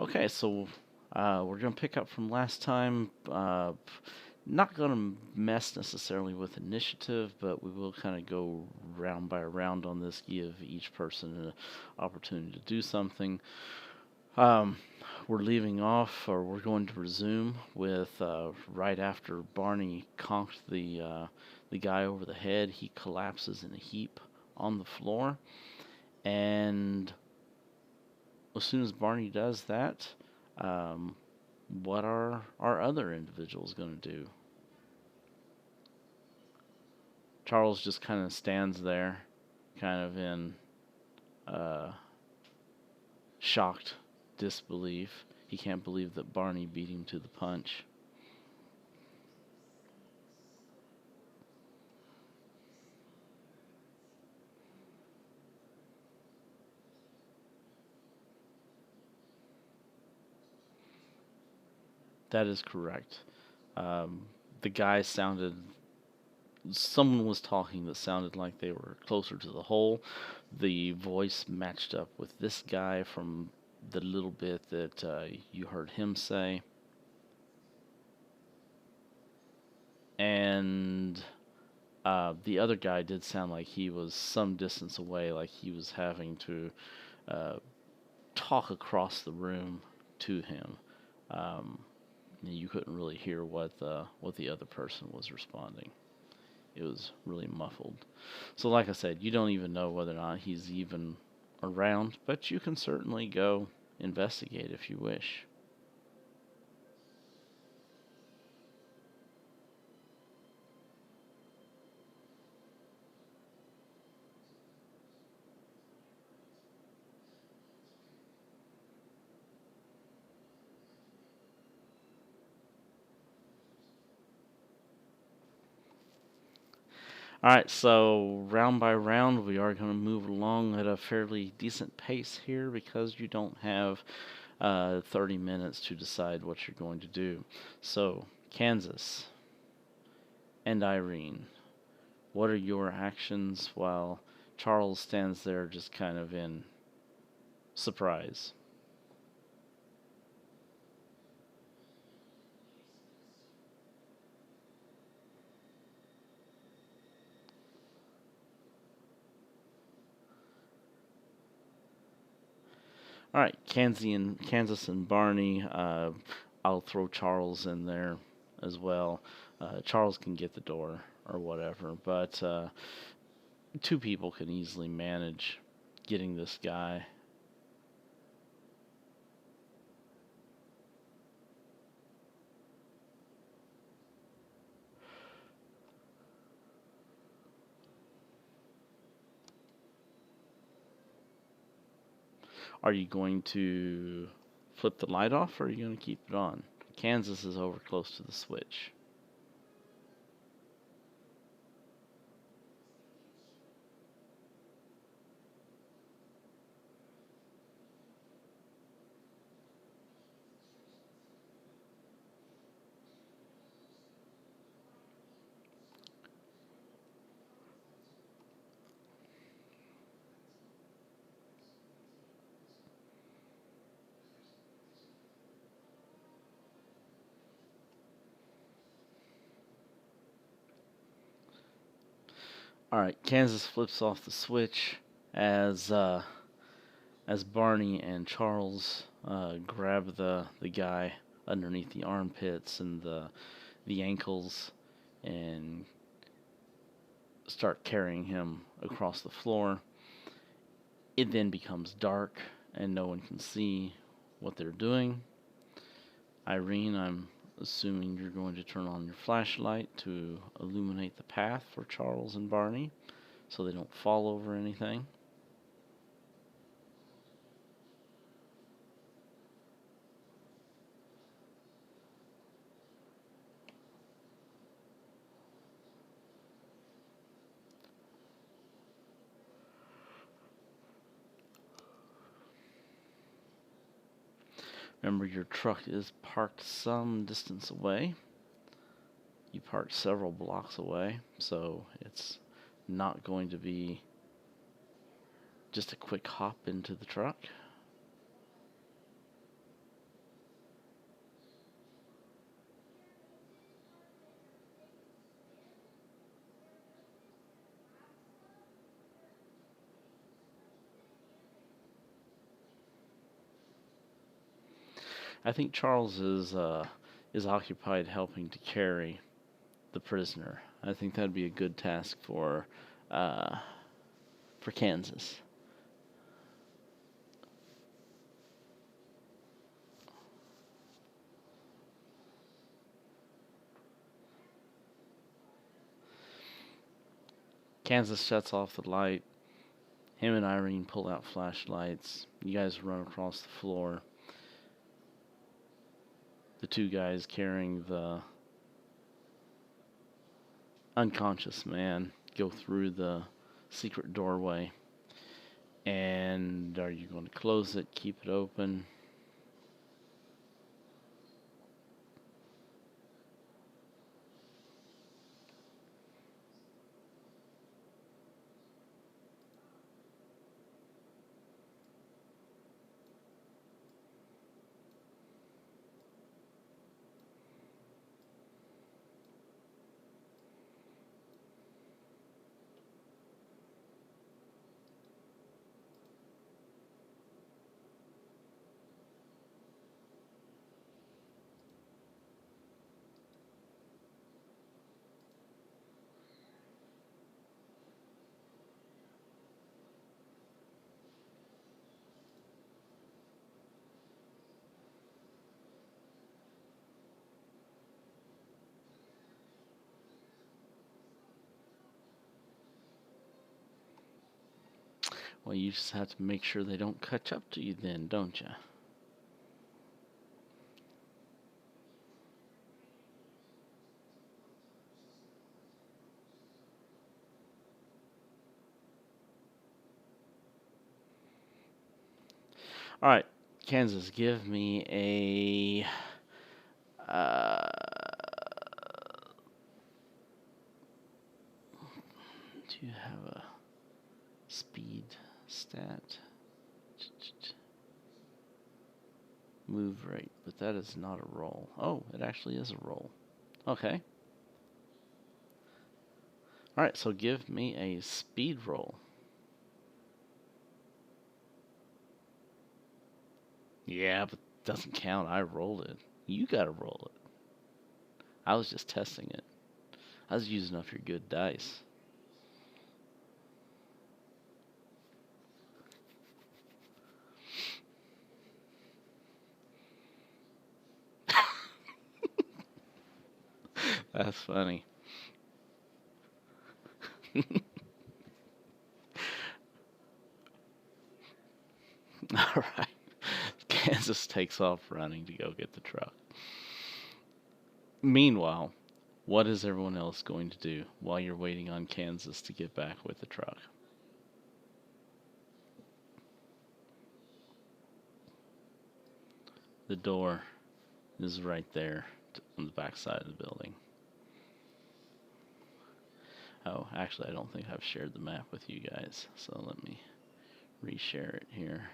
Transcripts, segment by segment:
Okay, so we're going to pick up from last time. Not going to mess necessarily with initiative, but we will kind of go round by round on this, give each person an opportunity to do something. Um, we're leaving off, or we're going to resume with right after Barney conked the guy over the head. He collapses in a heap on the floor, and as soon as Barney does that, um, what are our other individuals going to do? Charles just kind of stands there, kind of in uh, shocked disbelief. He can't believe that Barney beat him to the punch. That is correct. Um, the guy sounded. Someone was talking that sounded like they were closer to the hole. The voice matched up with this guy from the little bit that you heard him say. And the other guy did sound like he was some distance away, like he was having to uh, talk across the room to him. Um, you couldn't really hear what the other person was responding. It was really muffled. So, like I said, you don't even know whether or not he's even around, but you can certainly go investigate if you wish. All right, so round by round, we are going to move along at a fairly decent pace here because you don't have 30 minutes to decide what you're going to do. So, Kansas and Irene, what are your actions while Charles stands there just kind of in surprise? All right, Kansas and Barney. I'll throw Charles in there as well. Charles can get the door or whatever, but two people can easily manage getting this guy. Are you going to flip the light off or are you going to keep it on? Kansas is over close to the switch. All right, Kansas flips off the switch as as Barney and Charles grab the guy underneath the armpits and the ankles and start carrying him across the floor. It then becomes dark and no one can see what they're doing. Irene, I'm assuming you're going to turn on your flashlight to illuminate the path for Charles and Barney so they don't fall over anything. Remember, your truck is parked some distance away. You parked several blocks away, so it's not going to be just a quick hop into the truck. I think Charles is occupied helping to carry the prisoner. I think that'd be a good task uh, for Kansas. Kansas shuts off the light. Him and Irene pull out flashlights. You guys run across the floor. The two guys carrying the unconscious man go through the secret doorway. And are you going to close it, keep it open? Well, you just have to make sure they don't catch up to you then, don't you? All right, Kansas, give me a. Do you have a speed stat? Move rate, but that is not a roll. Oh, it actually is a roll. Okay. All right, so give me a speed roll. Yeah, but it doesn't count. I rolled it. You gotta roll it. I was just testing it. I was using up your good dice. That's funny. All right. Kansas takes off running to go get the truck. Meanwhile, what is everyone else going to do while you're waiting on Kansas to get back with the truck? The door is right there on the back side of the building. Oh, actually, I don't think I've shared the map with you guys, so let me reshare it here.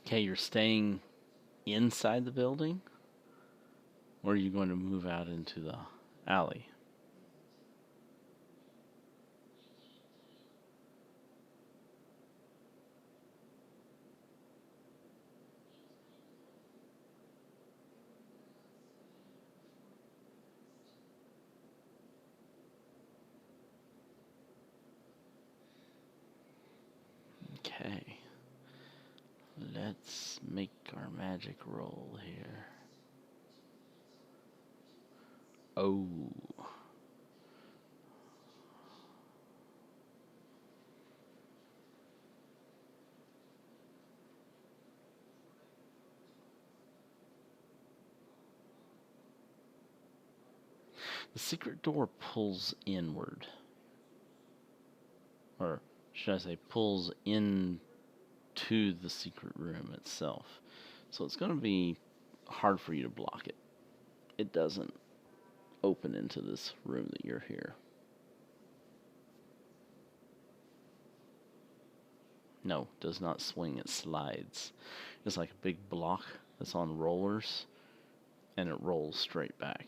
Okay, you're staying inside the building? Or are you going to move out into the alley? Okay. Let's make our magic roll here. Oh. The secret door pulls inward. Or should I say pulls into the secret room itself. So it's going to be hard for you to block it. It doesn't open into this room that you're here. No, does not swing, it slides. It's like a big block that's on rollers, and it rolls straight back.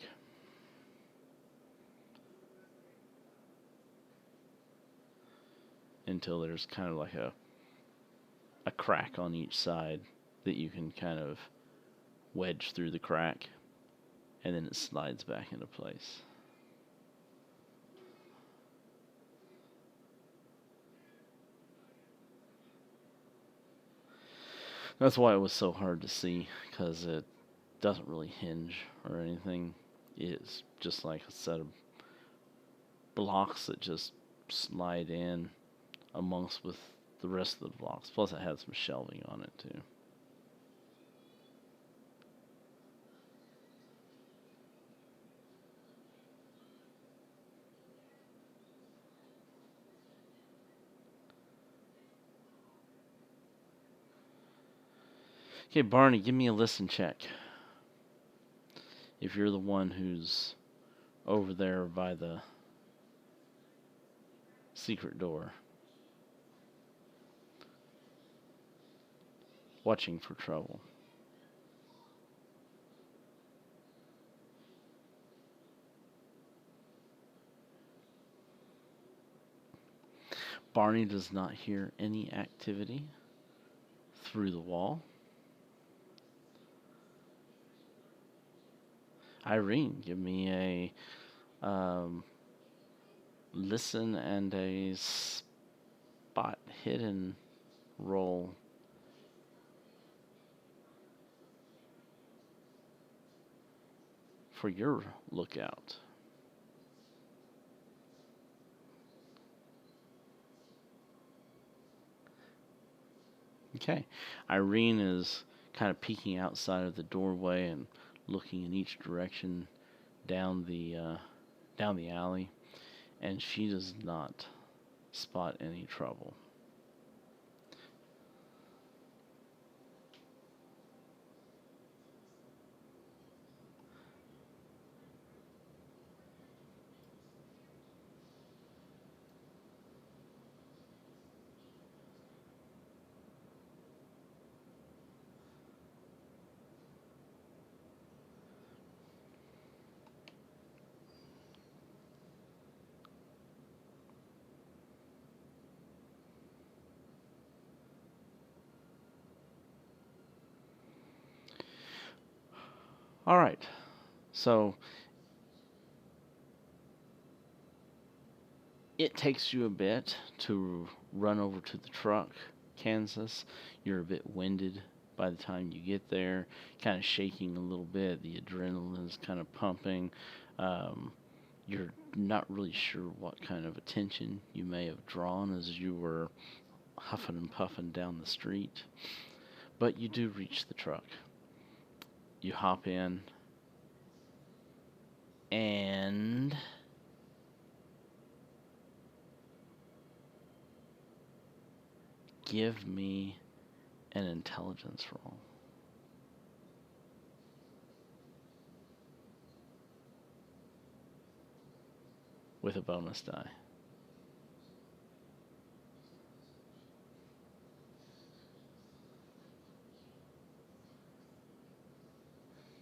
Until there's kind of like a crack on each side that you can kind of wedge through the crack, and then it slides back into place. That's why it was so hard to see, because it doesn't really hinge or anything. It's just like a set of blocks that just slide in amongst with the rest of the blocks. Plus it had some shelving on it too. Okay, Barney, give me a listen check. If you're the one who's over there by the secret door, watching for trouble. Barney does not hear any activity through the wall. Irene, give me a listen and a spot hidden roll. For your lookout. Okay. Irene is kind of peeking outside of the doorway and looking in each direction down the alley, and she does not spot any trouble. All right. So it takes you a bit to run over to the truck, Kansas. You're a bit winded by the time you get there, kind of shaking a little bit. The adrenaline is kind of pumping. You're not really sure what kind of attention you may have drawn as you were huffing and puffing down the street. But you do reach the truck. You hop in, and give me an intelligence roll. With a bonus die.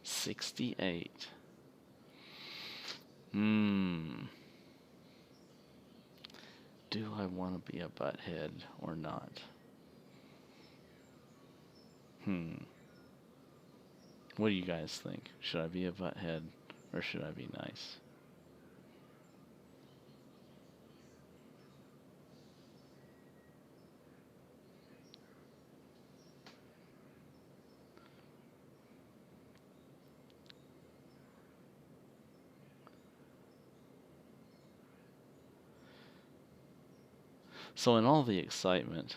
68. Do I want to be a butthead or not? What do you guys think? Should I be a butthead or should I be nice? So in all the excitement,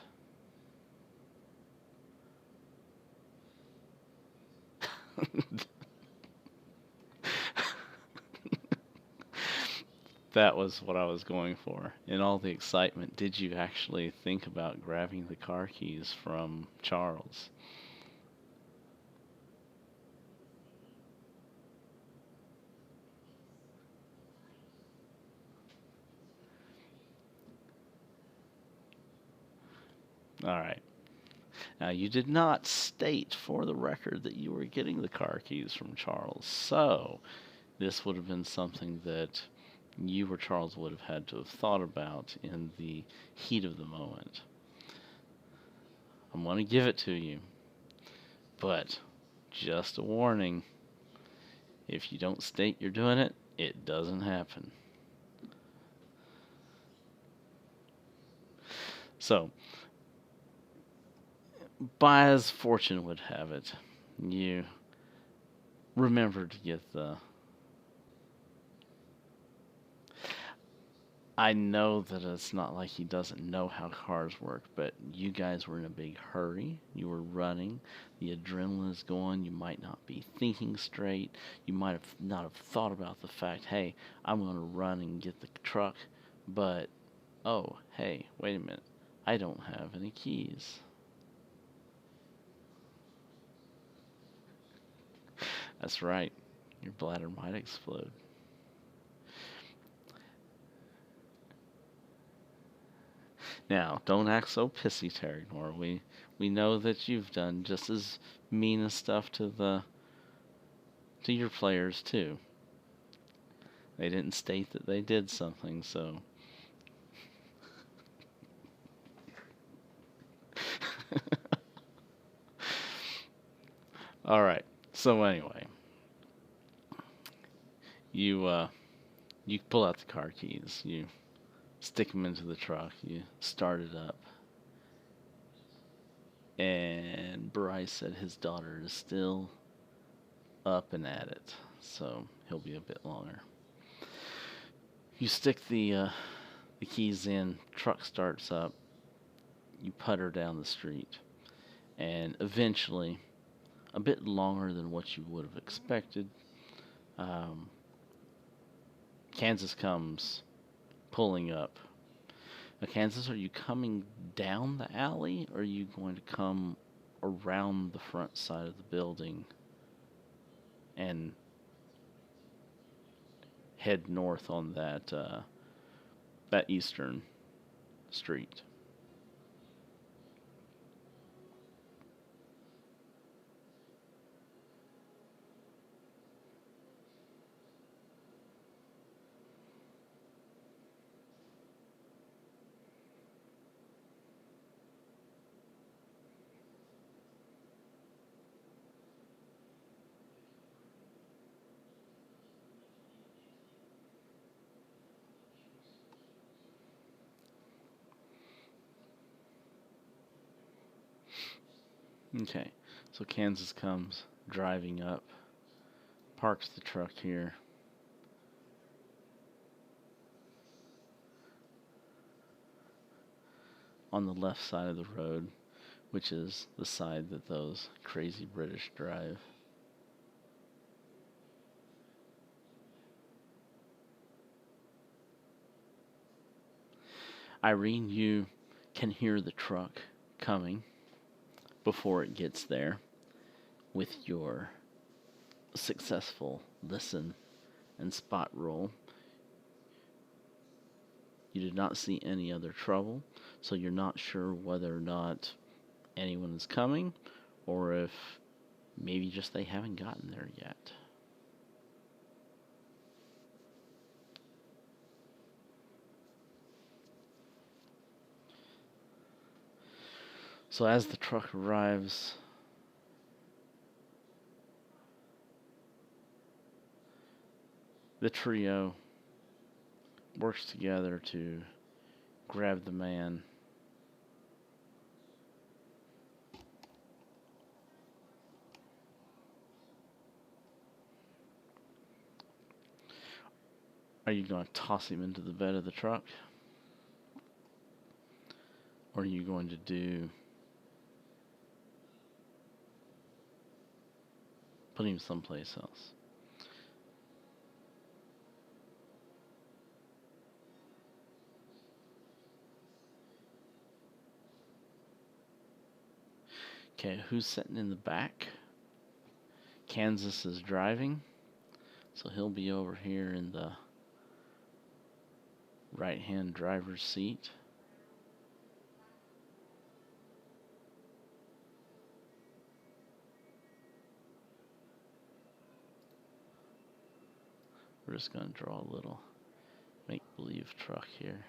That was what I was going for. In all the excitement, did you actually think about grabbing the car keys from Charles? All right. Now, you did not state for the record that you were getting the car keys from Charles, so this would have been something that you or Charles would have had to have thought about in the heat of the moment. I'm going to give it to you, but just a warning, if you don't state you're doing it, it doesn't happen. So, by as fortune would have it, you remember to get the. I know that it's not like he doesn't know how cars work, but you guys were in a big hurry. You were running. The adrenaline is going. You might not be thinking straight. You might have not have thought about the fact, hey, I'm going to run and get the truck. But, oh, hey, wait a minute. I don't have any keys. That's right. Your bladder might explode. Now, don't act so pissy, Terranor. We know that you've done just as mean as stuff to your players too. They didn't state that they did something, so all right. So anyway, you pull out the car keys. You stick them into the truck. You start it up. And Bryce said his daughter is still up and at it, so he'll be a bit longer. You stick the keys in, truck starts up, you putter down the street, and eventually, a bit longer than what you would have expected, um, Kansas comes pulling up. Now, Kansas, are you coming down the alley, or are you going to come around the front side of the building and head north on that eastern street? Okay, so Kansas comes driving up, parks the truck here. On the left side of the road, which is the side that those crazy British drive. Irene, you can hear the truck coming before it gets there with your successful listen and spot roll. You did not see any other trouble, so you're not sure whether or not anyone is coming or if maybe just they haven't gotten there yet. So as the truck arrives, the trio works together to grab the man. Are you going to toss him into the bed of the truck? Or are you going to put him someplace else? Okay, who's sitting in the back? Kansas is driving, so he'll be over here in the right-hand driver's seat. We're just going to draw a little make-believe truck here.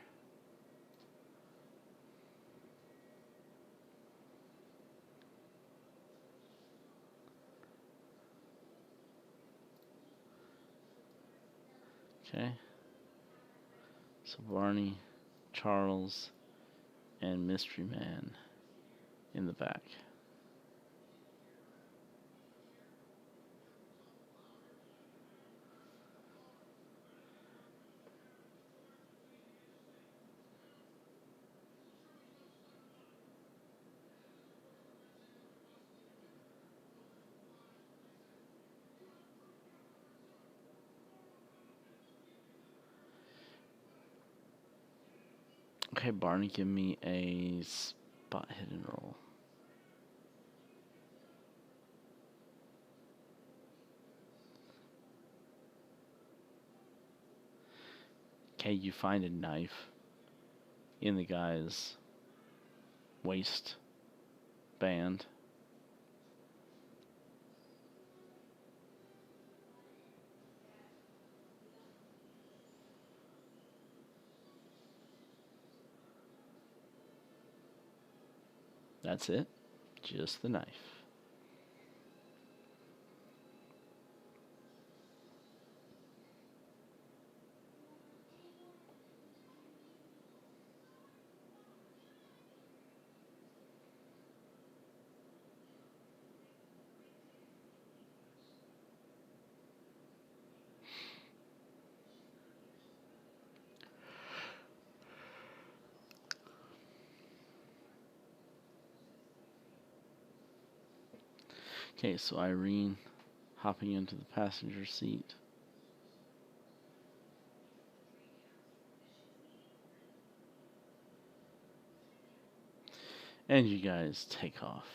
Okay. So Barney, Charles, and Mystery Man in the back. Okay, Barney, give me a spot hidden roll. Okay, you find a knife in the guy's waistband. That's it. Just the knife. Okay, so Irene hopping into the passenger seat. And you guys take off.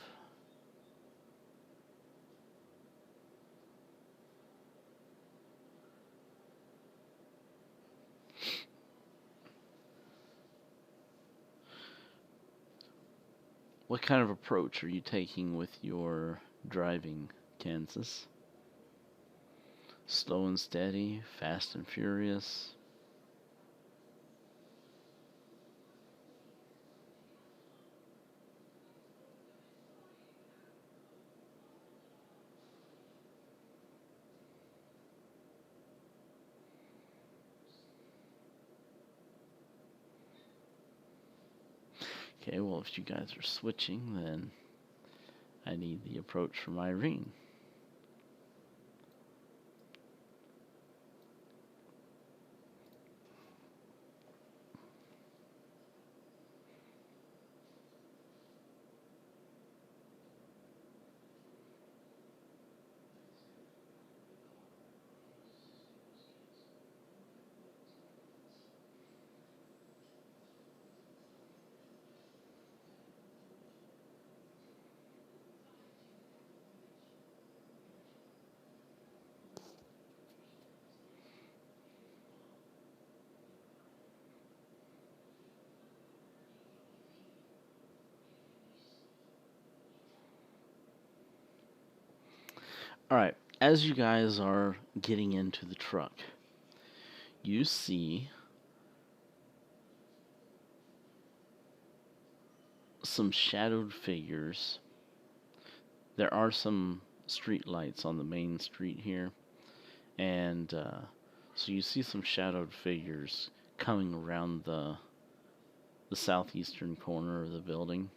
What kind of approach are you taking with your driving, Kansas? Slow and steady, fast and furious? Okay, well, if you guys are switching, then I need the approach from Irene. Alright, as you guys are getting into the truck, you see some shadowed figures. There are some street lights on the main street here, and so you see some shadowed figures coming around the southeastern corner of the building.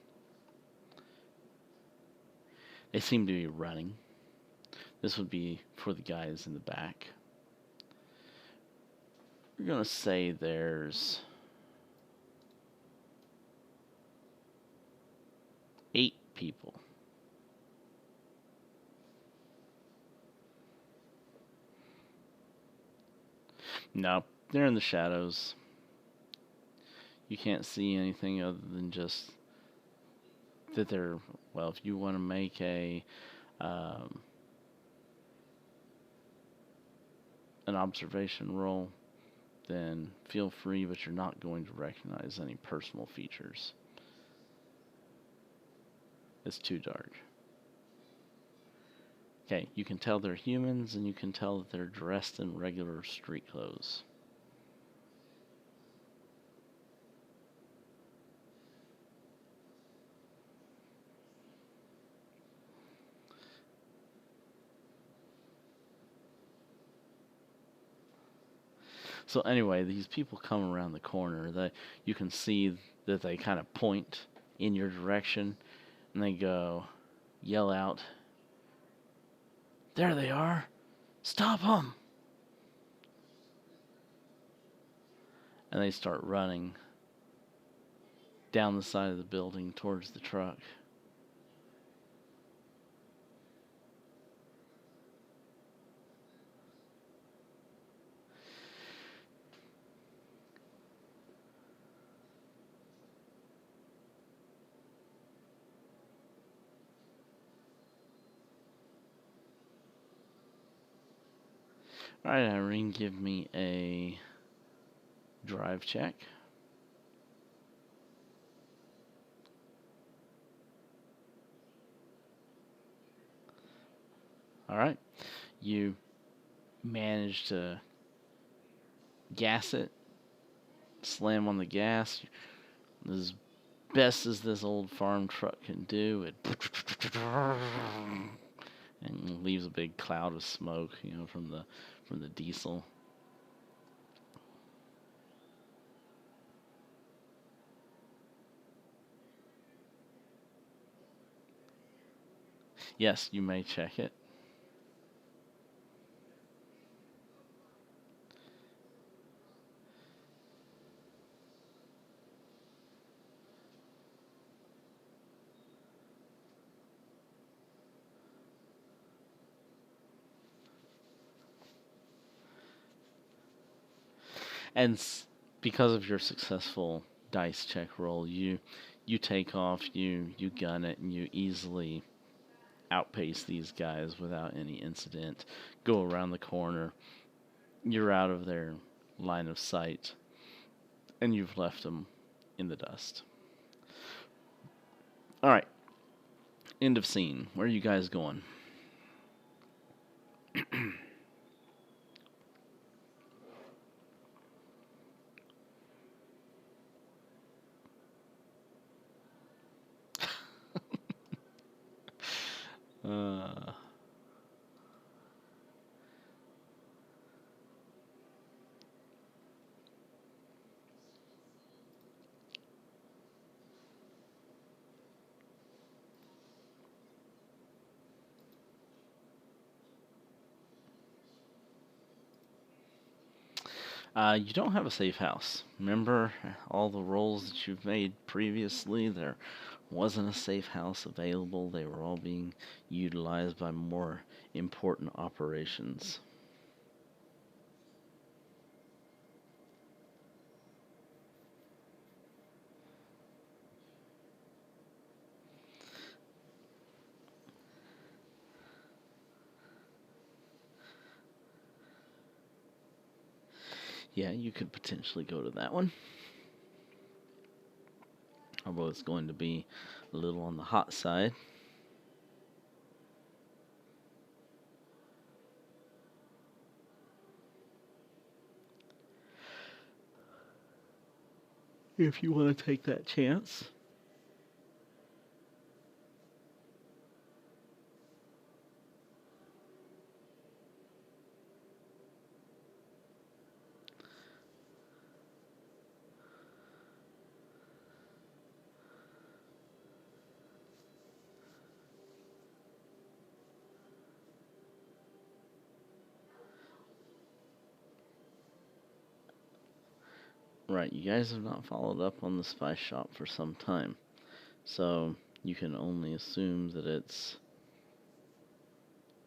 They seem to be running. This would be for the guys in the back. We're going to say there's 8 people. No, they're in the shadows. You can't see anything other than just that they're, well, if you want to make um, an observation roll, then feel free, but you're not going to recognize any personal features. It's too dark. Okay, you can tell they're humans, and you can tell that they're dressed in regular street clothes. So anyway, these people come around the corner. You can see that they kind of point in your direction, and they yell out, "There they are! Stop them!" And they start running down the side of the building towards the truck. Alright, Irene, give me a drive check. Alright, you manage to gas it, slam on the gas, as best as this old farm truck can do. It and leaves a big cloud of smoke, from the diesel. Yes, you may check it. And because of your successful dice check roll, you take off, you gun it, and you easily outpace these guys without any incident. Go around the corner, you're out of their line of sight, and you've left them in the dust. All right, end of scene. Where are you guys going? uh, you don't have a safe house. Remember all the rolls that you've made previously? There wasn't a safe house available. They were all being utilized by more important operations. Yeah, you could potentially go to that one. Although it's going to be a little on the hot side. If you want to take that chance. Right, you guys have not followed up on the spy shop for some time. So you can only assume that it's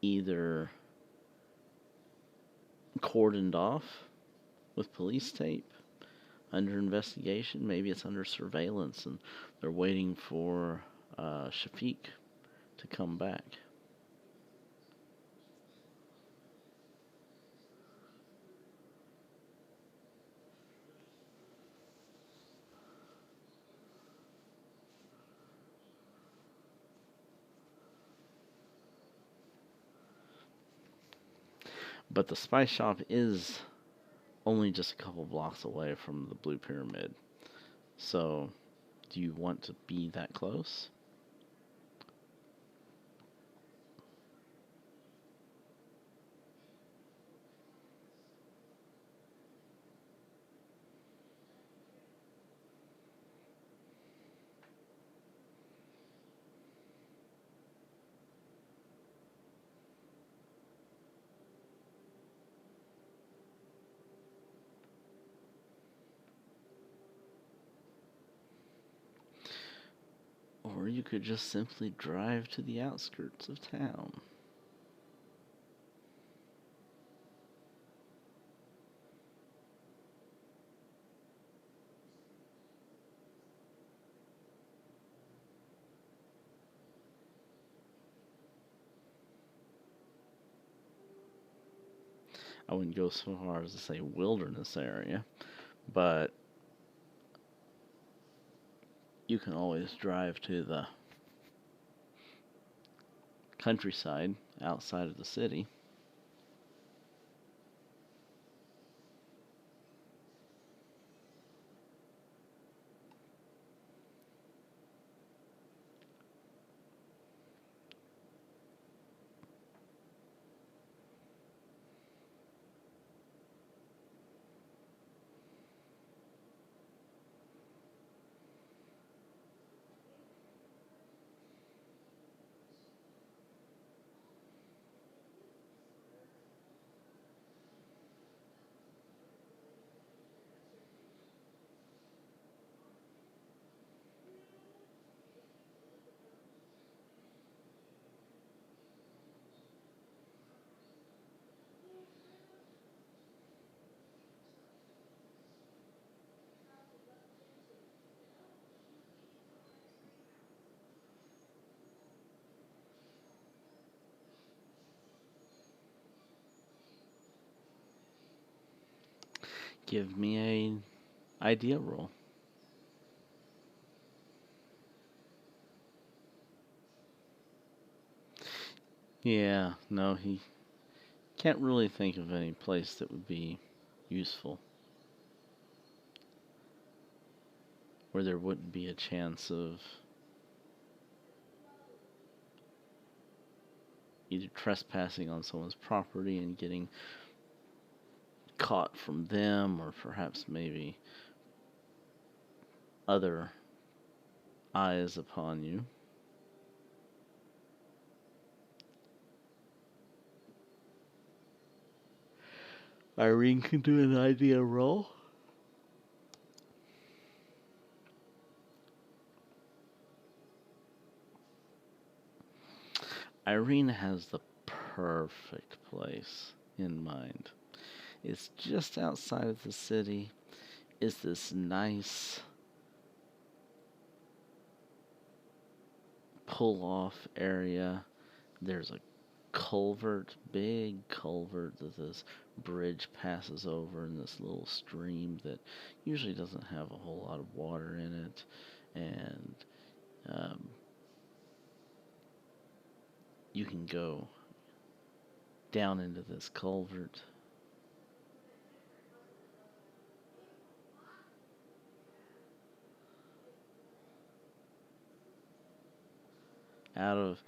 either cordoned off with police tape, under investigation. Maybe it's under surveillance and they're waiting for Shafiq to come back. But the spice shop is only just a couple blocks away from the Blue Pyramid. So, do you want to be that close? Or you could just simply drive to the outskirts of town. I wouldn't go so far as to say wilderness area, but you can always drive to the countryside outside of the city. Give me a idea roll. Yeah, no, he can't really think of any place that would be useful where there wouldn't be a chance of either trespassing on someone's property and getting caught from them, or perhaps maybe other eyes upon you. Irene can do an idea roll. Irene has the perfect place in mind. It's just outside of the city. It's this nice pull off area. There's a culvert, big culvert that this bridge passes over, in this little stream that usually doesn't have a whole lot of water in it. And you can go down into this culvert. Out of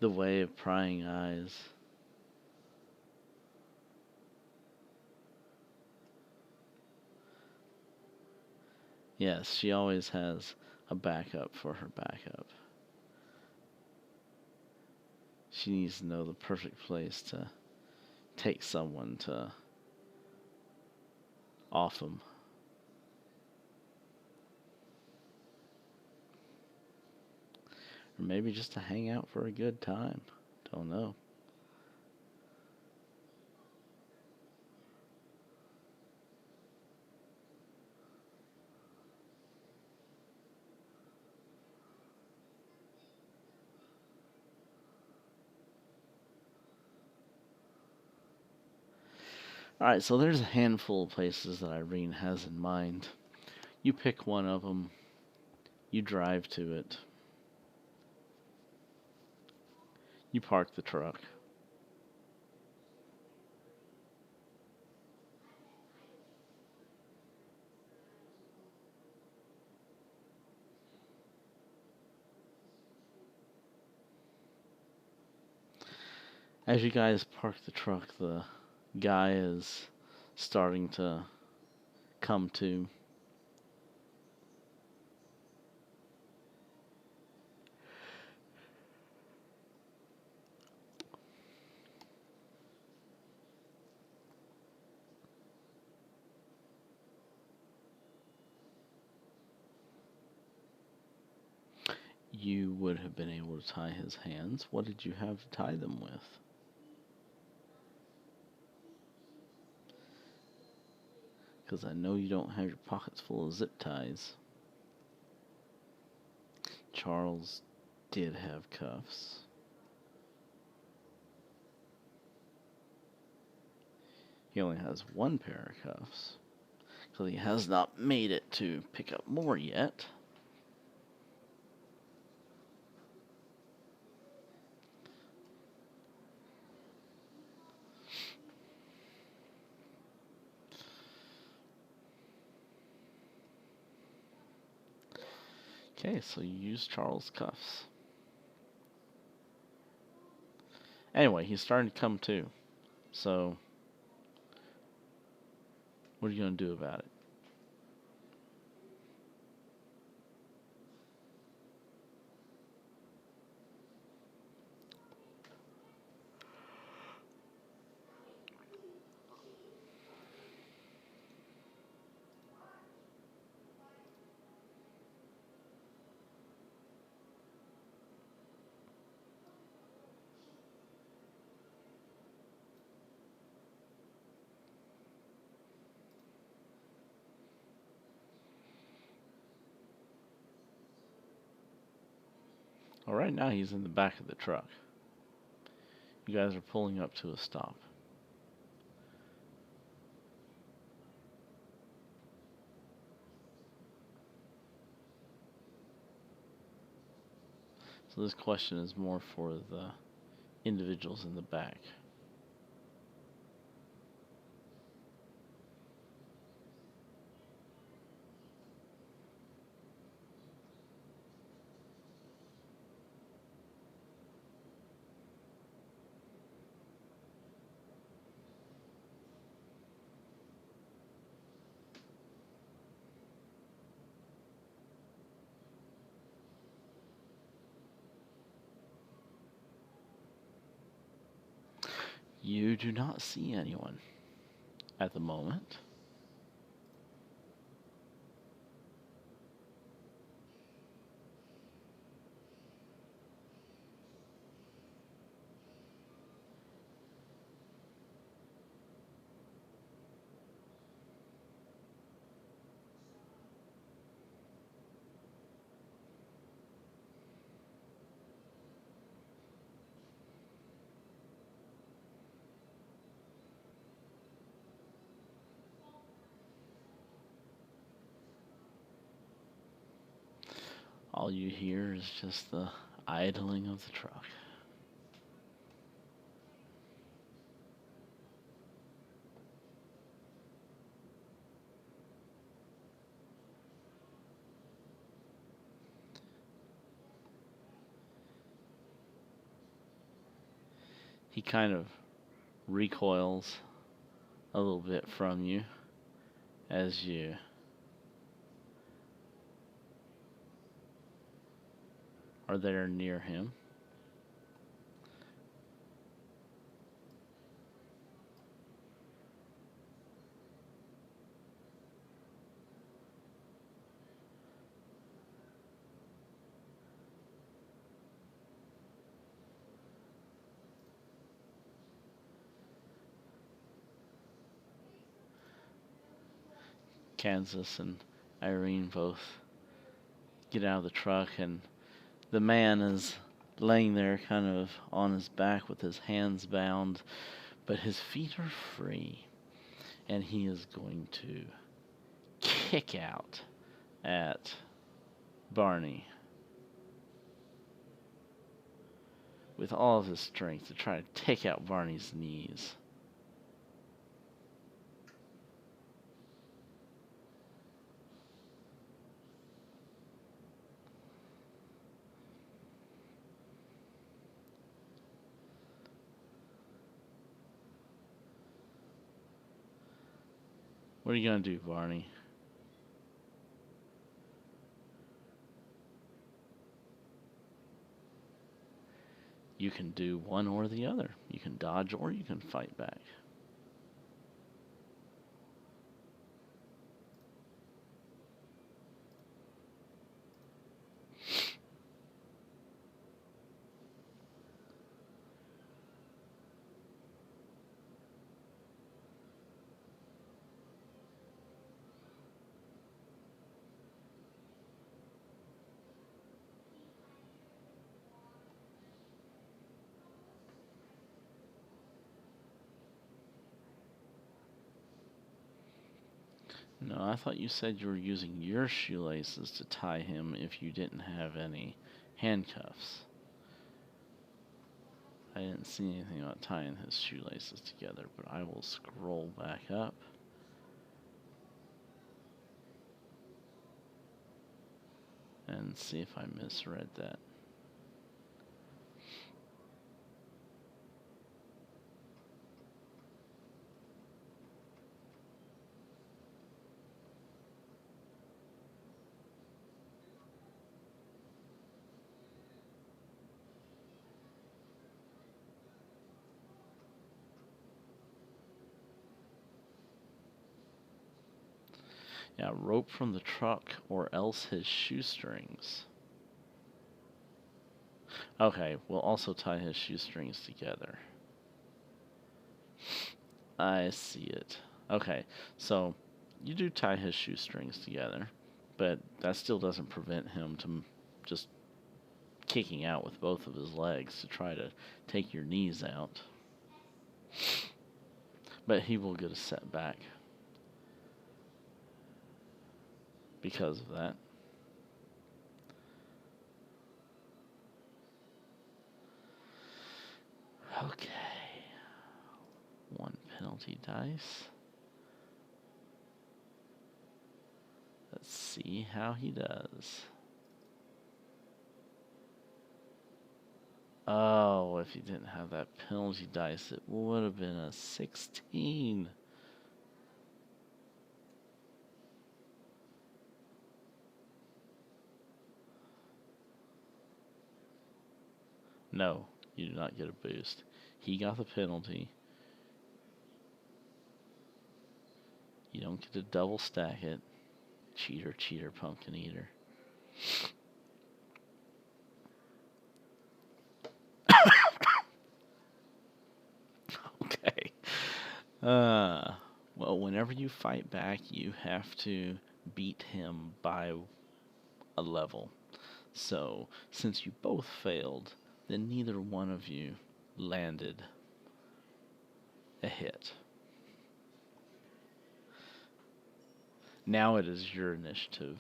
the way of prying eyes. Yes, she always has a backup for her backup. She needs to know the perfect place to take someone to off them. Or maybe just to hang out for a good time. Don't know. Alright, so there's a handful of places that Irene has in mind. You pick one of them, you drive to it, you park the truck. As you guys park the truck, the guy is starting to come to. You would have been able to tie his hands. What did you have to tie them with? Because I know you don't have your pockets full of zip ties. Charles did have cuffs. He only has one pair of cuffs. So he has not made it to pick up more yet. Okay, so you use Charles' cuffs. Anyway, he's starting to come to. So, what are you going to do about it? Well, right now he's in the back of the truck. You guys are pulling up to a stop. So this question is more for the individuals in the back. You do not see anyone at the moment. All you hear is just the idling of the truck. He kind of recoils a little bit from you as you are there near him. Kansas and Irene both get out of the truck, and the man is laying there kind of on his back with his hands bound, but his feet are free. and he is going to kick out at Barney with all of his strength to try to take out Barney's knees. What are you going to do, Barney? You can do one or the other. You can dodge or you can fight back. No, I thought you said you were using your shoelaces to tie him if you didn't have any handcuffs. I didn't see anything about tying his shoelaces together, but I will scroll back up. And see if I misread that. Yeah, rope from the truck or else his shoestrings. Okay, we'll also tie his shoestrings together. I see it. Okay, so you do tie his shoestrings together, but that still doesn't prevent him from just kicking out with both of his legs to try to take your knees out. But he will get a setback because of that. Okay. One penalty dice. Let's see how he does. Oh, if he didn't have that penalty dice, it would have been a 16. No, you do not get a boost. He got the penalty. You don't get to double stack it. Cheater, cheater, pumpkin eater. Okay. Well, whenever you fight back, you have to beat him by a level. So, since you both failed, then neither one of you landed a hit. Now it is your initiative.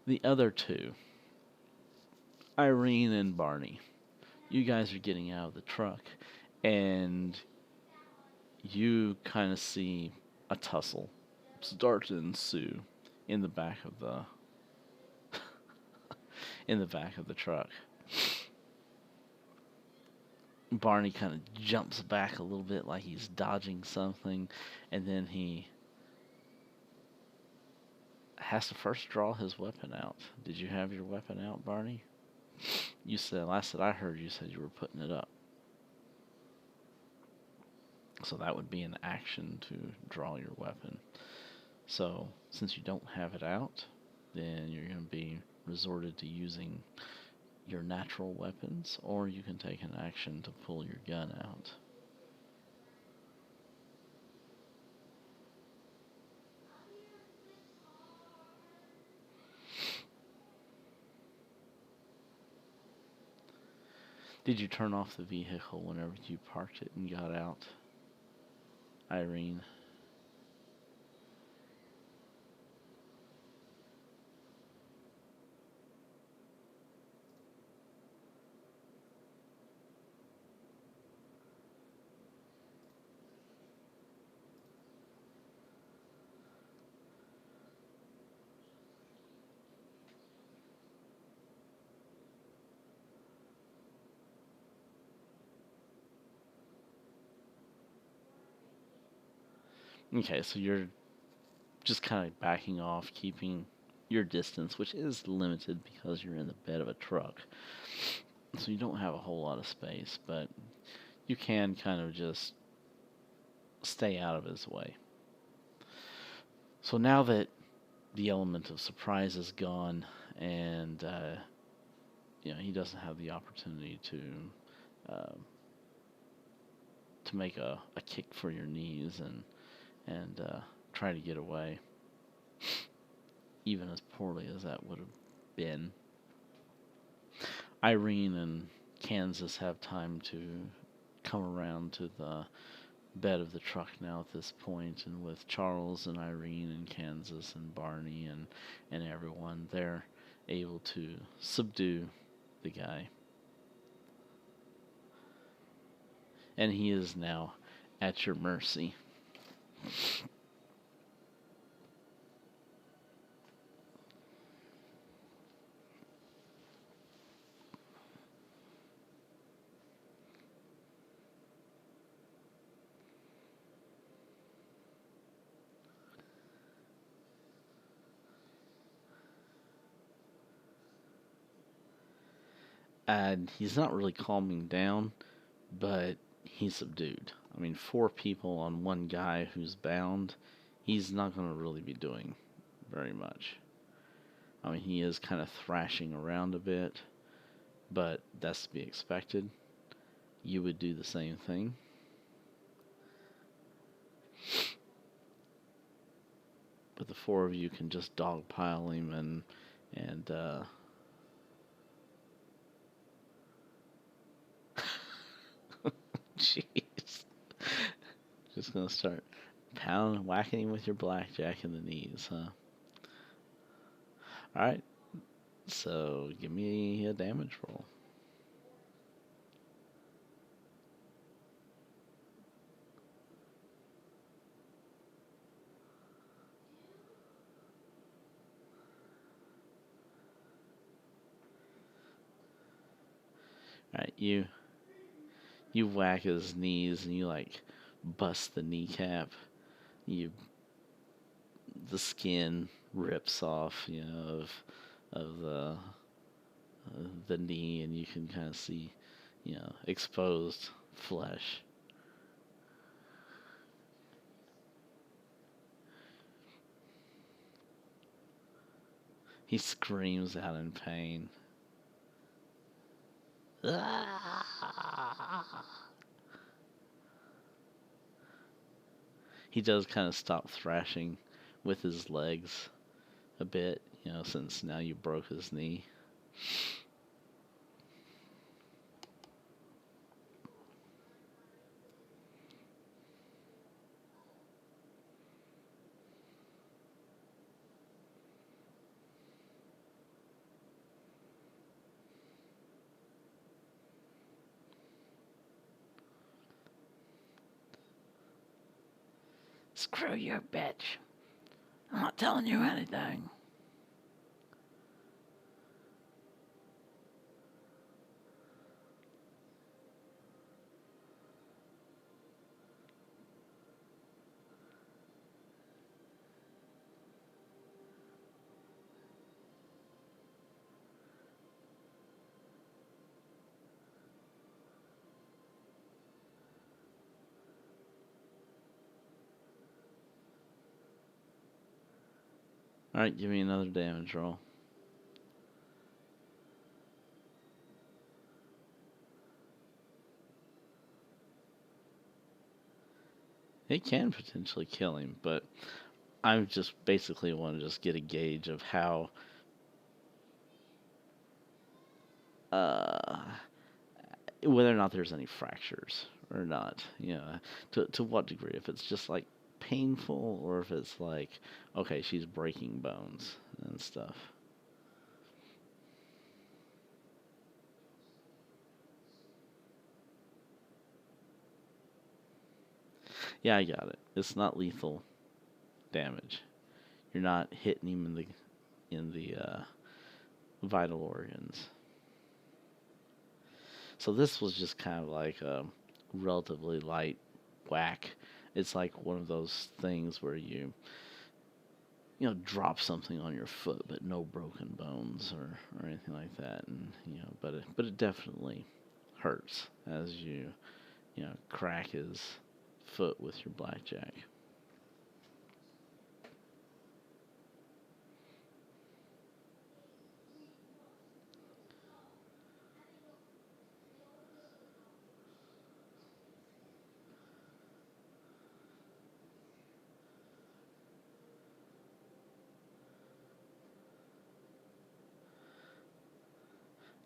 The other two, Irene and Barney, you guys are getting out of the truck, and you kind of see a tussle start to ensue in the back of the truck. Barney kind of jumps back a little bit like he's dodging something, and then he has to first draw his weapon out. Did you have your weapon out, Barney? You said, last that I heard, you said you were putting it up. So that would be an action to draw your weapon. So, since you don't have it out, then you're going to be resorted to using your natural weapons, or you can take an action to pull your gun out. Did you turn off the vehicle whenever you parked it and got out, Irene? Okay, so you're just kind of backing off, keeping your distance, which is limited because you're in the bed of a truck. So you don't have a whole lot of space, but you can kind of just stay out of his way. So now that the element of surprise is gone, and he doesn't have the opportunity uh, to make a kick for your knees and try to get away, even as poorly as that would have been. Irene and Kansas have time to come around to the bed of the truck now at this point, and with Charles and Irene and Kansas and Barney and everyone, they're able to subdue the guy. And he is now at your mercy. And he's not really calming down, but he's subdued. I mean, 4 people on one guy who's bound, he's not going to really be doing very much. I mean, he is kind of thrashing around a bit, but that's to be expected. You would do the same thing. But the 4 of you can just dogpile him and jeez, just gonna start whacking him with your blackjack in the knees, huh? All right, so give me a damage roll. All right, you whack his knees and you like bust the kneecap. You the skin rips off, of the knee, and you can kind of see, exposed flesh. He screams out in pain. He does kind of stop thrashing with his legs a bit, since now you broke his knee. Screw you, bitch. I'm not telling you anything. Alright, give me another damage roll. It can potentially kill him, but I just basically want to just get a gauge of uh, whether or not there's any fractures or not. To what degree? If it's just like painful, or if it's like, okay, she's breaking bones and stuff. Yeah, I got it. It's not lethal damage. You're not hitting him in the vital organs. So this was just kind of like a relatively light whack. It's like one of those things where you drop something on your foot, but no broken bones or anything like that. And but it definitely hurts as you crack his foot with your blackjack.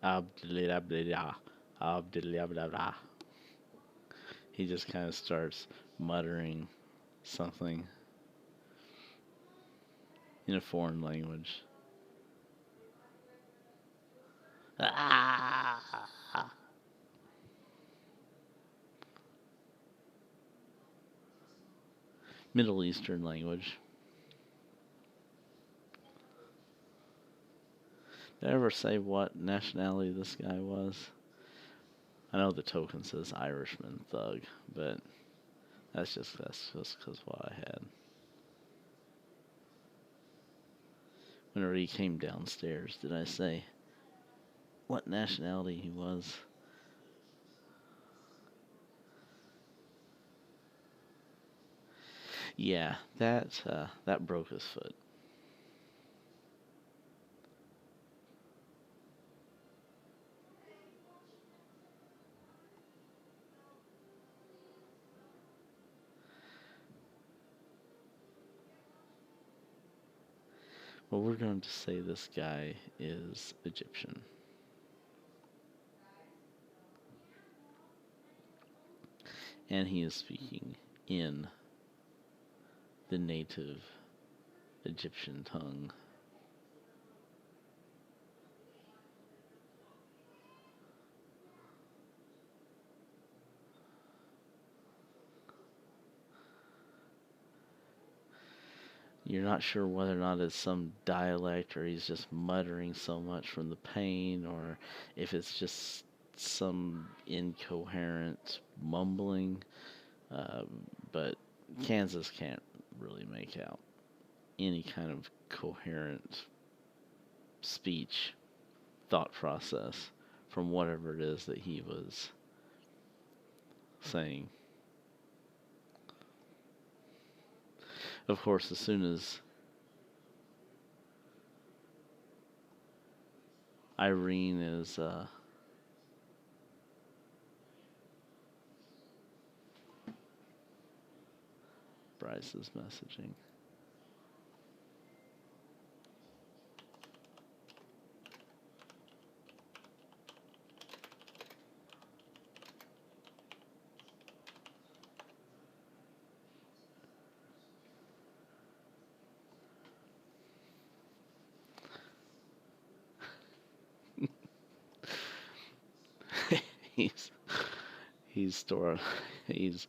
Abdullah, Abdullah. He just kind of starts muttering something in a foreign language. Ah! Middle Eastern language. Did I ever say what nationality this guy was? I know the token says Irishman thug, but that's just cause what I had. Whenever he came downstairs, did I say what nationality he was? Yeah, that broke his foot. Well, we're going to say this guy is Egyptian. And he is speaking in the native Egyptian tongue. You're not sure whether or not it's some dialect or he's just muttering so much from the pain, or if it's just some incoherent mumbling. But Kansas can't really make out any kind of coherent speech, thought process from whatever it is that he was saying. Of course, as soon as Irene is Bryce's messaging. he's he's stored he's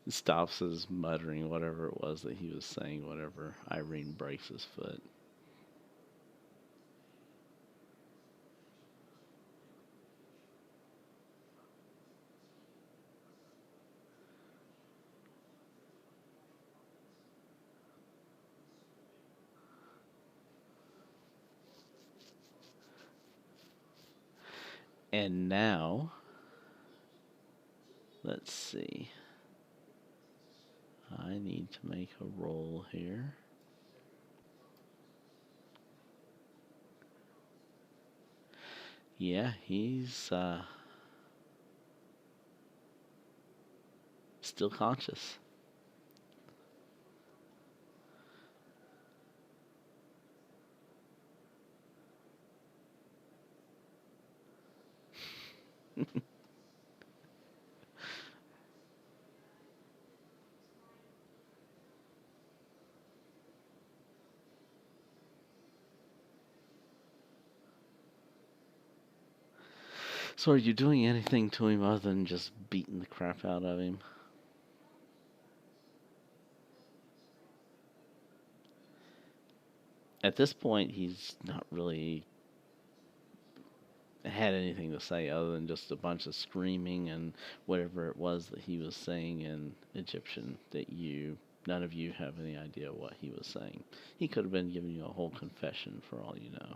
stops his muttering whatever it was that he was saying whenever Irene breaks his foot. And now, let's see. I need to make a roll here. Yeah, he's still conscious. So are you doing anything to him other than just beating the crap out of him? At this point, he's not really had anything to say other than just a bunch of screaming and whatever it was that he was saying in Egyptian that none of you have any idea what he was saying. He could have been giving you a whole confession for all you know.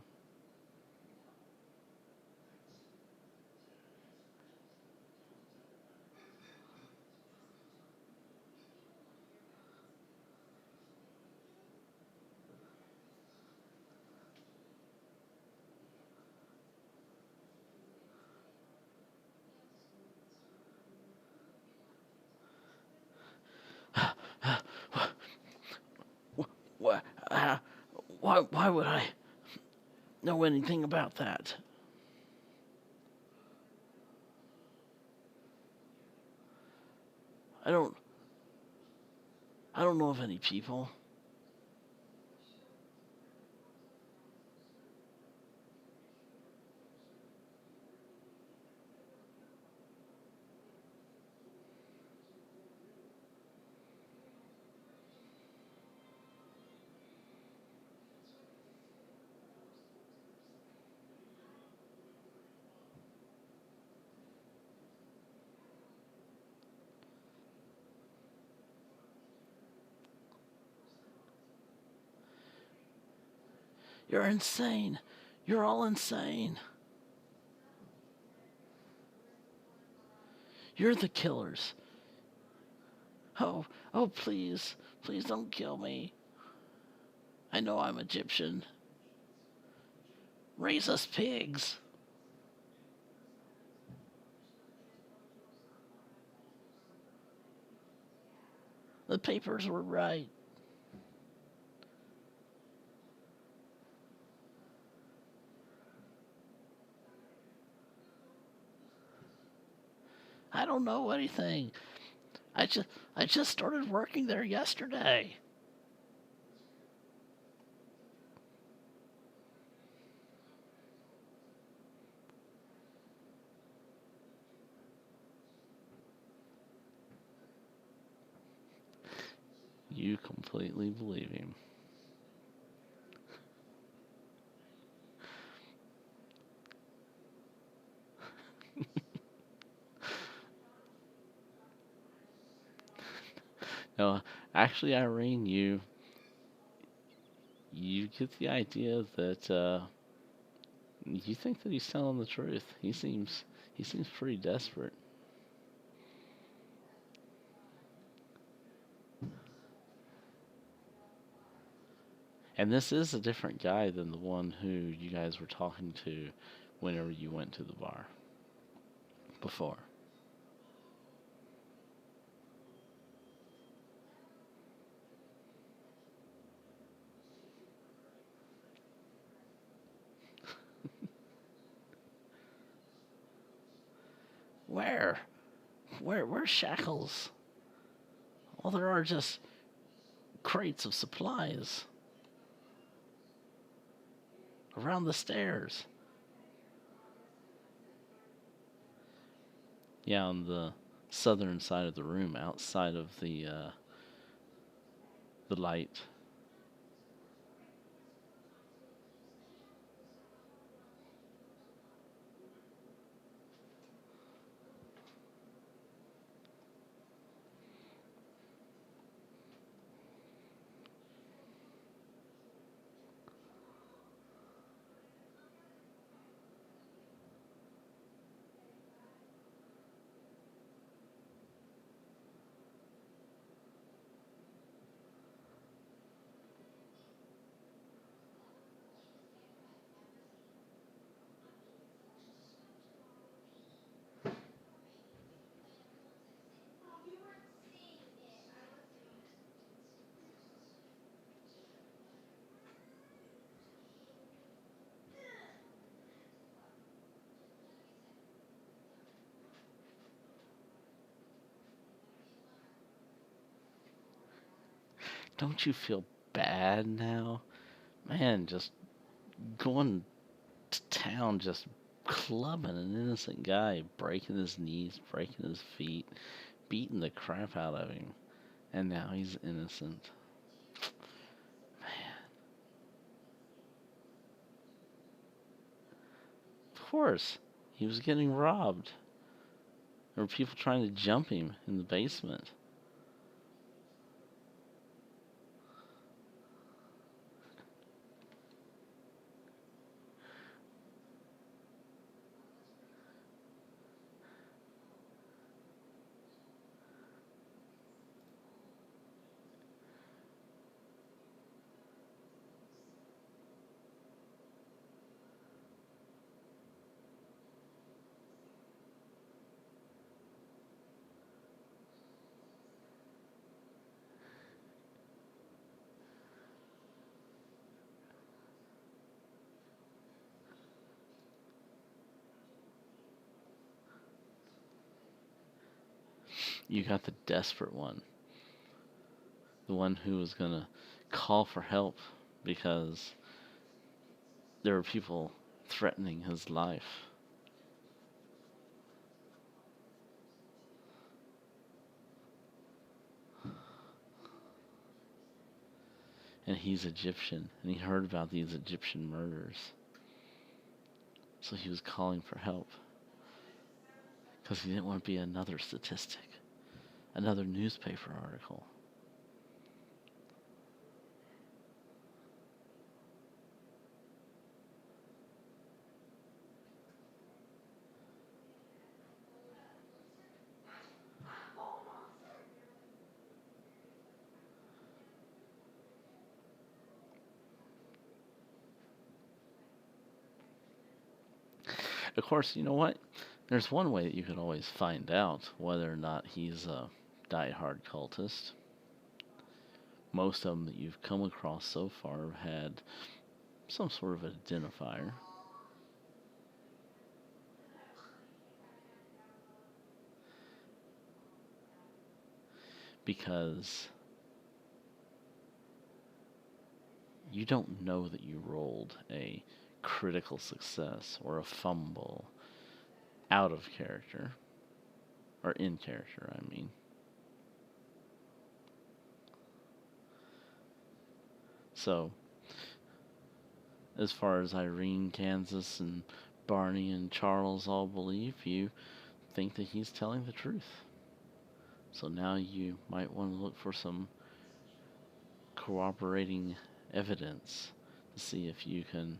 Why, why would I know anything about that? I don't I don't know of any people. You're insane. You're all insane. You're the killers. Oh, oh, please. Please don't kill me. I know I'm Egyptian. Raise us pigs. The papers were right. I don't know anything. I just I just started working there yesterday. You completely believe him. No, actually, Irene, you get the idea that you think that he's telling the truth. He seems pretty desperate. And this is a different guy than the one who you guys were talking to whenever you went to the bar before. Where? Where's Shackles? All there are just crates of supplies around the stairs. Yeah, on the southern side of the room, outside of the light. Don't you feel bad now? Man, just going to town, just clubbing an innocent guy, breaking his knees, breaking his feet, beating the crap out of him, and now he's innocent. Man, of course, he was getting robbed. There were people trying to jump him in the basement. You got the desperate one, the one who was gonna call for help because there were people threatening his life. And he's Egyptian, and he heard about these Egyptian murders. So he was calling for help because he didn't want to be another statistic, another newspaper article. Of course, you know what? There's one way that you can always find out whether or not he's a die-hard cultist. Most of them that you've come across so far have had some sort of identifier. Because you don't know that you rolled a critical success or a fumble out of character, or in character, I mean. So, as far as Irene, Kansas, and Barney and Charles all believe, you think that he's telling the truth. So now you might want to look for some corroborating evidence to see if you can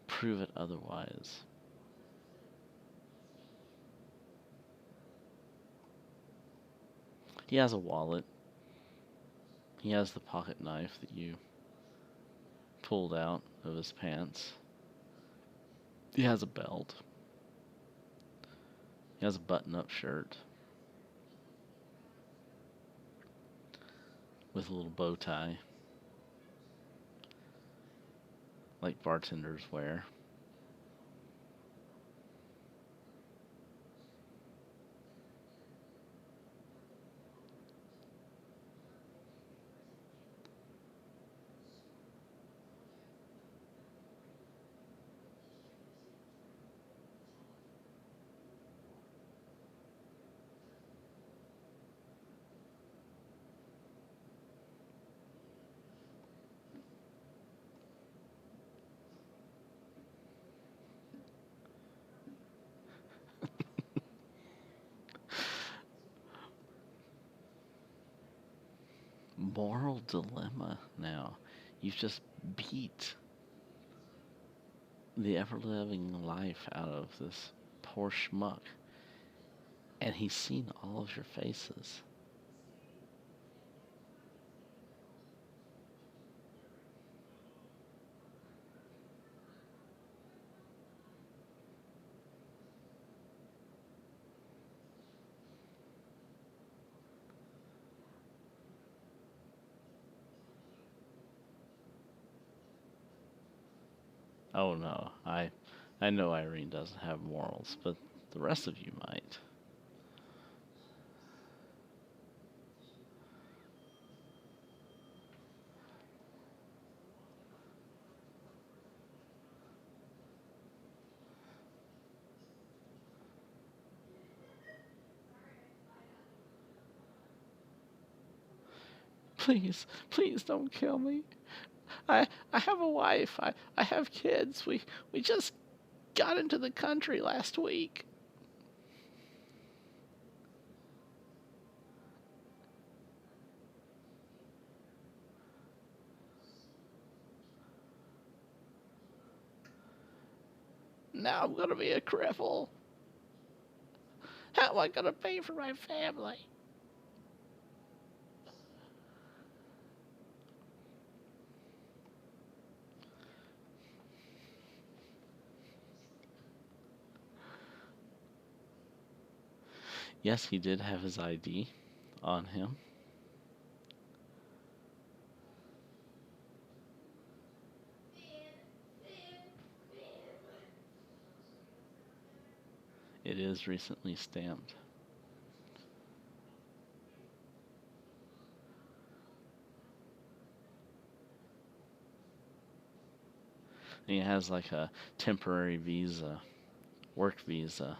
prove it otherwise. He has a wallet. He has the pocket knife that you pulled out of his pants. He has a belt. He has a button-up shirt with a little bow tie, like bartenders wear. Moral dilemma now. You've just beat the ever-living life out of this poor schmuck. And he's seen all of your faces. Oh no, I know Irene doesn't have morals, but the rest of you might. Please, please don't kill me. I have a wife. I have kids. We just got into the country last week. Now I'm gonna be a cripple. How am I gonna pay for my family? Yes, he did have his ID on him. It is recently stamped. And he has like a temporary visa, work visa.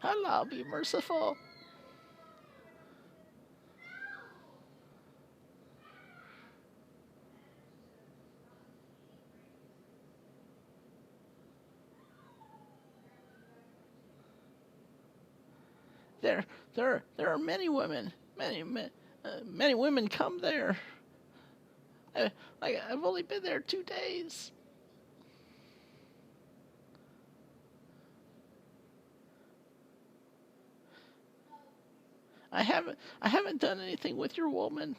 Allah be merciful. There, there are many women. Many women come there. I've only been there 2 days. I haven't done anything with your woman.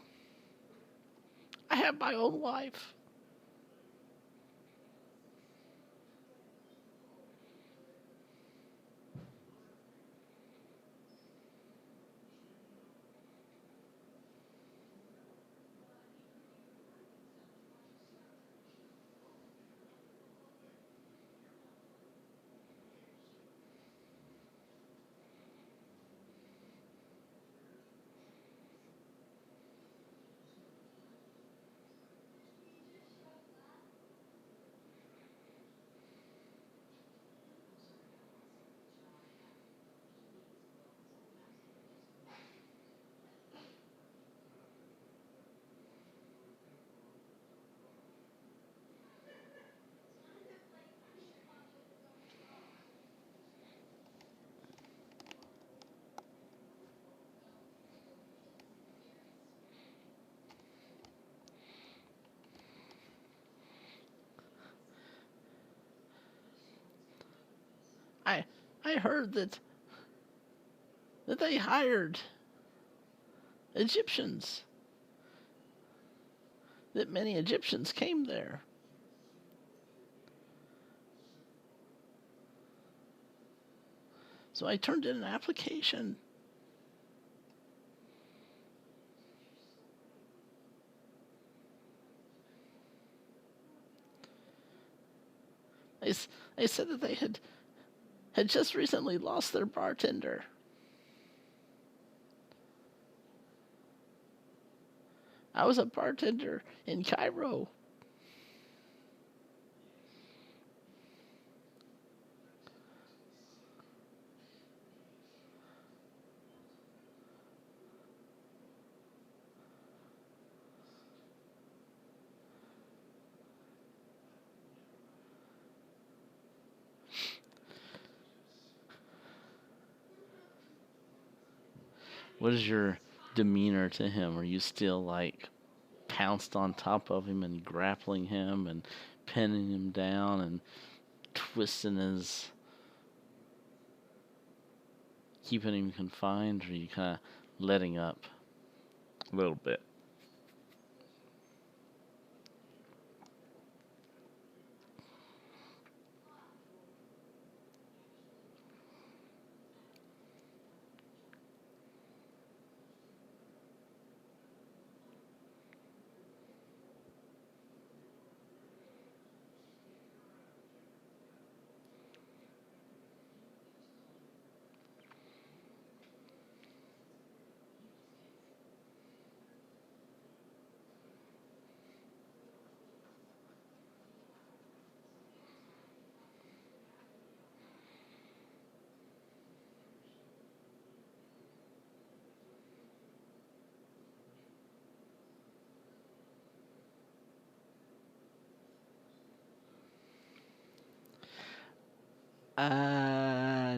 I have my own wife. I I heard that they hired Egyptians. That many Egyptians came there. So I turned in an application. They, they said that they had just recently lost their bartender. I was a bartender in Cairo. What is your demeanor to him? Are you still like pounced on top of him and grappling him and pinning him down and twisting his, keeping him confined, or are you kind of letting up a little bit?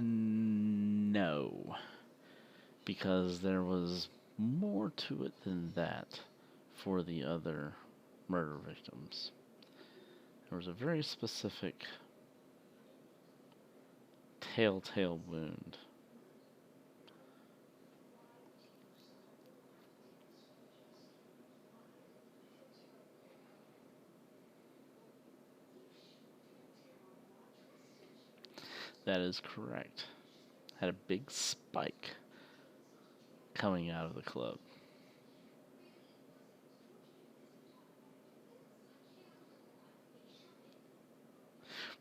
No, because there was more to it than that for the other murder victims. There was a very specific telltale wound. That is correct. Had a big spike coming out of the club.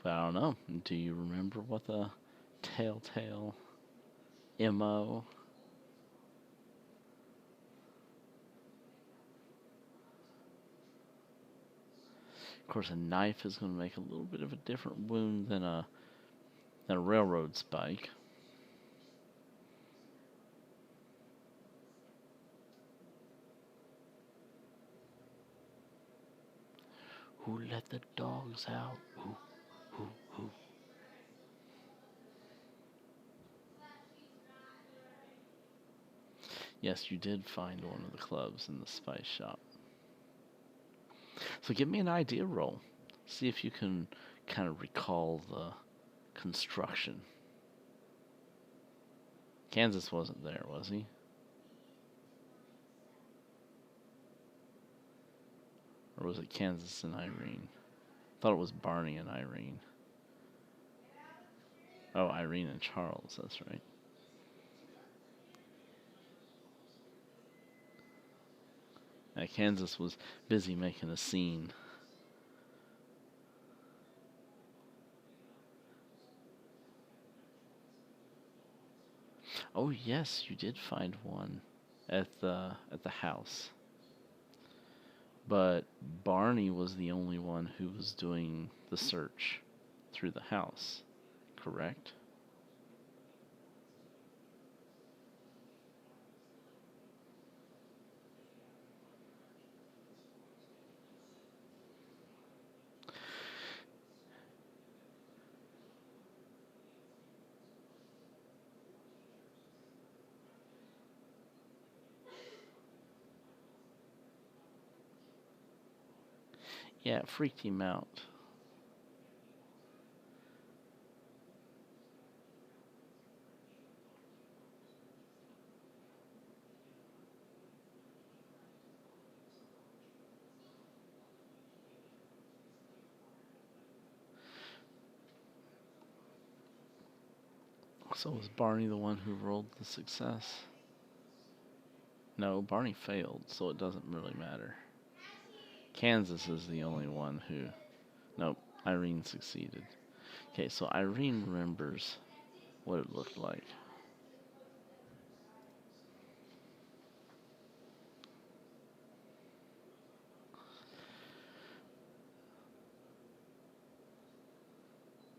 But I don't know. Do you remember what the telltale MO? Of course, a knife is going to make a little bit of a different wound than a railroad spike. Who let the dogs out? Who? Yes, you did find one of the clubs in the spice shop. So give me an idea roll. See if you can kind of recall the construction. Kansas wasn't there, was he? Or was it Kansas and Irene? I thought it was Barney and Irene. Oh, Irene and Charles, that's right. Kansas was busy making a scene. Oh yes, you did find one at the house. But Barney was the only one who was doing the search through the house, correct? Yeah, it freaked him out. So was Barney the one who rolled the success? No, Barney failed, so it doesn't really matter. Kansas is the only one who. Nope, Irene succeeded. Okay, so Irene remembers what it looked like.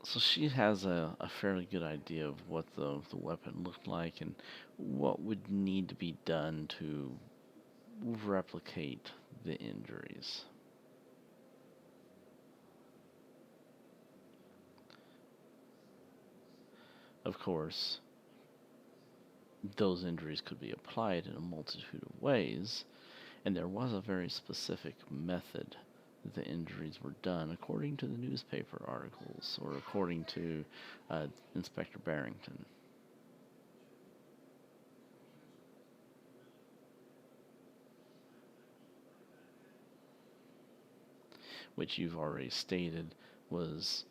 So she has a fairly good idea of what the weapon looked like and what would need to be done to replicate the injuries. Of course, those injuries could be applied in a multitude of ways, and there was a very specific method that the injuries were done, according to the newspaper articles, or according to Inspector Barrington. Which you've already stated was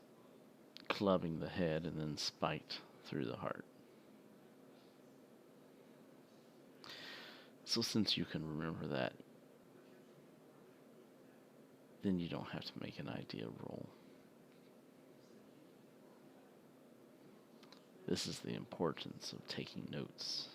clubbing the head and then spiked through the heart. So since you can remember that, then you don't have to make an idea roll. This is the importance of taking notes.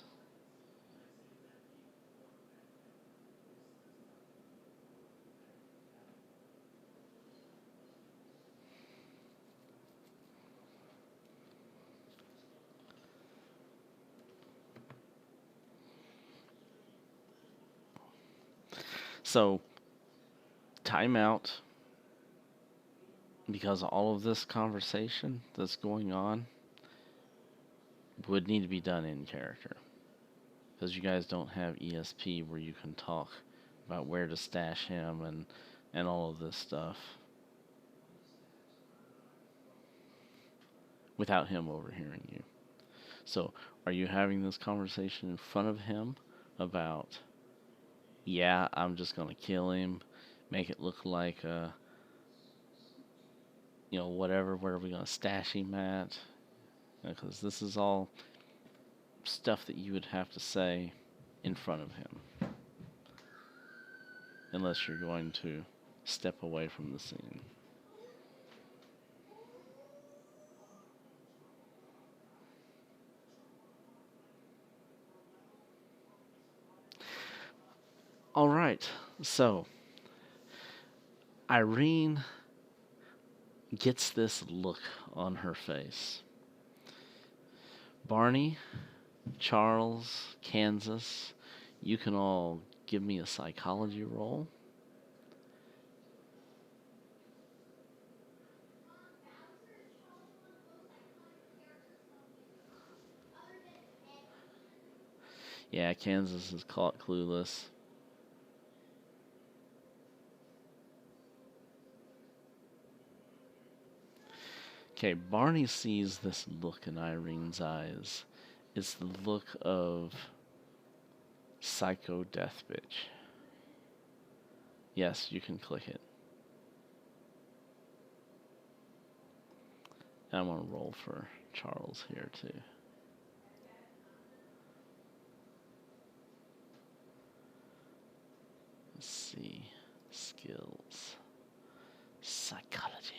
So, timeout, because all of this conversation that's going on would need to be done in character. Because you guys don't have ESP where you can talk about where to stash him and all of this stuff without him overhearing you. So, are you having this conversation in front of him about, yeah, I'm just going to kill him, make it look like, whatever, where are we going to stash him at? Because this is all stuff that you would have to say in front of him. Unless you're going to step away from the scene. All right, so Irene gets this look on her face. Barney, Charles, Kansas, you can all give me a psychology roll. Yeah, Kansas is caught clueless. Okay, Barney sees this look in Irene's eyes. It's the look of psycho death bitch. Yes, you can click it. And I'm going to roll for Charles here, too. Let's see. Skills. Psychology.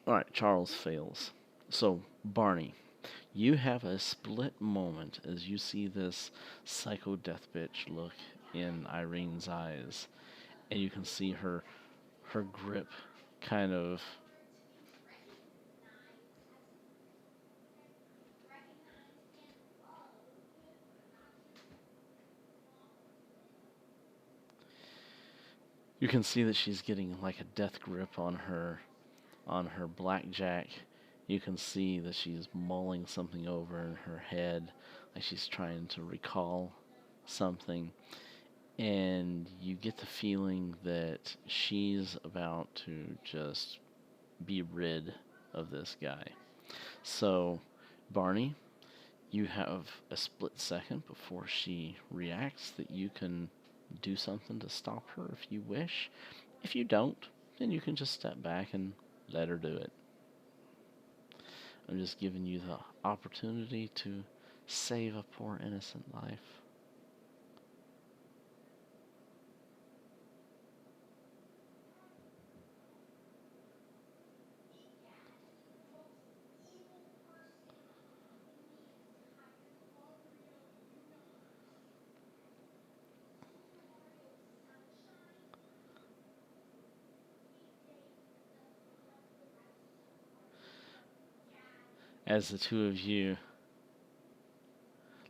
Alright, Charles fails. So, Barney, you have a split moment as you see this psycho death bitch look in Irene's eyes. And you can see her grip kind of you can see that she's getting like a death grip on her blackjack. You can see that she's mulling something over in her head, like she's trying to recall something. And you get the feeling that she's about to just be rid of this guy. So, Barney, you have a split second before she reacts that you can do something to stop her if you wish. If you don't, then you can just step back and let her do it. I'm just giving you the opportunity to save a poor innocent life. As the two of you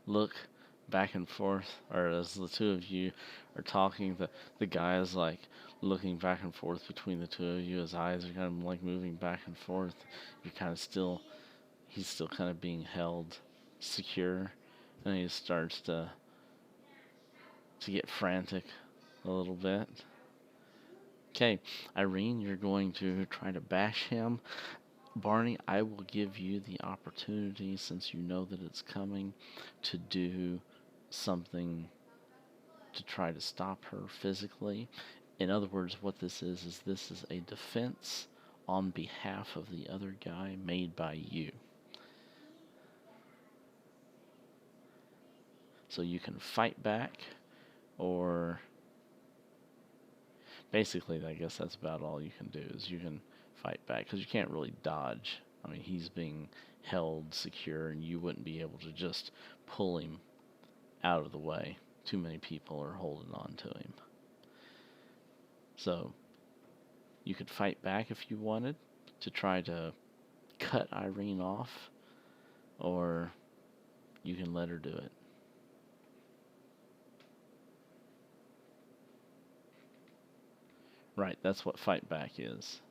look back and forth, or as the two of you are talking, the guy is like looking back and forth between the two of you. His eyes are kind of like moving back and forth. You're kind of still, he's still kind of being held secure, and he starts to get frantic a little bit. Okay, Irene, you're going to try to bash him. Barney, I will give you the opportunity, since you know that it's coming, to do something to try to stop her physically. In other words, what this is a defense on behalf of the other guy made by you. So you can fight back, or basically, I guess that's about all you can do, is you can fight back, because you can't really dodge. I mean, he's being held secure, and you wouldn't be able to just pull him out of the way. Too many people are holding on to him. So you could fight back if you wanted to try to cut Irene off, or you can let her do it. Right, that's what fight back is.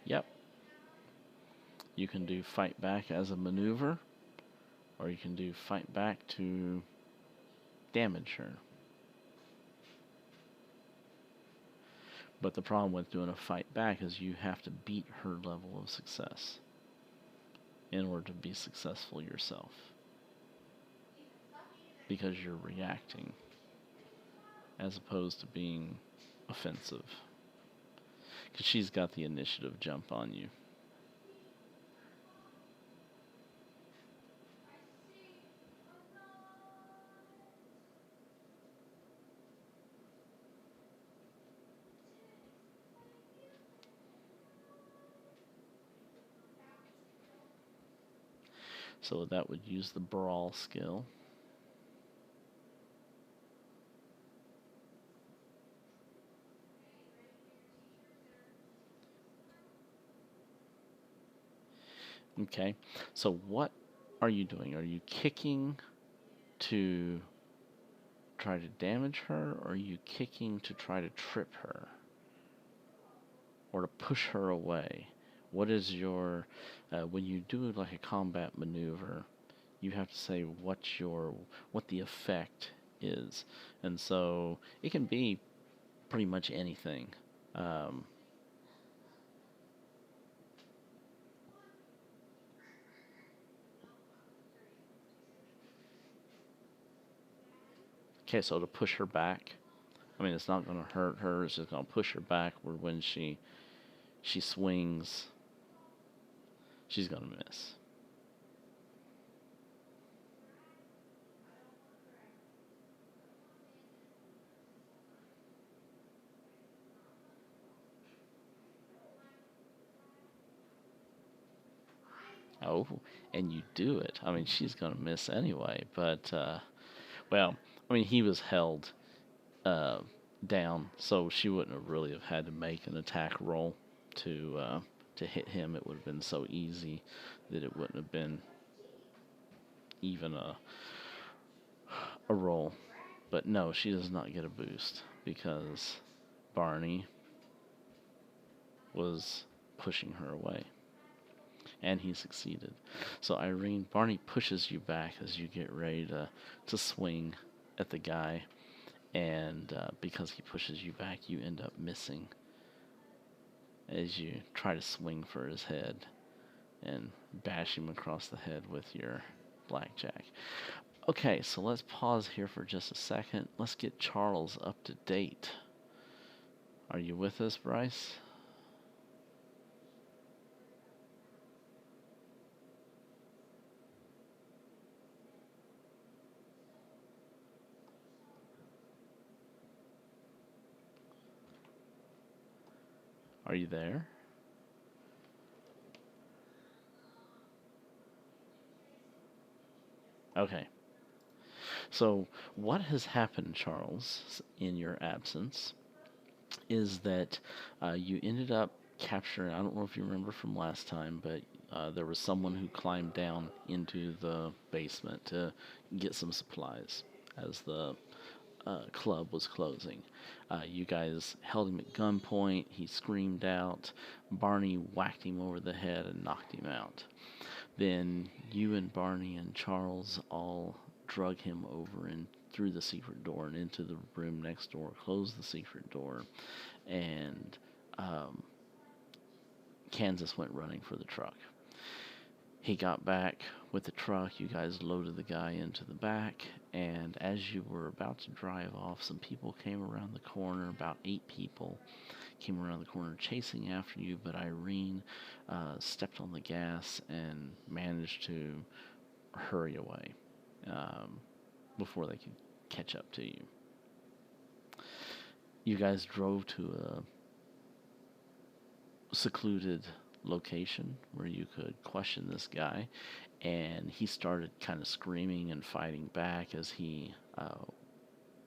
Yep. You can do fight back as a maneuver, or you can do fight back to damage her. But the problem with doing a fight back is you have to beat her level of success in order to be successful yourself, because you're reacting as opposed to being offensive, because she's got the initiative jump on you. So that would use the brawl skill. Okay, so what are you doing? Are you kicking to try to damage her, or are you kicking to try to trip her, or to push her away? What is your, when you do like a combat maneuver, you have to say what the effect is, and so it can be pretty much anything. Um, okay, so to push her back, I mean, it's not going to hurt her. It's just going to push her back. Where when she swings, she's going to miss. Oh, and you do it. I mean, she's going to miss anyway. But well, I mean, he was held uh, down, so she wouldn't have really have had to make an attack roll to hit him. It would have been so easy that it wouldn't have been even a roll. But no, she does not get a boost because Barney was pushing her away, and he succeeded. So Irene, Barney pushes you back as you get ready to swing at the guy, and because he pushes you back, you end up missing as you try to swing for his head and bash him across the head with your blackjack. Okay, so let's pause here for just a second. Let's get Charles up to date. Are you with us, Bryce? Are you there? Okay. So, what has happened, Charles, in your absence, is that you ended up capturing. I don't know if you remember from last time, but there was someone who climbed down into the basement to get some supplies as the club was closing. You guys held him at gunpoint. He screamed out. Barney whacked him over the head and knocked him out. Then you and Barney and Charles all drug him over and through the secret door and into the room next door, closed the secret door, and um, Kansas went running for the truck. He got back with the truck. You guys loaded the guy into the back, and as you were about to drive off, some people came around the corner. About 8 people came around the corner chasing after you, but Irene stepped on the gas and managed to hurry away um, before they could catch up to you. You guys drove to a secluded location where you could question this guy, and he started kind of screaming and fighting back as he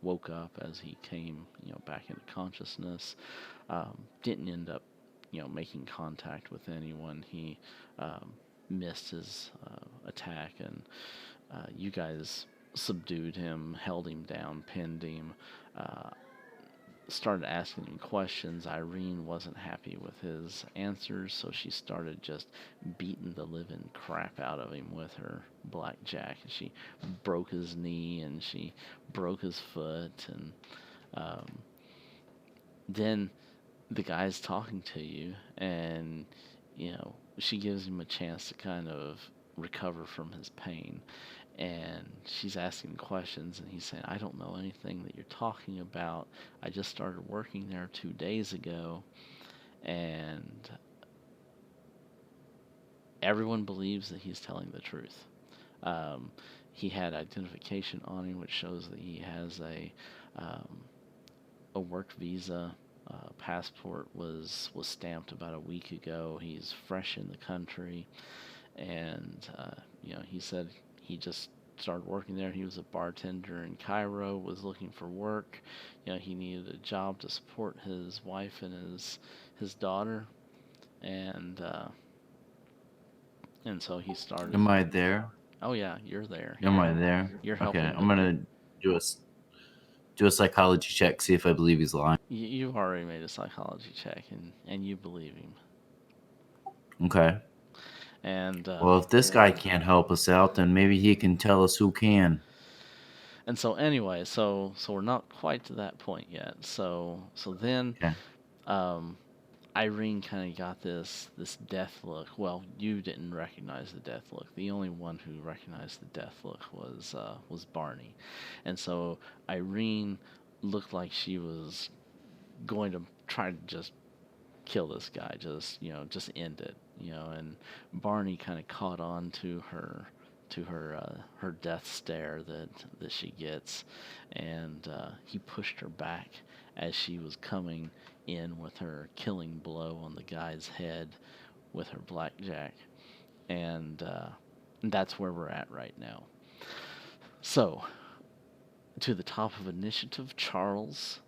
woke up, as he came, back into consciousness. Didn't end up, making contact with anyone. He missed his attack, and you guys subdued him, held him down, pinned him. Uh, Started asking him questions. Irene wasn't happy with his answers, so she started just beating the living crap out of him with her blackjack. And she broke his knee and she broke his foot. And um, then the guy's talking to you, and she gives him a chance to kind of recover from his pain, and she's asking questions, and he's saying, I don't know anything that you're talking about. I just started working there 2 days ago, and everyone believes that he's telling the truth. Um, he had identification on him, which shows that he has um, a work visa. Passport was stamped about a week ago. He's fresh in the country, and he said he just started working there. He was a bartender in Cairo, was looking for work. He needed a job to support his wife and his daughter, and so he started. Am I there? Oh yeah, you're there. Am I there? You're Okay, helping I'm the. gonna do a do a psychology check, see if I believe he's lying. You've already made a psychology check, and you believe him. Okay. And Well, if this guy can't help us out, then maybe he can tell us who can. so anyway, so we're not quite to that point yet. So then Okay. um, Irene kind of got this death look. Well, you didn't recognize the death look. The only one who recognized the death look was Barney, and so Irene looked like she was going to try to just kill this guy, just end it, and Barney kind of caught on to her death stare that she gets, and he pushed her back as she was coming in with her killing blow on the guy's head with her blackjack, and that's where we're at right now. So, to the top of initiative, Charles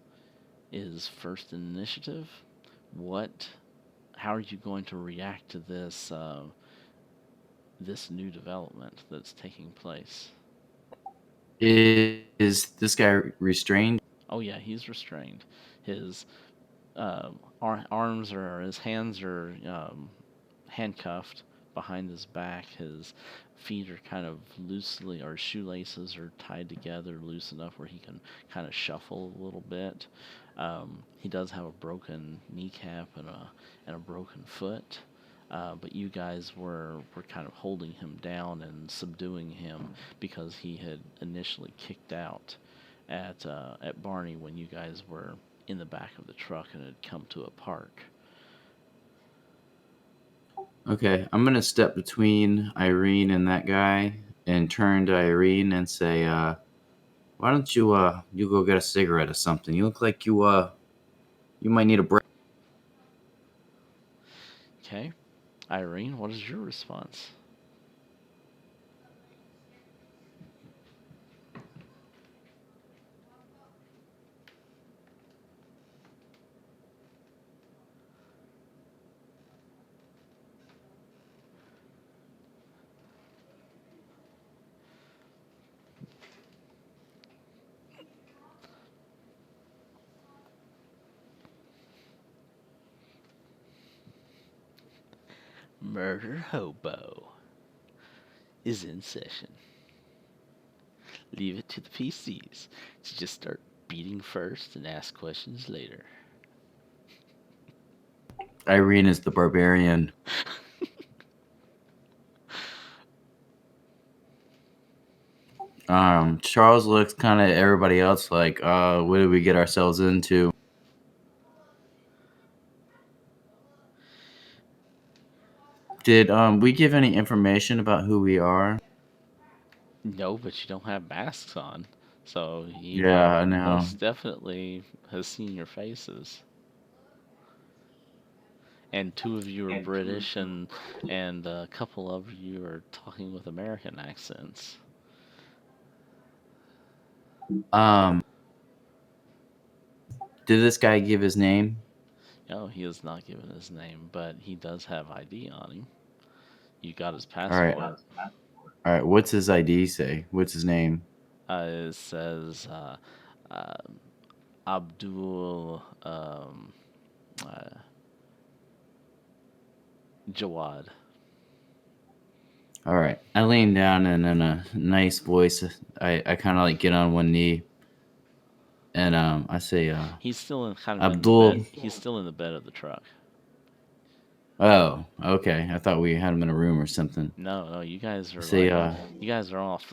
is first in initiative. What? How are you going to react to this new development that's taking place? Is this guy restrained? Oh yeah, he's restrained. His arms or his hands are handcuffed behind his back. His feet are kind of loosely, or shoelaces are tied together loose enough where he can kind of shuffle a little bit. He does have a broken kneecap and a broken foot. But you guys were kind of holding him down and subduing him because he had initially kicked out at Barney when you guys were in the back of the truck and had come to a park. Okay, I'm gonna step between Irene and that guy and turn to Irene and say, "Why don't you go get a cigarette or something? You look like you might need a break." Okay, Irene, what is your response? Murder Hobo is in session. Leave it to the PCs to just start beating first and ask questions later. Irene is the barbarian. Charles looks kind of everybody else like, what did we get ourselves into? Did we give any information about who we are? No, but you don't have masks on. So he Yeah, I know. most definitely has seen your faces. And two of you are British, and a couple of you are talking with American accents. Did this guy give his name? No, he has not given his name, but he does have ID on him. You got his All right. passport. All right. What's his ID say? What's his name? It says uh, Abdul uh, Jawad. All right. I lean down and in a nice voice, I kind of like get on one knee, and I say, He's still in kind of in the Abdul. bed. He's still in the bed of the truck. Oh, okay. I thought we had him in a room or something. No, you guys I are say, you guys are off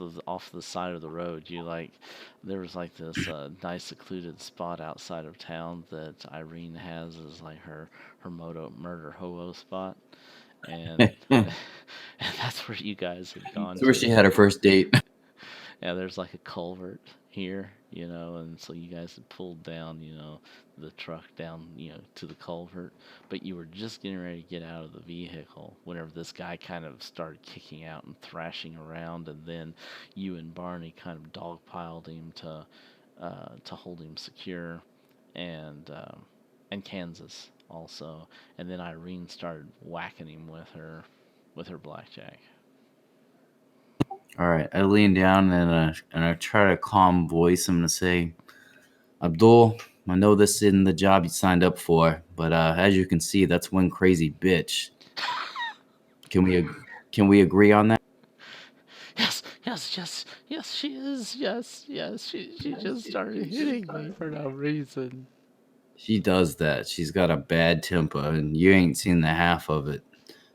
the side of the road. There was like this nice secluded spot outside of town that Irene has as like her murder hobo spot, and and that's where you guys had gone that's where she to. had her first date. Yeah, there's like a culvert here, and so you guys had pulled down, the truck down, to the culvert, but you were just getting ready to get out of the vehicle whenever this guy kind of started kicking out and thrashing around, and then you and Barney kind of dogpiled him to hold him secure, and Kansas also, and then Irene started whacking him with her blackjack. All right. I lean down and I try to calm voice. I'm gonna say, Abdul, I know this isn't the job you signed up for, but as you can see, that's one crazy bitch. Can we can we agree on that? Yes, she is. Yes, she just started hitting me for no reason. She does that. She's got a bad temper, and you ain't seen the half of it.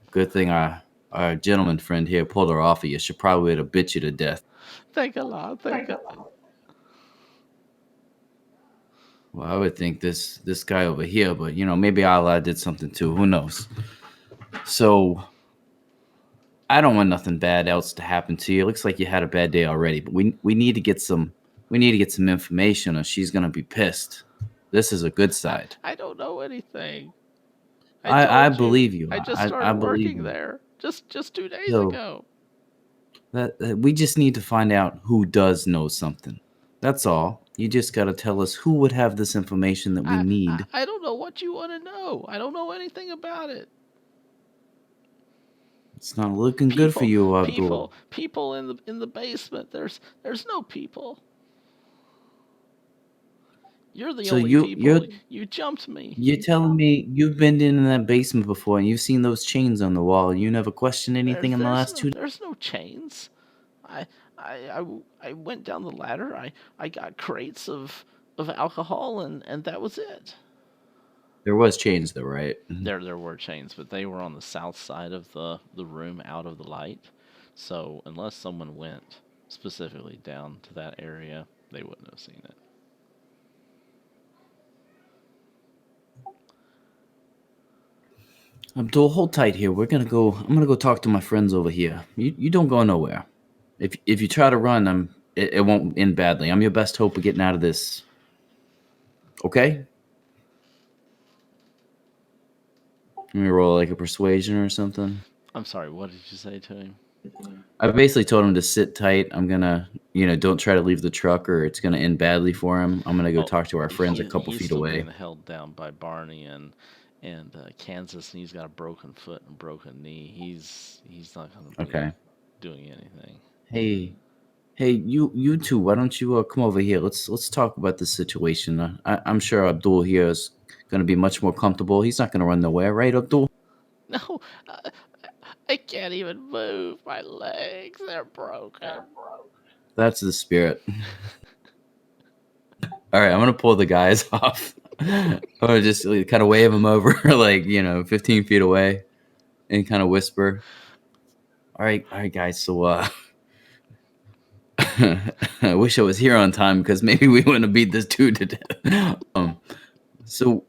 Good thing our gentleman friend here pulled her off of you. She probably would have bit you to death. Thank a lot, thank a lot. Well, I would think this guy over here, but maybe Allah did something too. Who knows? So I don't want nothing bad else to happen to you. It looks like you had a bad day already, but we need to get some information, or she's gonna be pissed. This is a good side. I don't know anything. I I told you. believe you. I just I started believe working you. there just 2 days So ago. that we just need to find out who does know something. That's all. You just got to tell us who would have this information that we need. I don't know what you want to know. I don't know anything about it. It's not looking good for you, Abdul. People in the basement. There's no people. You're the So only you people. You jumped me. you're telling me you've been in that basement before and you've seen those chains on the wall and you never questioned anything in the last 2 days? There's no chains. I I went down the ladder. I got crates of alcohol, and that was it. There was chains though, right? There were chains, but they were on the south side of the room, out of the light. So unless someone went specifically down to that area, they wouldn't have seen it. Abdul, hold tight here. I'm gonna go talk to my friends over here. You don't go nowhere. If you try to run, it won't end badly. I'm your best hope of getting out of this. Okay? Let me roll like a persuasion or something. I'm sorry. What did you say to him? I basically told him to sit tight. I'm gonna, don't try to leave the truck or it's gonna end badly for him. I'm gonna go talk to our friends a couple He's feet still away. being held down by Barney and Kansas, and he's got a broken foot and a broken knee. He's not going to be Okay. doing anything. Hey, you two. Why don't you come over here? Let's talk about this situation. I'm sure Abdul here is gonna be much more comfortable. He's not gonna run nowhere, right, Abdul? No, I can't even move. My legs, they're broken. That's the spirit. All right, I'm gonna pull the guys off. I'm gonna just kind of wave them over, like 15 feet away, and kind of whisper. All right, guys. So, I wish I was here on time because maybe we wouldn't have beat this dude to death. So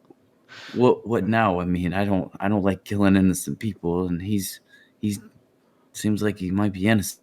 what now? I mean, I don't like killing innocent people, and he's seems like he might be innocent.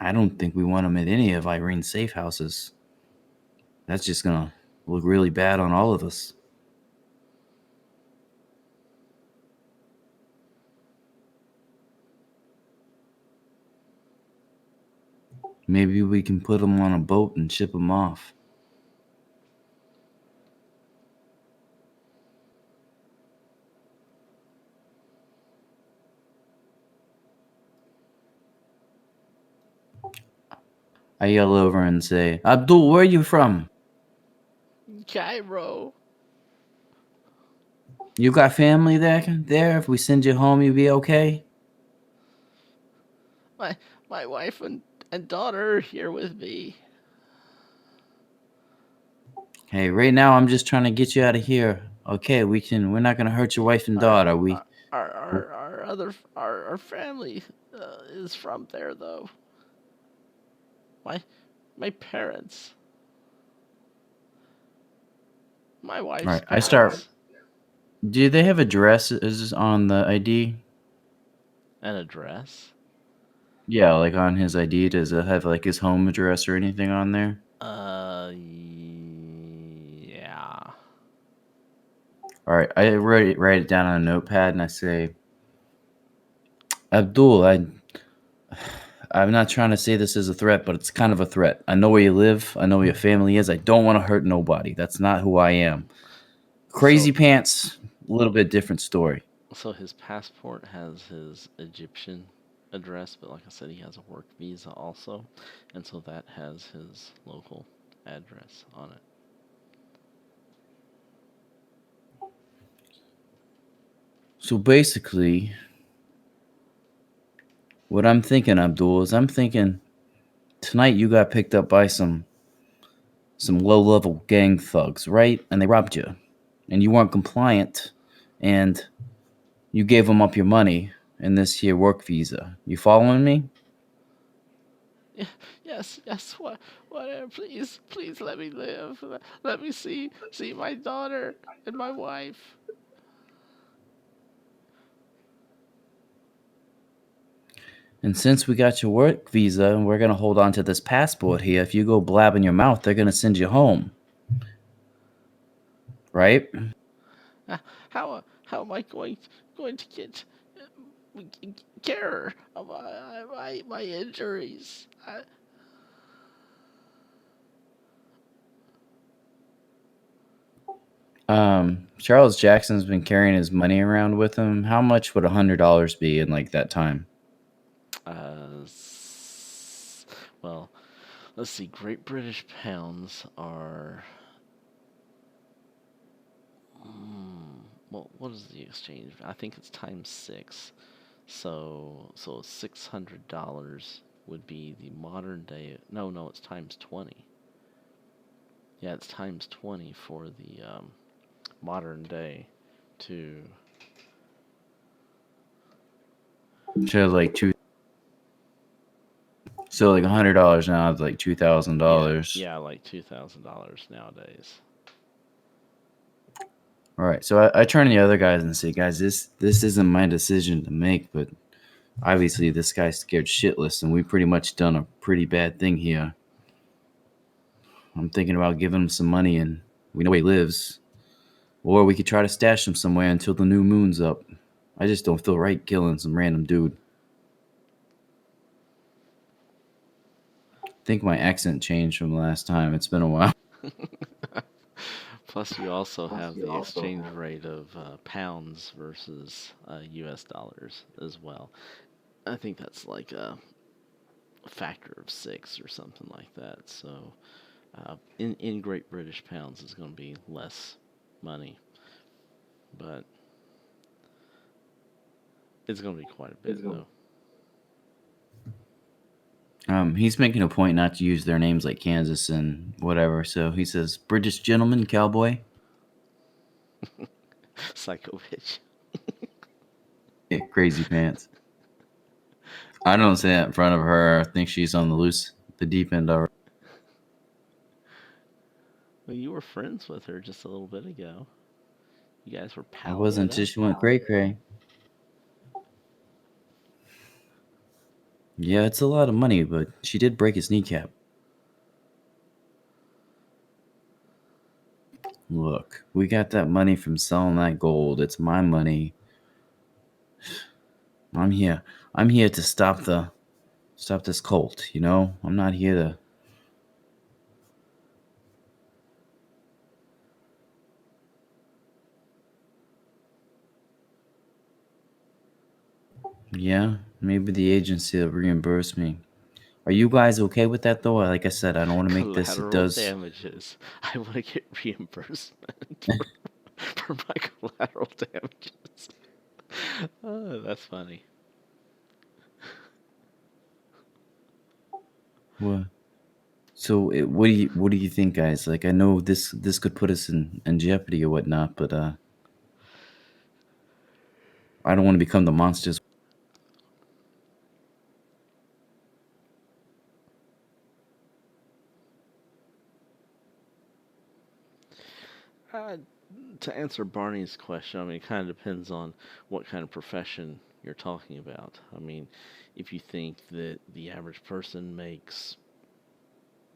I don't think we want him at any of Irene's safe houses. That's just gonna look really bad on all of us. Maybe we can put him on a boat and ship him off. I yell over and say, Abdul, where are you from? Cairo. You got family there? There? If we send you home, you'll be okay? My wife and daughter are here with me. Hey, right now I'm just trying to get you out of here. Okay, we're not gonna hurt your wife and Our daughter. our family is from there though. My my parents. My All wife's right, I start. parents. Do they have addresses on the ID? An address? Yeah, like on his ID, does it have like his home address or anything on there? Yeah. All right, I write it down on a notepad and I say, Abdul, I'm not trying to say this as a threat, but it's kind of a threat. I know where you live. I know where your family is. I don't want to hurt nobody. That's not who I am. So Crazy pants, a little bit different story. so his passport has his Egyptian address, but like I said, he has a work visa also, and so that has his local address on it. So basically, what I'm thinking, Abdul, is I'm thinking tonight you got picked up by some low-level gang thugs, right? And they robbed you, and you weren't compliant, and you gave them up your money and this here work visa. You following me? Yeah, yes. Whatever. Please let me live. Let me see my daughter and my wife. And since we got your work visa and we're gonna hold on to this passport here, if you go blabbing your mouth, they're gonna send you home, right? Uh, how am I going to get care of my injuries? Charles Jackson's been carrying his money around with him. How much would $100 be in like that time? Uh, well, let's see. Great British pounds are. Well, what is the exchange? I think it's times six. So $600 would be the modern day. No, it's times 20. Yeah, it's times 20 for the modern day to So like two. So like $100 now is like $2,000. Yeah, like $2,000 nowadays. All right. So I turn to the other guys and say, guys, this isn't my decision to make, but obviously this guy's scared shitless, and we pretty much done a pretty bad thing here. I'm thinking about giving him some money, and we know where he lives, or we could try to stash him somewhere until the new moon's up. I just don't feel right killing some random dude. I think my accent changed from the last time. It's been a while. Plus, you also have the exchange rate of pounds versus US dollars as well. I think that's like a factor of 6 or something like that. So, in Great British pounds, it's going to be less money, but it's going to be quite a bit though. He's making a point not to use their names like Kansas and whatever. So he says, British gentleman, cowboy. Psycho bitch. Yeah, crazy pants. I don't say that in front of her. I think she's on the loose, the deep end already. Well, you were friends with her just a little bit ago. You guys were I palling wasn't it until up. she went cray cray. Yeah, it's a lot of money, but she did break his kneecap. Look, we got that money from selling that gold. It's my money. I'm here. I'm here to stop this cult, you know? I'm not here to. Yeah, maybe the agency will reimburse me. Are you guys okay with that though? Like I said, I don't want to make this. It Collateral does. damages. I want to get reimbursement for my collateral damages. Oh, that's funny. What? So, what do you think, guys? Like, I know this could put us in jeopardy or whatnot, but I don't want to become the monsters. Uh, to answer Barney's question, I mean, it kind of depends on what kind of profession you're talking about. I mean, if you think that the average person makes,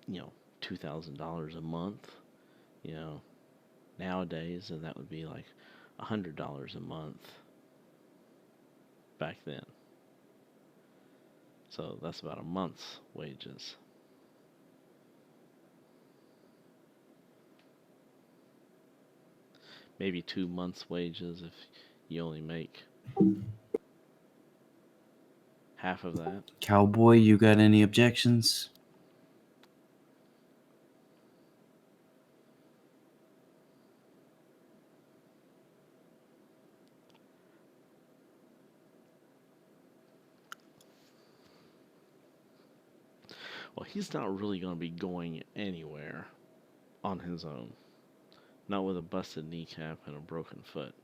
$2,000 a month, you know, nowadays, and that would be like $100 a month back then. So that's about a month's wages. Maybe 2 months' wages if you only make half of that. Cowboy, you got any objections? Well, he's not really going to be going anywhere on his own. Not with a busted kneecap and a broken foot.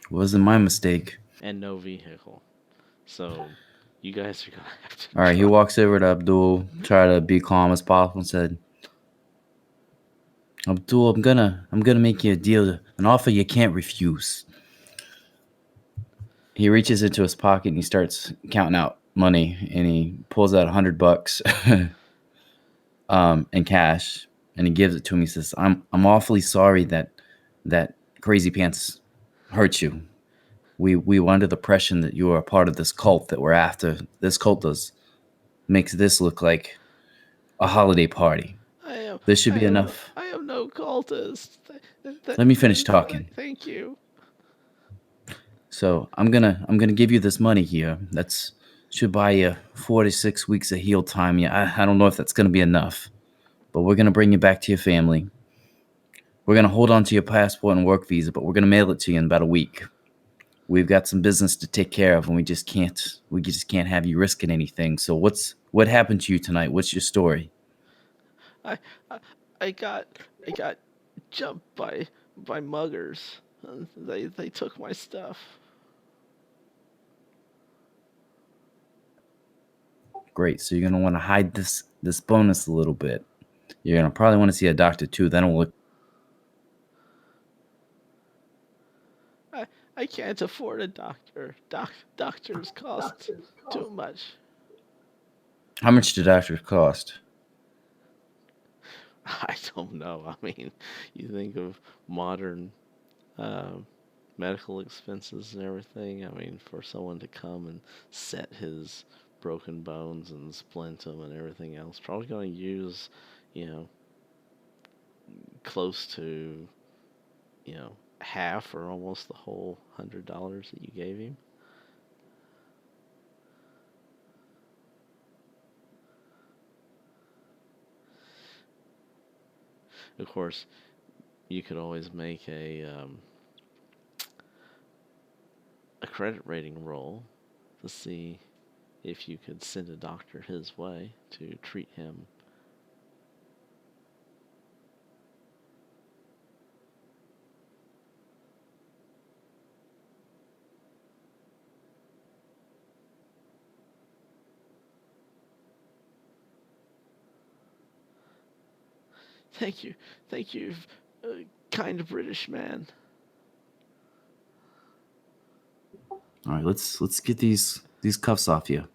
Wasn't my mistake. And no vehicle. So, you guys are going to have to All right, he try. walks over to Abdul, try to be calm as possible, and said, "Abdul, I'm gonna make you a deal, an offer you can't refuse." He reaches into his pocket and he starts counting out money, and he pulls out $100 in cash, and he gives it to him. He says, "I'm awfully sorry that Crazy Pants hurt you. We were under the impression that you were a part of this cult that we're after. This cult makes this look like a holiday party. I am, This should I be am, enough." I am no cultist. Let me finish talking. Thank you. So I'm gonna give you this money here. That's should buy you 4 to 6 weeks of heal time. Yeah, I don't know if that's gonna be enough, but we're gonna bring you back to your family. We're gonna hold on to your passport and work visa, but we're gonna mail it to you in about a week. We've got some business to take care of, and we just can't have you risking anything. So what happened to you tonight? What's your story? I, I, I got jumped by muggers. They took my stuff. Great. So you're gonna want to hide this bonus a little bit. You're gonna probably want to see a doctor too. Then it'll look. I can't afford a doctor. Doctors cost too much. How much do doctors cost? I don't know. I mean, you think of modern uh, medical expenses and everything. I mean, for someone to come and set his broken bones and splint them and everything else, probably going to use, you know, close to, half or almost the whole $100 that you gave him. Of course, you could always make a credit rating roll to see if you could send a doctor his way to treat him. Thank you, kind British man. All right, let's get these cuffs off you.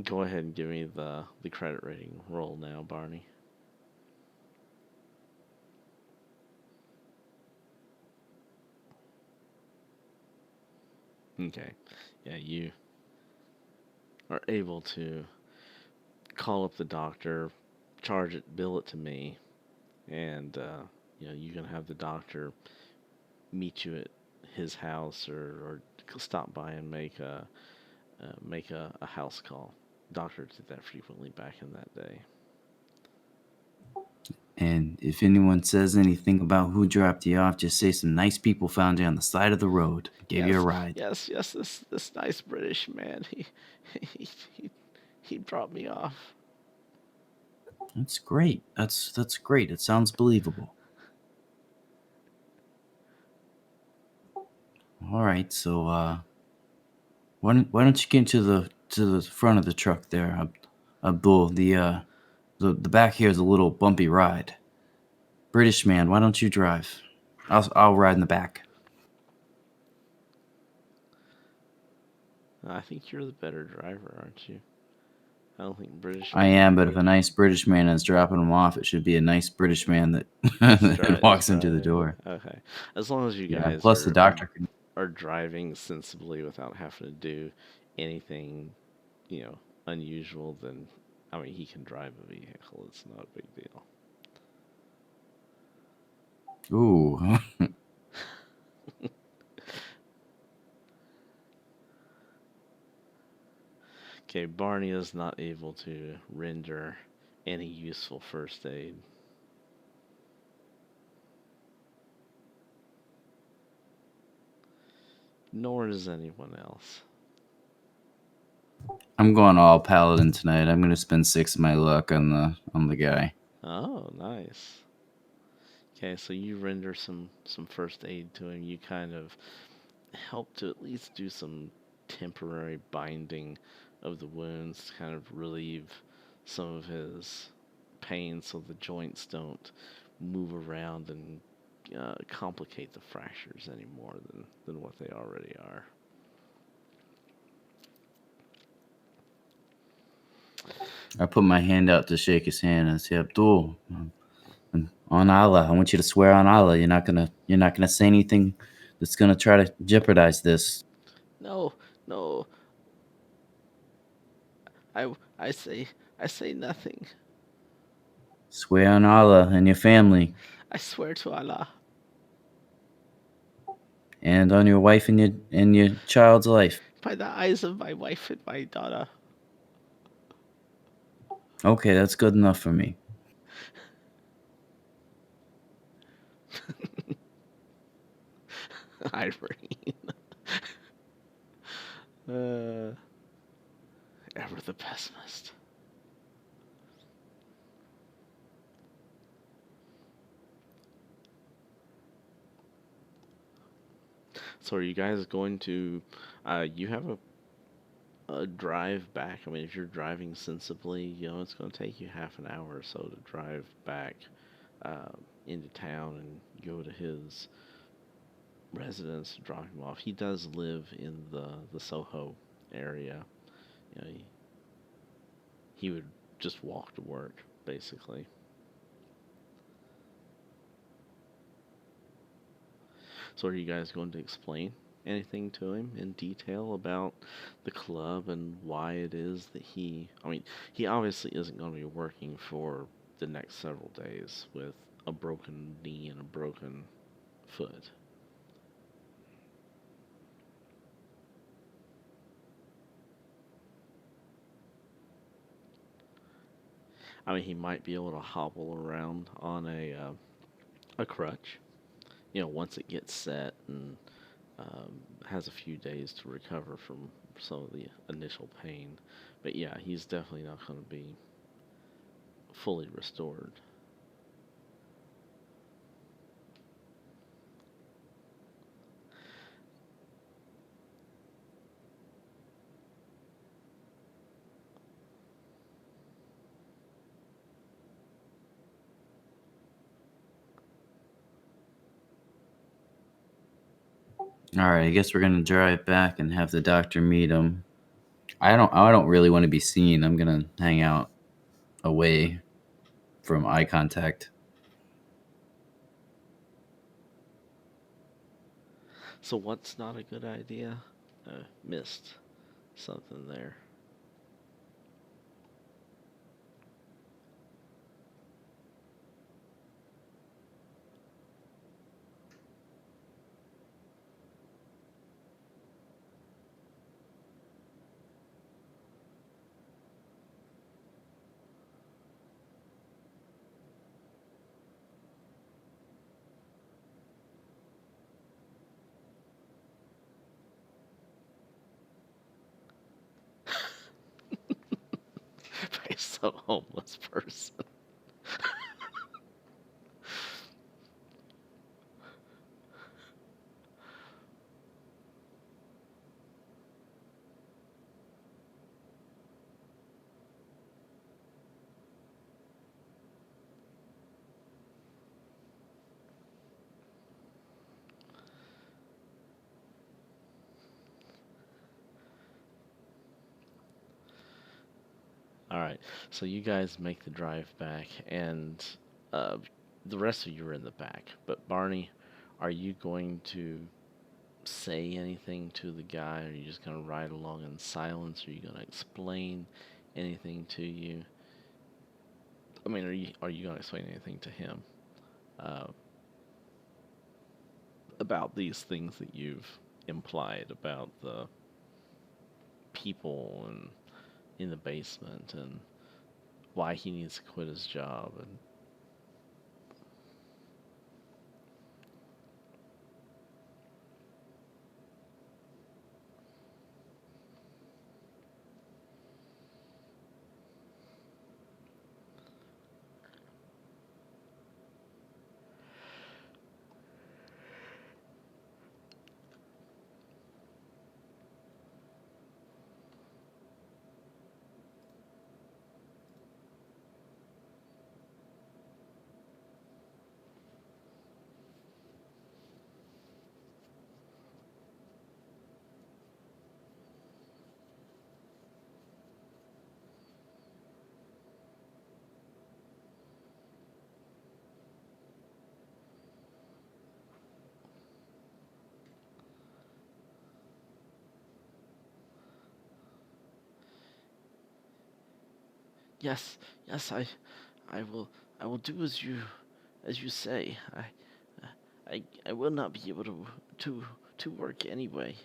Go ahead and give me the credit rating roll now, Barney. Okay. Yeah, you are able to call up the doctor, charge it, bill it to me, and you can have the doctor meet you at his house or stop by and make a house call. Doctor did that frequently back in that day. And if anyone says anything about who dropped you off, just say some nice people found you on the side of the road, gave you a ride. Yes. This nice British man, he he, he brought me off. That's great. That's great. It sounds believable. All right, so why don't you get to the front of the truck there, Abdul? The back here is a little bumpy ride. British man, why don't you drive? I'll ride in the back. I think you're the better driver, aren't you? I don't think British I man am, but if a nice British man is dropping him off, it should be a nice British man that, that is walks him to the driving. door. Okay, as long as you Yeah. guys Plus, the doctor can. are driving sensibly without having to do anything, unusual, then I mean he can drive a vehicle. It's not a big deal. Ooh. Okay, Barney is not able to render any useful first aid. Nor does anyone else. I'm going all paladin tonight. I'm gonna spend 6 of my luck on the guy. Oh, nice. Okay, so you render some first aid to him. You kind of help to at least do some temporary binding of the wounds to kind of relieve some of his pain so the joints don't move around and complicate the fractures any more than what they already are. I put my hand out to shake his hand and say, Abdul, on Allah, I want you to swear on Allah. You're not gonna say anything that's gonna try to jeopardize this. No, no, I say nothing. Swear on Allah and your family, I swear to Allah. and on your wife and your child's life. By the eyes of my wife and my daughter. Okay, that's good enough for me. Irene. uh, ever the pessimist. So are you guys going to? You have a drive back. I mean, if you're driving sensibly, it's going to take you half an hour or so to drive back uh, into town and go to his residence, drop him off. He does live in the Soho area. He would just walk to work, basically. So are you guys going to explain anything to him in detail about the club and why it is that I mean, he obviously isn't going to be working for the next several days with a broken knee and a broken foot. I mean, he might be able to hobble around on a crutch, once it gets set and has a few days to recover from some of the initial pain. But yeah, he's definitely not going to be fully restored. All right, I guess we're gonna drive back and have the doctor meet him. I don't really want to be seen. I'm gonna hang out away from eye contact. So what's not a good idea? Missed something there. By some homeless person. All right, so you guys make the drive back, and uh, the rest of you are in the back. But Barney, are you going to say anything to the guy? Are you just going to ride along in silence? Are you going to explain anything to you? I mean, are you going to explain anything to him uh, about these things that you've implied about the people and in the basement and why he needs to quit his job and yes, yes, I will do as you say. I will not be able to work anyway.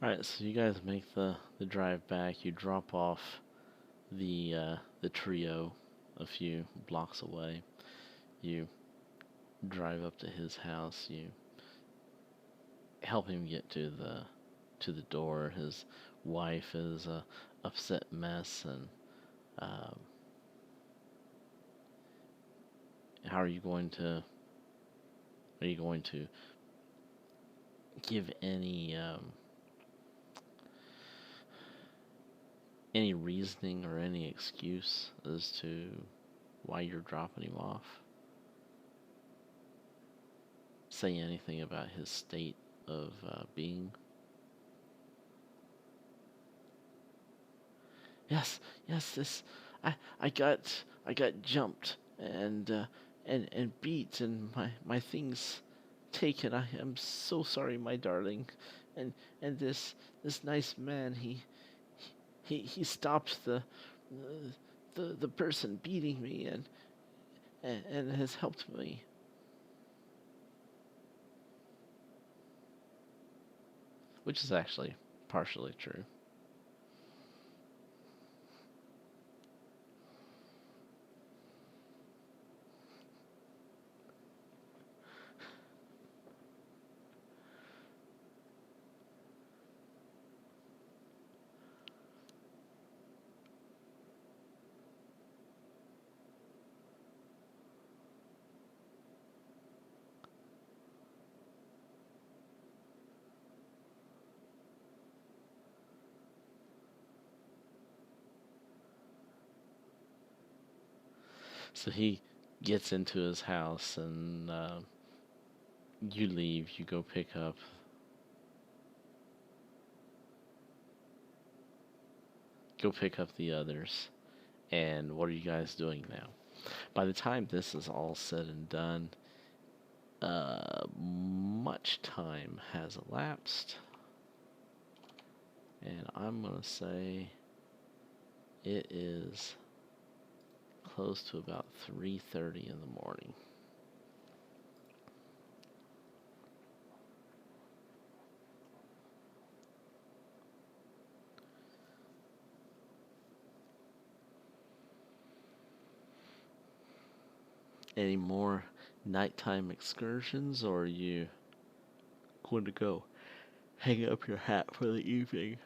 All right, so you guys make the drive back. You drop off the trio a few blocks away. You drive up to his house. You help him get to the door. His wife is a upset mess, and um, how are you going to? Are you going to give any reasoning or any excuse as to why you're dropping him off? Say anything about his state of being? Yes, yes, this I got jumped and beat and my things taken. I am so sorry, my darling. And this nice man, he stopped the person beating me and has helped me. Which is actually partially true. So he gets into his house and you leave. You go pick up the others. And what are you guys doing now? By the time this is all said and done, much time has elapsed, and I'm gonna say it is close to about 3:30 in the morning. Any more nighttime excursions, or are you going to go hang up your hat for the evening?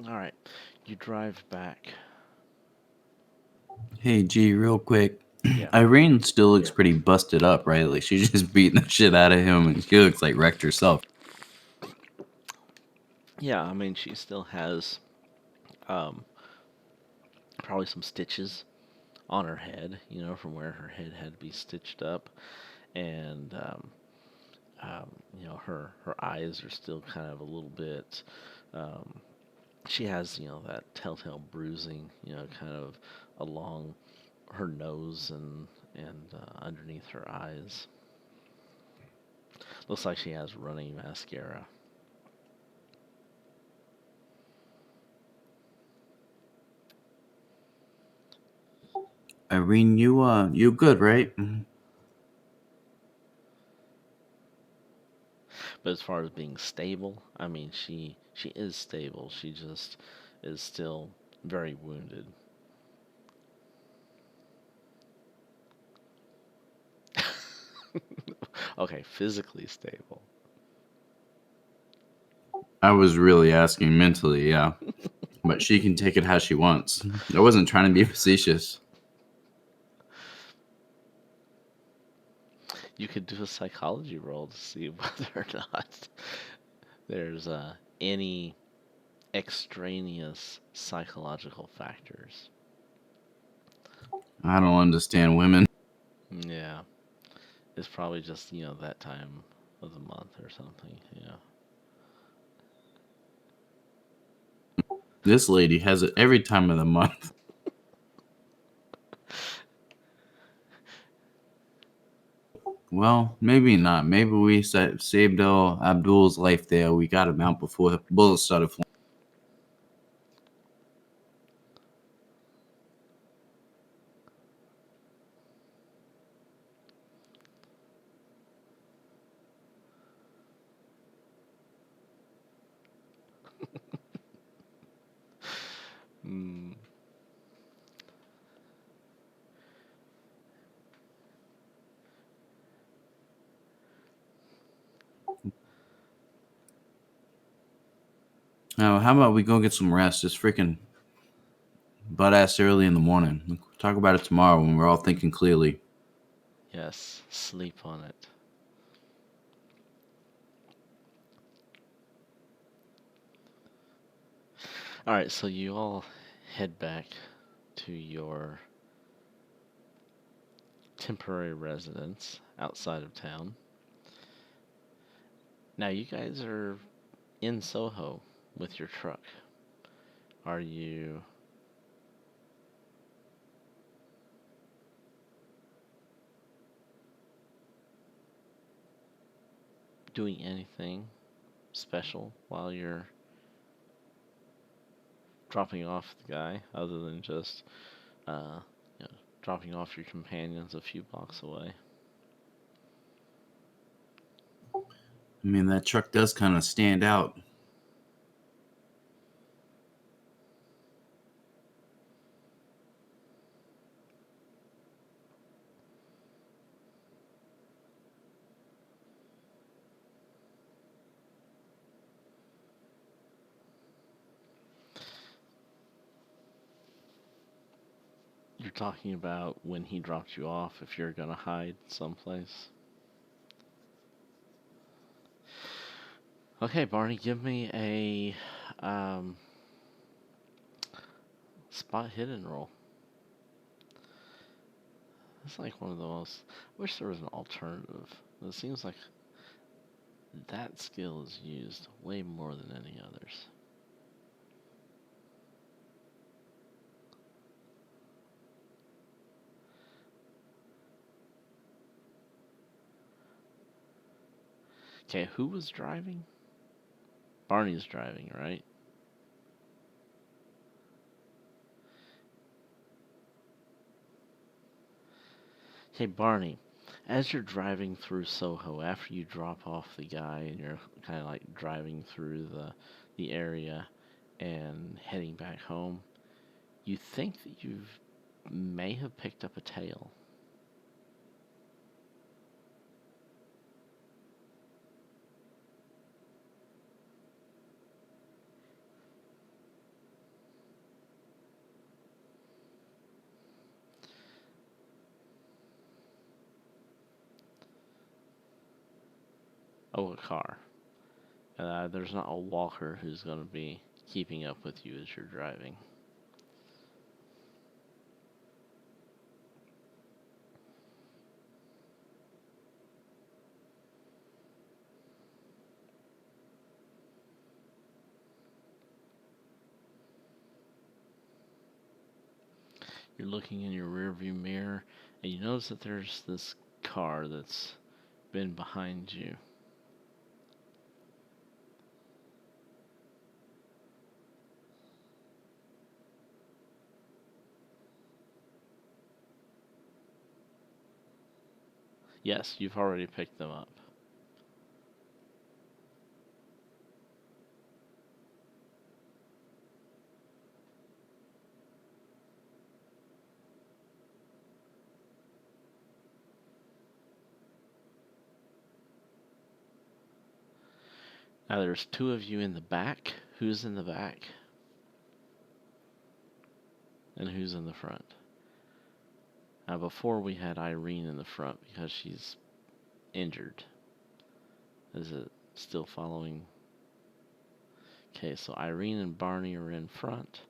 All right, you drive back. Hey, G, real quick. Yeah. Irene still looks pretty busted up, right? Like she's just beating the shit out of him, and she looks like wrecked herself. Yeah, I mean, she still has um, probably some stitches on her head, from where her head had to be stitched up, and her eyes are still kind of a little bit. Um, she has that telltale bruising, kind of along her nose and underneath her eyes. Looks like she has running mascara. Irene, you good, right? But as far as being stable, I mean, she is stable. She just is still very wounded. Okay, physically stable. I was really asking mentally, yeah. But she can take it how she wants. I wasn't trying to be facetious. You could do a psychology roll to see whether or not there's any extraneous psychological factors. I don't understand women. Yeah, it's probably just that time of the month or something. This lady has it every time of the month. Well, maybe not. Maybe we saved Abdul's life there. We got him out before the bullets started flying. Mm. Now, how about we go get some rest? It's freaking butt ass early in the morning. We'll talk about it tomorrow when we're all thinking clearly. Yes, sleep on it. Alright, so you all head back to your temporary residence outside of town. Now, you guys are in Soho with your truck. Are you doing anything special while you're dropping off the guy other than just uh, you know, dropping off your companions a few blocks away? I mean, that truck does kind of stand out. You're talking about when he dropped you off, if you're gonna hide someplace. Okay, Barney, give me a spot hidden roll. It's like one of the most. I wish there was an alternative. It seems like that skill is used way more than any others. Okay, who was driving? Barney's driving, right? Hey, Barney, as you're driving through Soho, after you drop off the guy and you're kind of like driving through the area and heading back home, you think that you may have picked up a tail. Oh, a car. There's not a walker who's going to be keeping up with you as you're driving. You're looking in your rearview mirror, and you notice that there's this car that's been behind you. Yes, you've already picked them up. Now there's two of you in the back. Who's in the back? And who's in the front? Now before we had Irene in the front because she's injured. Is it still following? Okay, so Irene and Barney are in front.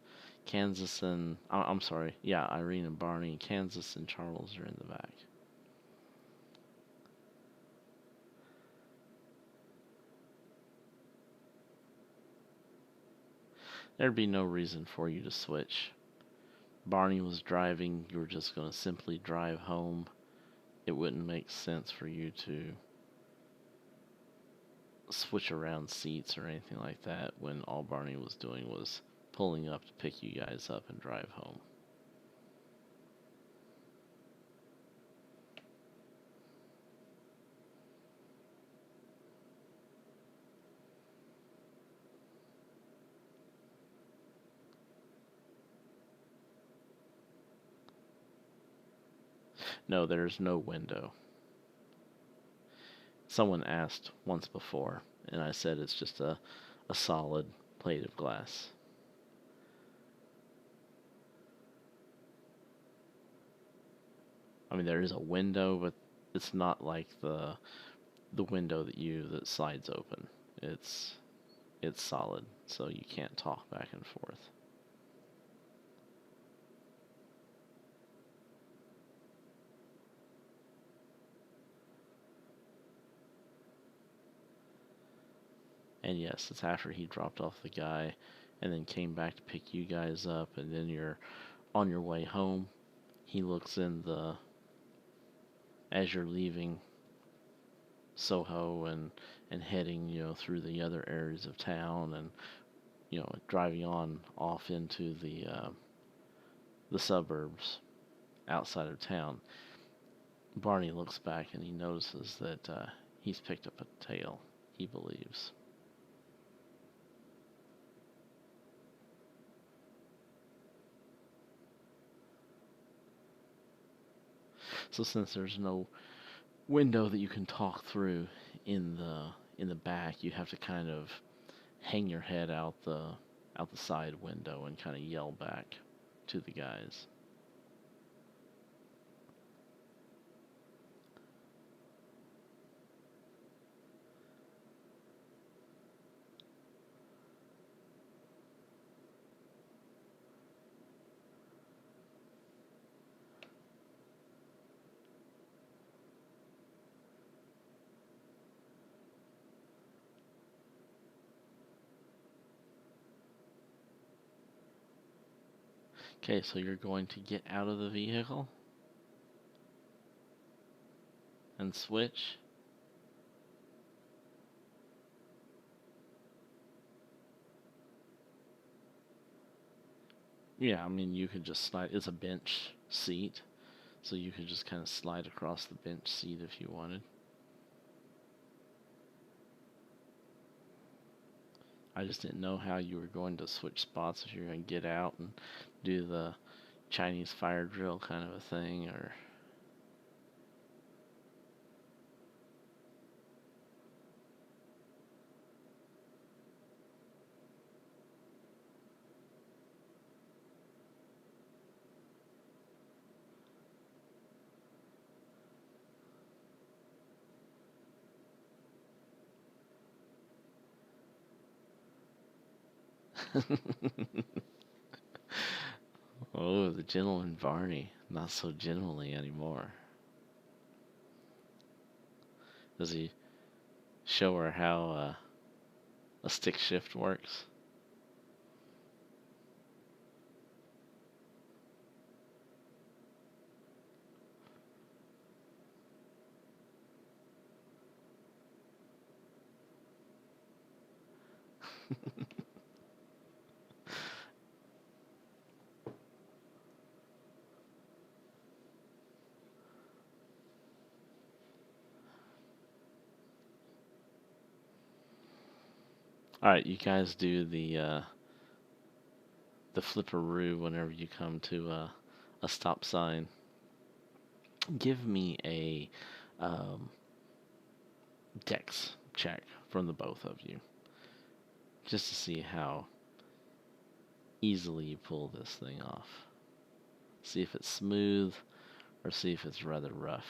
Kansas and I'm sorry, yeah, Irene and Barney, and Kansas and Charles are in the back. There'd be no reason for you to switch. Barney was driving, you were just going to simply drive home. It wouldn't make sense for you to switch around seats or anything like that when all Barney was doing was pulling up to pick you guys up and drive home. No, there's no window. Someone asked once before, and I said it's just a solid plate of glass. I mean, there is a window, but it's not like the window that slides open. It's it's solid, so you can't talk back and forth. And yes, it's after he dropped off the guy and then came back to pick you guys up, and then you're on your way home. He looks in the as you're leaving Soho and heading, through the other areas of town, and driving on off into the suburbs outside of town. Barney looks back and he notices that he's picked up a tail, he believes. So since there's no window that you can talk through in the back, you have to kind of hang your head out the side window and kind of yell back to the guys. Okay, so you're going to get out of the vehicle and switch. Yeah, I mean, you could just slide. It's a bench seat, so you could just kind of slide across the bench seat if you wanted. I just didn't know how you were going to switch spots, if you were going to get out and do the Chinese fire drill kind of a thing, or oh, the gentleman Barney, not so gentlemanly anymore. Does he show her how a stick shift works? All right, you guys do the flipperoo whenever you come to a stop sign. Give me a um, dex check from the both of you, just to see how easily you pull this thing off. See if it's smooth or see if it's rather rough.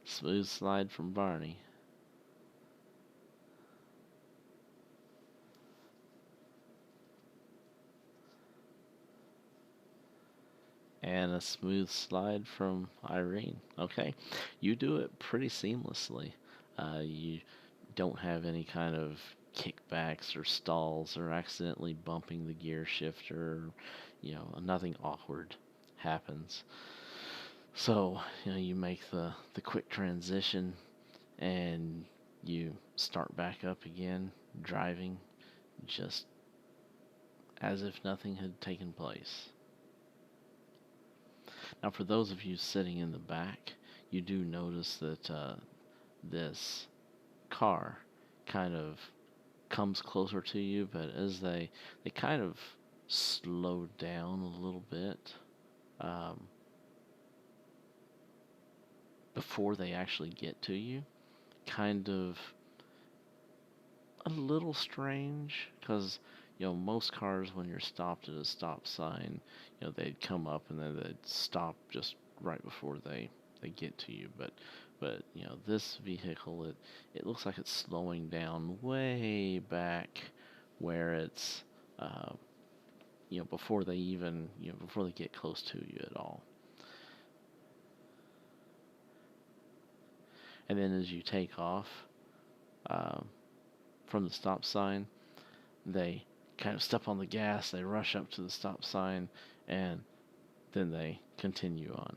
Smooth slide from Barney. And a smooth slide from Irene. Okay, you do it pretty seamlessly. You don't have any kind of kickbacks or stalls or accidentally bumping the gear shifter. Nothing awkward happens. So, you make the quick transition and you start back up again, driving just as if nothing had taken place. Now, for those of you sitting in the back, you do notice that this car kind of comes closer to you, but as they kind of slow down a little bit um, before they actually get to you, kind of a little strange because most cars when you're stopped at a stop sign, they'd come up and then they'd stop just right before they get to you, but this vehicle, it looks like it's slowing down way back where it's uh, before they even before they get close to you at all. And then as you take off um, from the stop sign, they kind of step on the gas, they rush up to the stop sign, and then they continue on.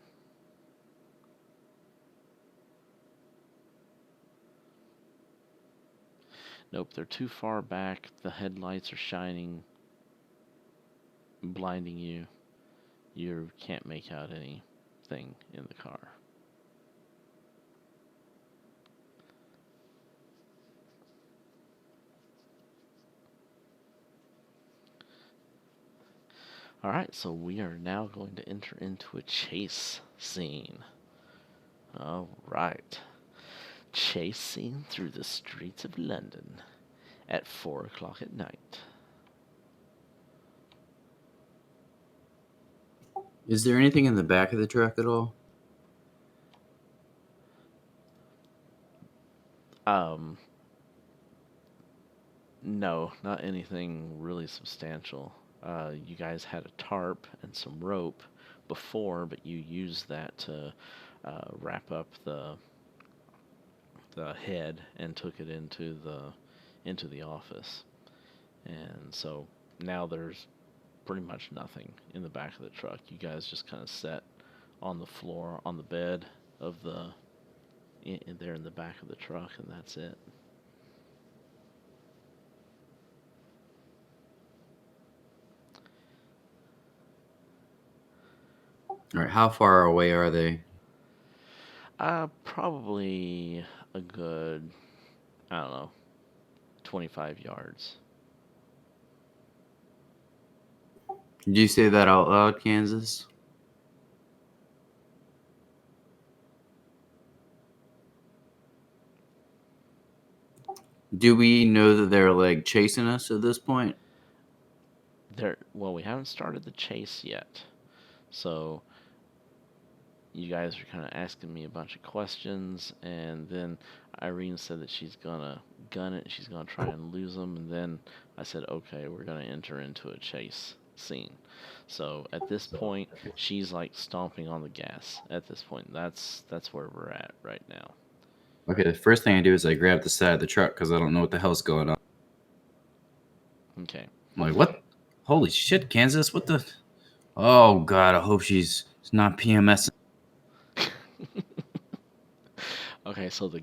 Nope, they're too far back. The headlights are shining, blinding you. You can't make out anything in the car. Alright, so we are now going to enter into a chase scene. Alright. Chase scene through the streets of London at 4 o'clock at night. Is there anything in the back of the truck at all? No, not anything really substantial. You guys had a tarp and some rope before, but you used that to wrap up the head and took it into the office. And so now there's pretty much nothing in the back of the truck. You guys just kind of sat on the floor on the bed of there in the back of the truck, and that's it. All right, how far away are they? Probably a good, I don't know, 25 yards. Did you say that out loud, Kansas? Do we know that they're like chasing us at this point? Well, we haven't started the chase yet. So you guys are kind of asking me a bunch of questions, and then Irene said that she's gonna gun it. She's gonna try and lose them, and then I said, okay, we're gonna enter into a chase scene. So at this point, she's like stomping on the gas. At this point, that's where we're at right now. Okay, the first thing I do is I grab the side of the truck because I don't know what the hell's going on. Okay. I'm like, what? Holy shit, Kansas! What the? Oh God, I hope she's not PMSing. Okay, so the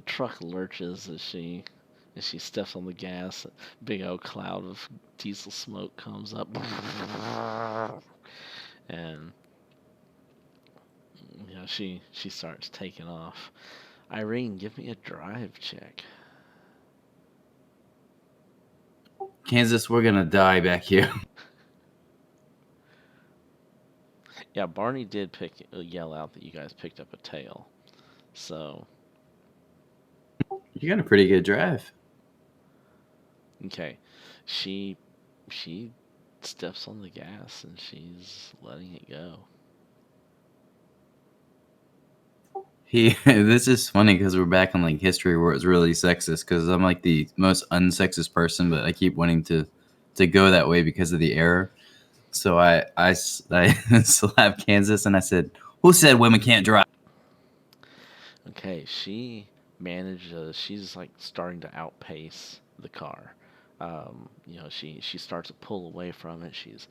truck lurches as she steps on the gas. A big old cloud of diesel smoke comes up, and she starts taking off. Irene, give me a drive check. Kansas, we're gonna die back here. Yeah, Barney did yell out that you guys picked up a tail. So You got a pretty good drive. okay, she she steps on the gas and she's letting it go. This is funny because we're back in like history where it's really sexist. Because I'm like the most unsexist person, but I keep wanting to go that way because of the error. So I slapped Kansas and I said, "Who said women can't drive?" Okay, she manages. She's like starting to outpace the car. She starts to pull away from it. She's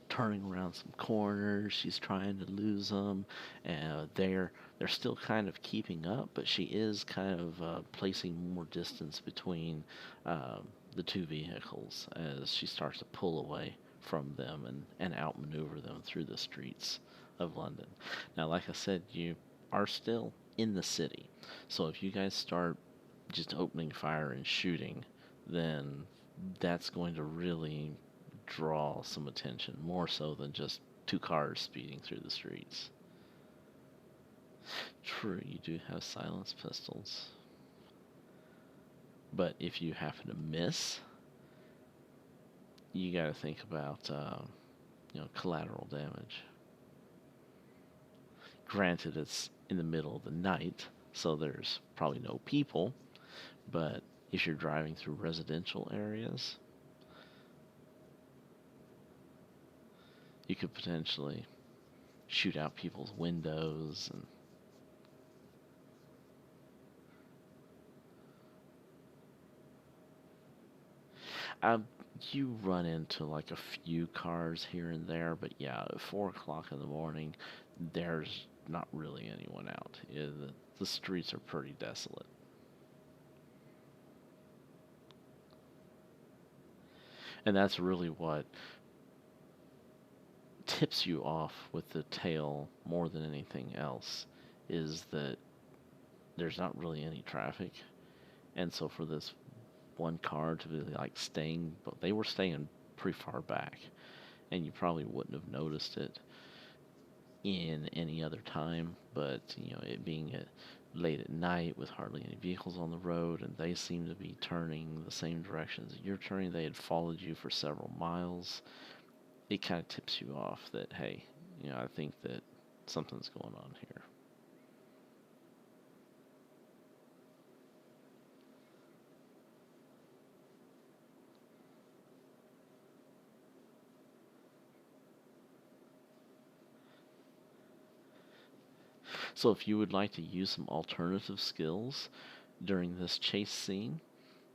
turning around some corners. She's trying to lose them, and they're still kind of keeping up, but she is kind of placing more distance between the two vehicles as she starts to pull away from them and outmaneuver them through the streets of London. Now, like I said, you are still in the city. So if you guys start just opening fire and shooting, then that's going to really draw some attention, more so than just two cars speeding through the streets. True, you do have silenced pistols. But if you happen to miss, you got to think about, collateral damage. Granted, it's in the middle of the night, so there's probably no people, but if you're driving through residential areas, you could potentially shoot out people's windows and um, you run into like a few cars here and there, but yeah, at 4 o'clock in the morning, there's not really anyone out. The streets are pretty desolate. And that's really what tips you off with the tail more than anything else, is that there's not really any traffic. And so for this one car to be like staying, but they were staying pretty far back, and you probably wouldn't have noticed it in any other time. But it being late at night with hardly any vehicles on the road, and they seem to be turning the same directions that you're turning. They had followed you for several miles. It kind of tips you off that, hey, I think that something's going on here. So if you would like to use some alternative skills during this chase scene,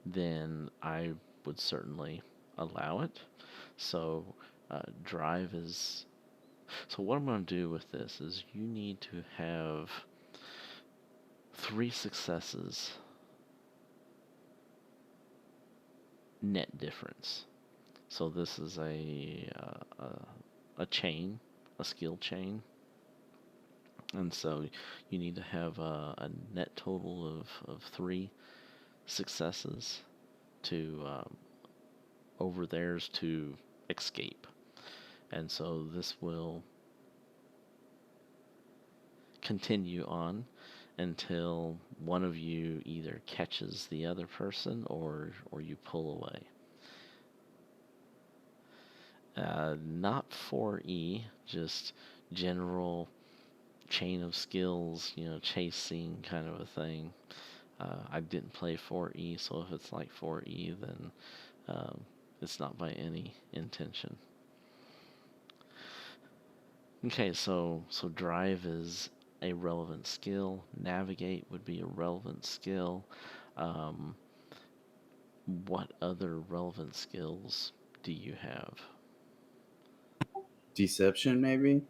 then I would certainly allow it. So drive is... So what I'm going to do with this is you need to have 3 successes net difference. So this is a chain, a skill chain. And so you need to have a net total of 3 successes to over theirs to escape. And so this will continue on until one of you either catches the other person or you pull away. Not 4E, just general chain of skills, chase scene kind of a thing. I didn't play 4E, so if it's like 4E, then it's not by any intention. Okay, so drive is a relevant skill. Navigate would be a relevant skill. What other relevant skills do you have? Deception, maybe?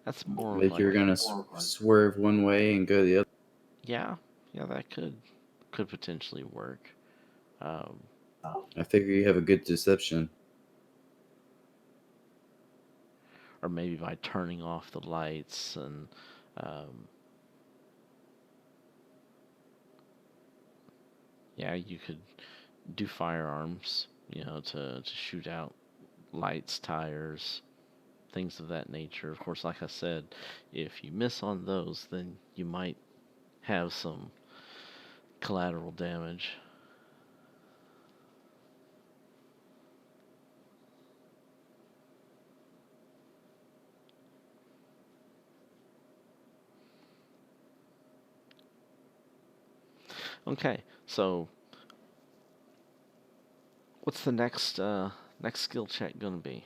That's more of Like like... you're gonna swerve one way and go the other. Yeah, that could potentially work. I figure you have a good deception. Or maybe by turning off the lights and yeah, you could do firearms, to shoot out lights, tires, things of that nature. Of course, like I said, if you miss on those, then you might have some collateral damage. Okay, so what's the next skill check gonna be?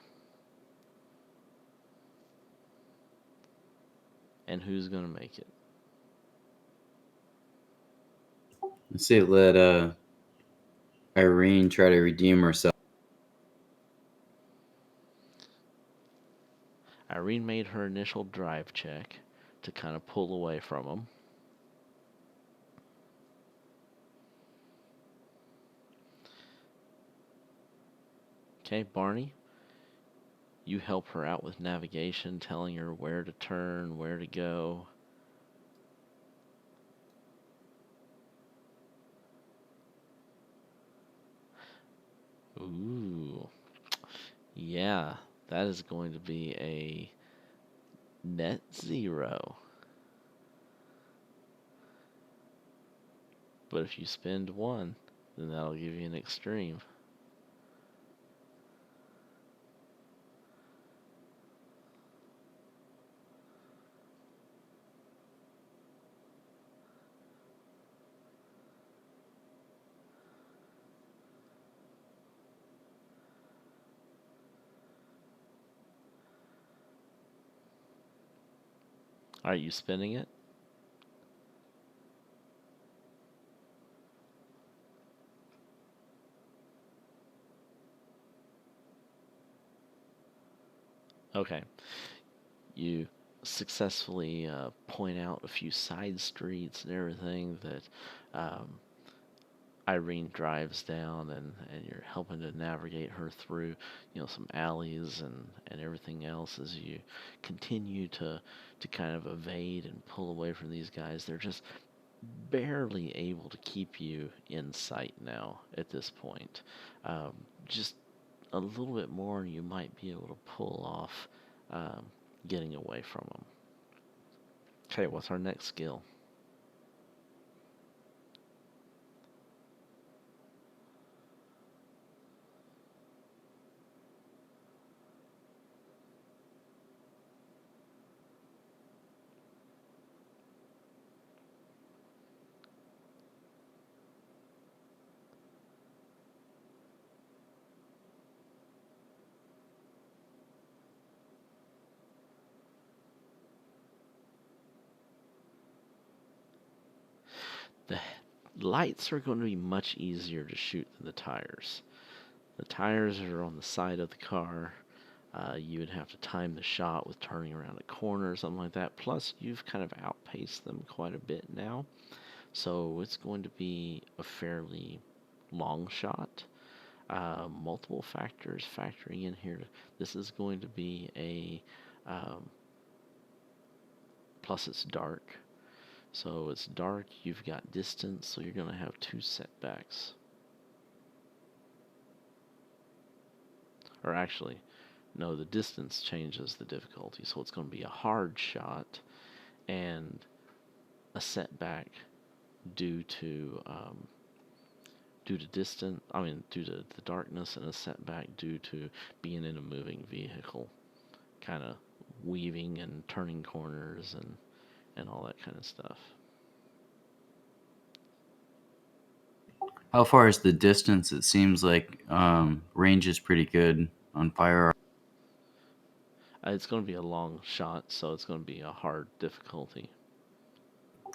And who's gonna make it? I say let Irene try to redeem herself. Irene made her initial drive check to kind of pull away from him. Okay, Barney, you help her out with navigation, telling her where to turn, where to go. Ooh. Yeah, that is going to be a net 0. But if you spend 1, then that'll give you an extreme. Are you spinning it? Okay. You successfully point out a few side streets and everything that um, Irene drives down, and you're helping to navigate her through, some alleys and everything else as you continue to kind of evade and pull away from these guys. They're just barely able to keep you in sight now at this point. Just a little bit more, and you might be able to pull off um, getting away from them. Okay, what's our next skill? The lights are going to be much easier to shoot than the tires. The tires are on the side of the car. You would have to time the shot with turning around a corner or something like that. Plus, you've kind of outpaced them quite a bit now. So it's going to be a fairly long shot. Multiple factors factoring in here. This is going to be um, plus it's dark. So it's dark, you've got distance, so you're going to have 2 setbacks. Or actually, no, the distance changes the difficulty, so it's going to be a hard shot and a setback due to distance. I mean, due to the darkness, and a setback due to being in a moving vehicle, kind of weaving and turning corners and all that kind of stuff. How far is the distance? It seems like range is pretty good on firearms. It's going to be a long shot, so it's going to be a hard difficulty.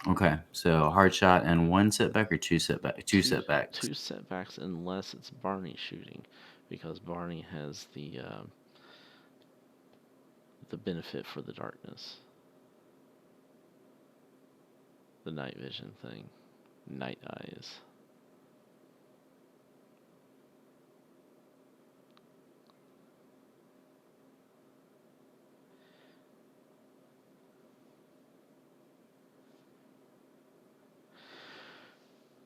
Okay, so hard shot and 1 setback or 2 Two setbacks. two setbacks unless it's Barney shooting, because Barney has the benefit for the darkness, the night vision thing, night eyes.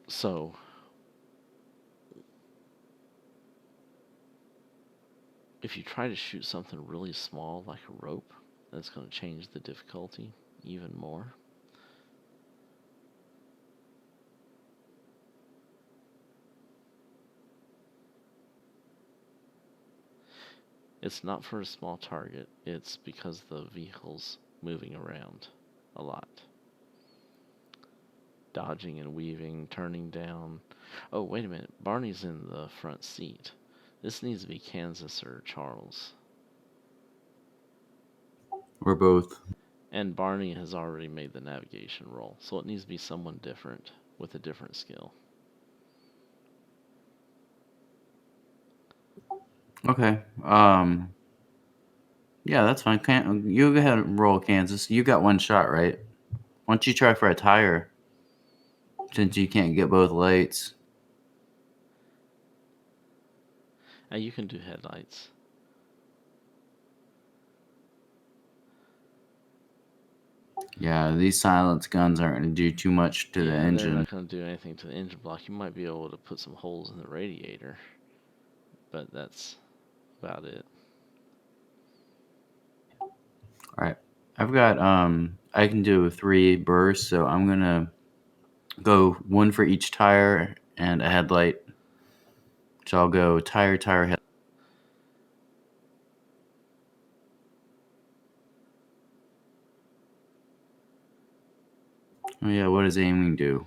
So if you try to shoot something really small like a rope, that's going to change the difficulty even more. It's not for a small target, it's because the vehicle's moving around a lot. Dodging and weaving, turning down. Oh, wait a minute. Barney's in the front seat. This needs to be Kansas or Charles. Or both. And Barney has already made the navigation roll, so it needs to be someone different with a different skill. Okay. Yeah, that's fine. You go ahead and roll, Kansas. You got 1 shot, right? Why don't you try for a tire? Since you can't get both lights. Now you can do headlights. Yeah, these silence guns aren't going to do too much to the They're engine. not going to do anything to the engine block. You might be able to put some holes in the radiator, but that's about it. All right. I've got I can do 3 bursts, so I'm going to go 1 for each tire and a headlight. So I'll go tire, head. Oh yeah, what does aiming do?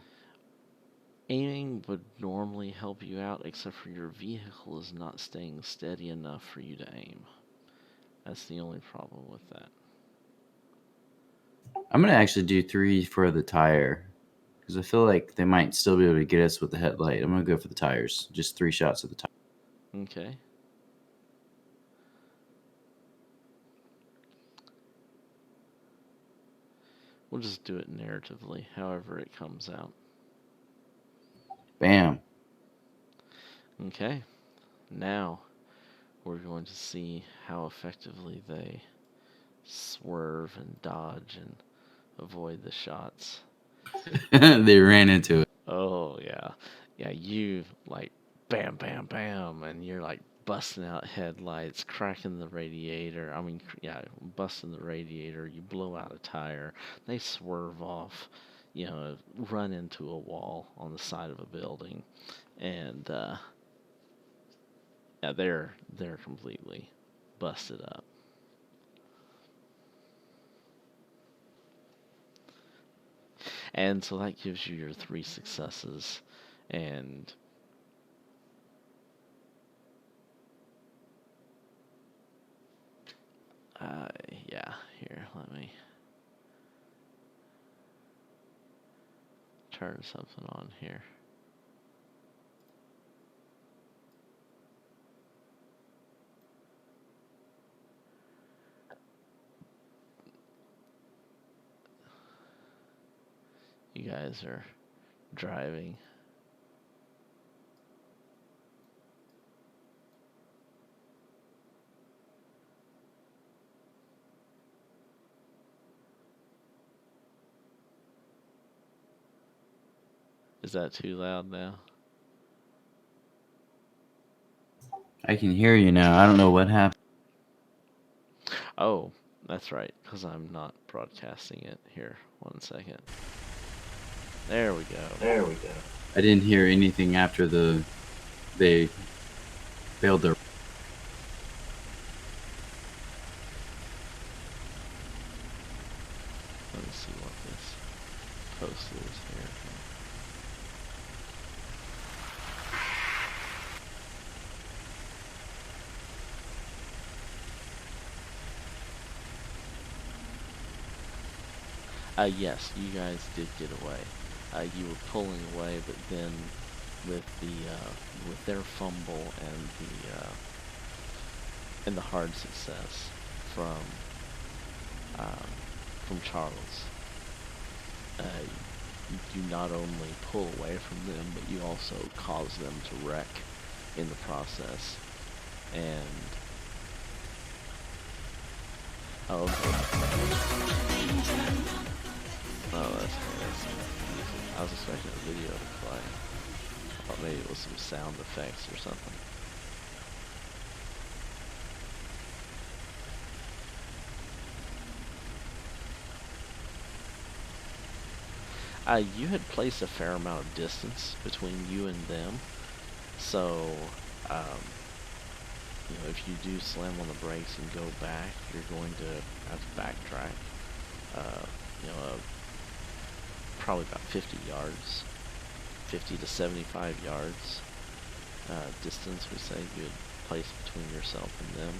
Aiming would normally help you out, except for your vehicle is not staying steady enough for you to aim. That's the only problem with that. I'm going to actually do 3 for the tire because I feel like they might still be able to get us with the headlight. I'm going to go for the tires. Just 3 shots at the tire. Okay. We'll just do it narratively, however it comes out. Bam. Okay. Now, we're going to see how effectively they swerve and dodge and avoid the shots. They ran into it. Oh, yeah. Yeah, you, like, bam, bam, bam, and you're, like, busting out headlights, cracking the radiator. Busting the radiator. You blow out a tire. They swerve off, run into a wall on the side of a building. And, yeah, they're completely busted up. And so that gives you your 3 successes. And yeah, here, let me turn something on here. You guys are driving. Is that too loud now? I can hear you now. I don't know what happened. Oh, that's right, because I'm not broadcasting it. Here, 1 second. There we go. I didn't hear anything after they failed their. Let me see what this post is here. Yes, you guys did get away. You were pulling away, but then with with their fumble and the hard success from Charles, you not only pull away from them, but you also cause them to wreck in the process. And oh, that's I was expecting a video to play. I thought maybe it was some sound effects or something. You had placed a fair amount of distance between you and them, so if you do slam on the brakes and go back, you're going to have to backtrack. Probably about 50 yards, 50 to 75 yards distance, we say, you would place between yourself and them.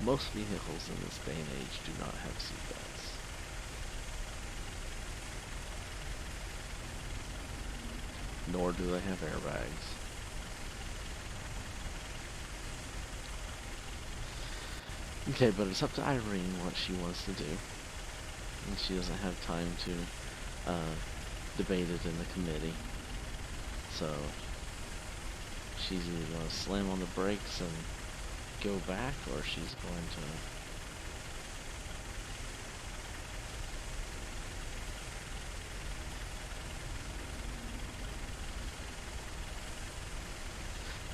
Most vehicles in this day and age do not have seatbelts. Nor do they have airbags. Okay, but it's up to Irene what she wants to do. And she doesn't have time to debate it in the committee. So, she's either going to slam on the brakes and go back, or she's going to...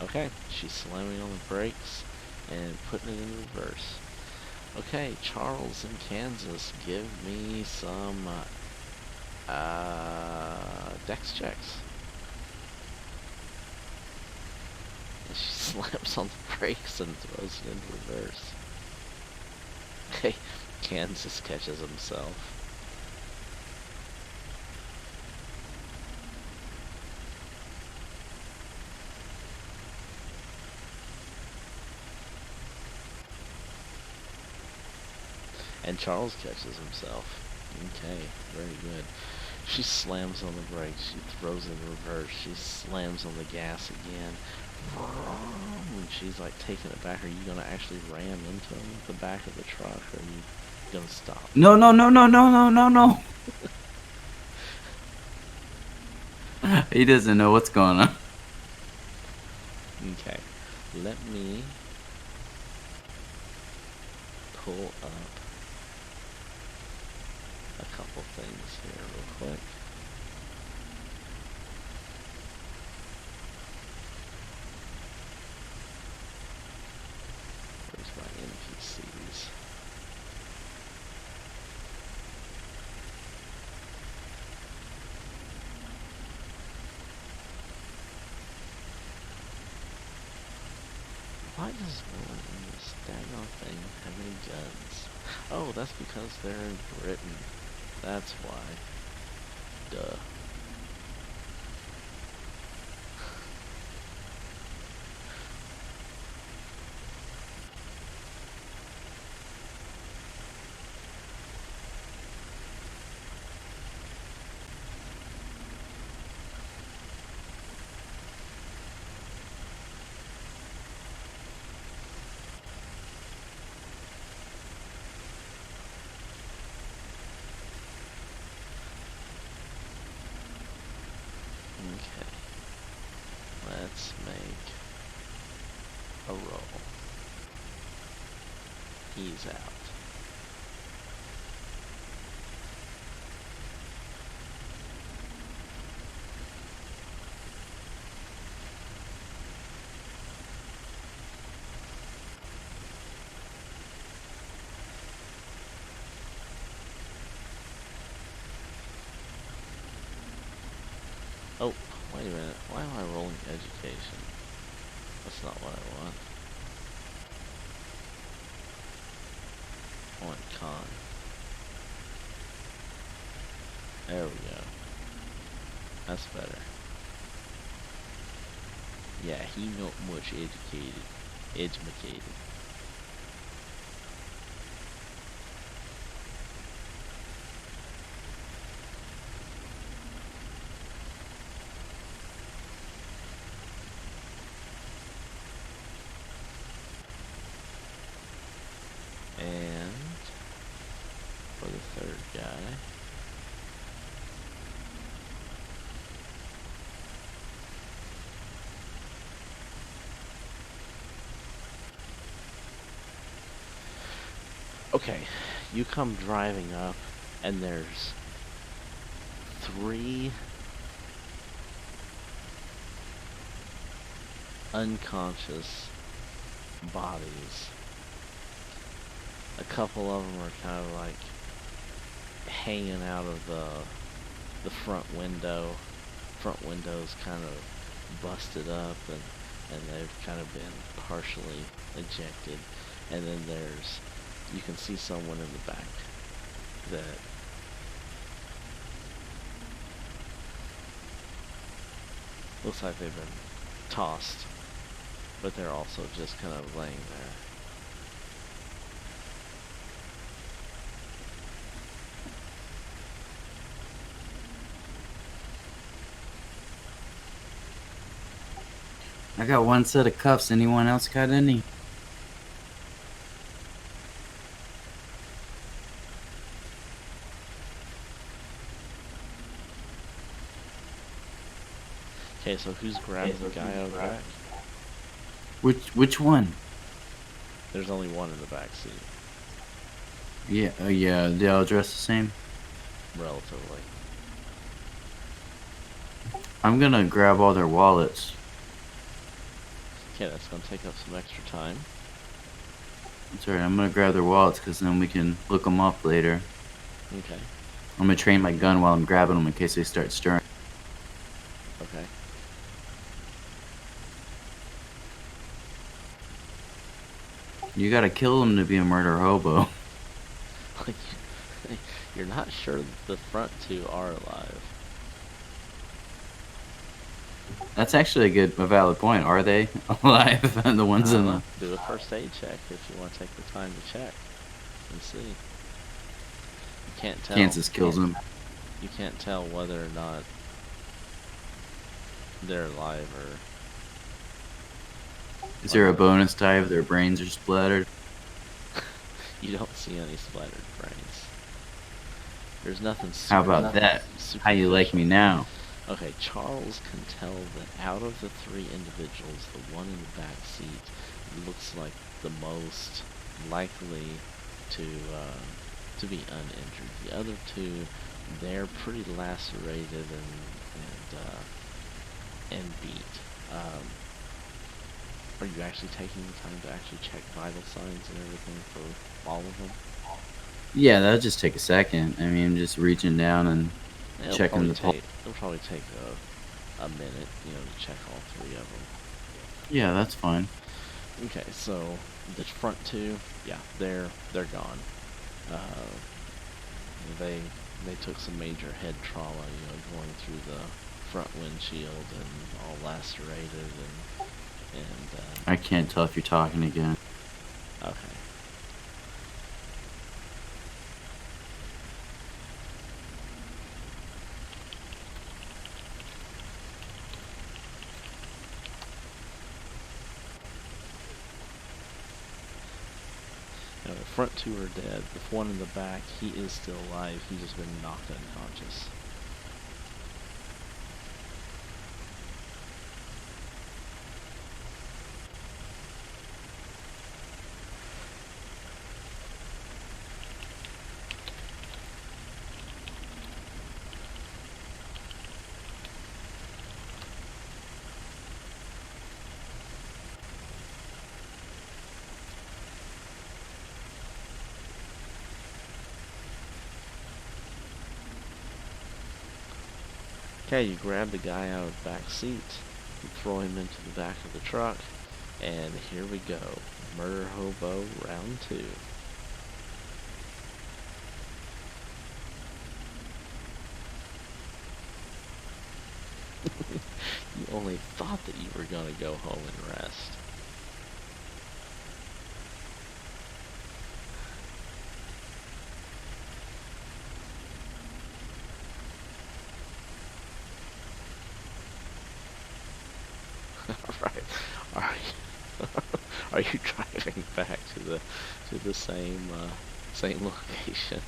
Okay, she's slamming on the brakes and putting it in reverse. Okay, Charles in Kansas, give me some dex checks. And she slams on the brakes and throws it in reverse. Okay, Kansas catches himself. And Charles catches himself. Okay, very good. She slams on the brakes. She throws it in reverse. She slams on the gas again. And she's like taking it back. Are you going to actually ram into him with the back of the truck? Or are you going to stop? No, no, no, no, no, no, no, no. He doesn't know what's going on. Okay. Let me pull up a couple things here real quick. Where's my NPCs? Why does no one in this daggone thing have any guns? Oh, that's because they're in Britain. That's why. Duh. Okay. Let's make a roll. He's out. Oh, wait a minute. Why am I rolling education? That's not what I want. I want con. There we go. That's better. Yeah, he not much educated. Educated. And for the third guy, okay, you come driving up and there's 3 unconscious bodies. A couple of them are kind of like hanging out of the front window. Front window's kind of busted up, and they've kind of been partially ejected. And then you can see someone in the back that looks like they've been tossed, but they're also just kind of laying there. I got one set of cuffs. Anyone else got any? Okay, so who's grabbing the guy out back? Which one? There's only one in the back seat, Yeah, yeah, they all dress the same. relatively. I'm gonna grab all their wallets. Okay, that's gonna take up some extra time. It's alright, I'm gonna grab their wallets because then we can look them up later. Okay, I'm gonna train my gun while I'm grabbing them in case they start stirring. okay. You gotta kill them to be a murder hobo. You're not sure that the front two are alive. That's actually a valid point. Are they alive? The I ones don't in know. the... Do a first aid check if you want to take the time to check and see. You can't tell. Kansas kills them. You can't tell whether or not they're alive or. Is there a bonus die if their brains are splattered? You don't see any splattered brains. There's nothing. How about that? How you like me now? Okay, Charles can tell that out of the three individuals, the one in the back seat looks like the most likely to be uninjured. The other two, they're pretty lacerated and beat. Are you actually taking the time to actually check vital signs and everything for all of them? Yeah, that'll just take a second. I mean, just reaching down and checking the pulse. It'll probably take a minute, to check all three of them. Yeah, that's fine. Okay, so the front two, yeah, they're gone. They took some major head trauma, going through the front windshield and all lacerated and I can't tell if you're talking again. okay. The front two are dead. The one in the back, he is still alive. He's just been knocked unconscious. Okay, you grab the guy out of the back seat, you throw him into the back of the truck, and here we go. Murder Hobo round 2. You only thought that you were gonna go home and rest. Alright. Are you driving back to the same location?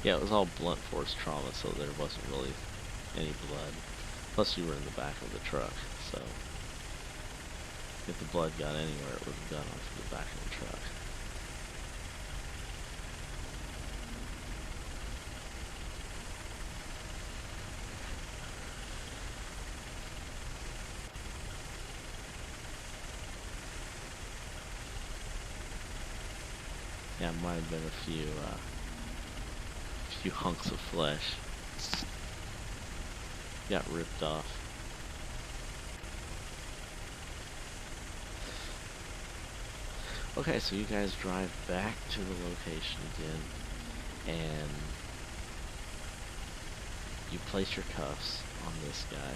Yeah, it was all blunt force trauma, so there wasn't really any blood. Plus you were in the back of the truck, so if the blood got anywhere, it would have gone onto the back of the truck. Yeah, it might have been a few hunks of flesh got ripped off. Okay, so you guys drive back to the location again, and you place your cuffs on this guy.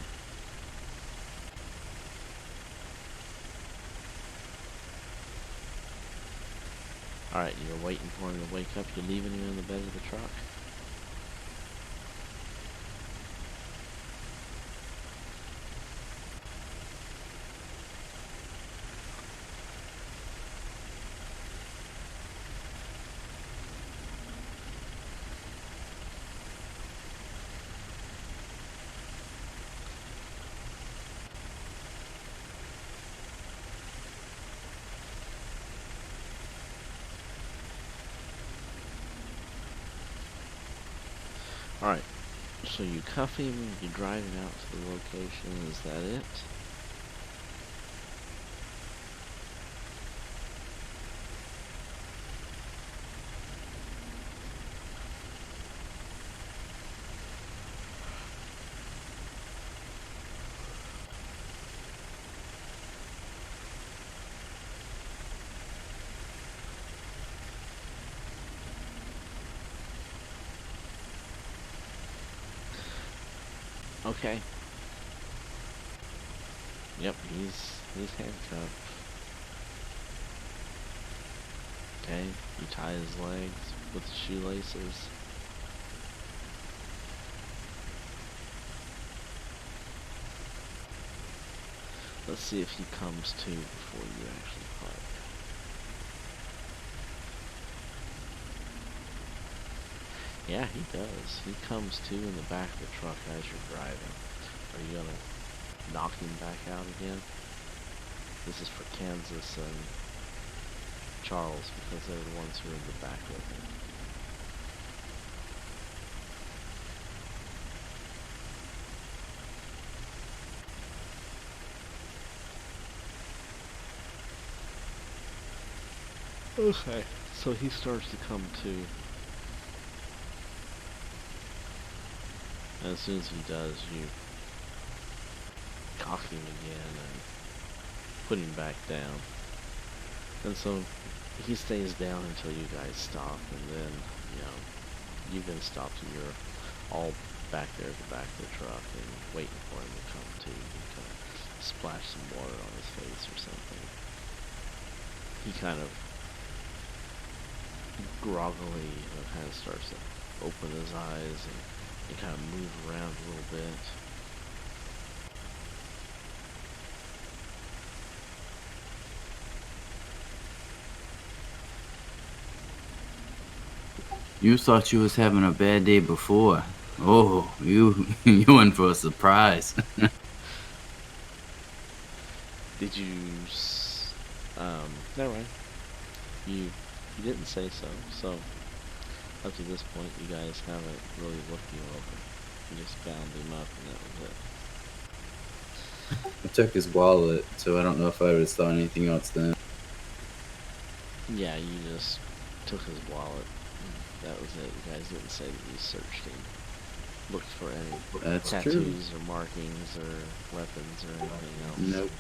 Alright, you're waiting for him to wake up, you're leaving him in the bed of the truck. So you cuff him, you drive him out to the location, is that it? Okay. Yep, he's handcuffed. Okay, you tie his legs with shoelaces. Let's see if he comes to before you actually park. Yeah, he does. He comes to in the back of the truck as you're driving. Are you gonna knock him back out again? This is for Kansas and Charles because they're the ones who are in the back with him. Okay, so he starts to come to. And as soon as he does, you cock him again and put him back down. And so he stays down until you guys stop, and then, you know, you've been stopped and you're all back there at the back of the truck and waiting for him to come to. You kind of splash some water on his face or something. He kind of groggily, kind of starts to open his eyes and kind of move around a little bit. You thought you was having a bad day before. Oh, you you in for a surprise. Did you, never mind. You didn't say so, so up to this point you guys haven't really looked him over. You just bound him up and that was it. I took his wallet, so I don't know if I would have thought anything else then. Yeah, you just took his wallet. That was it. You guys didn't say that you searched him. Looked for any That's tattoos true. or markings or weapons or anything else. Nope.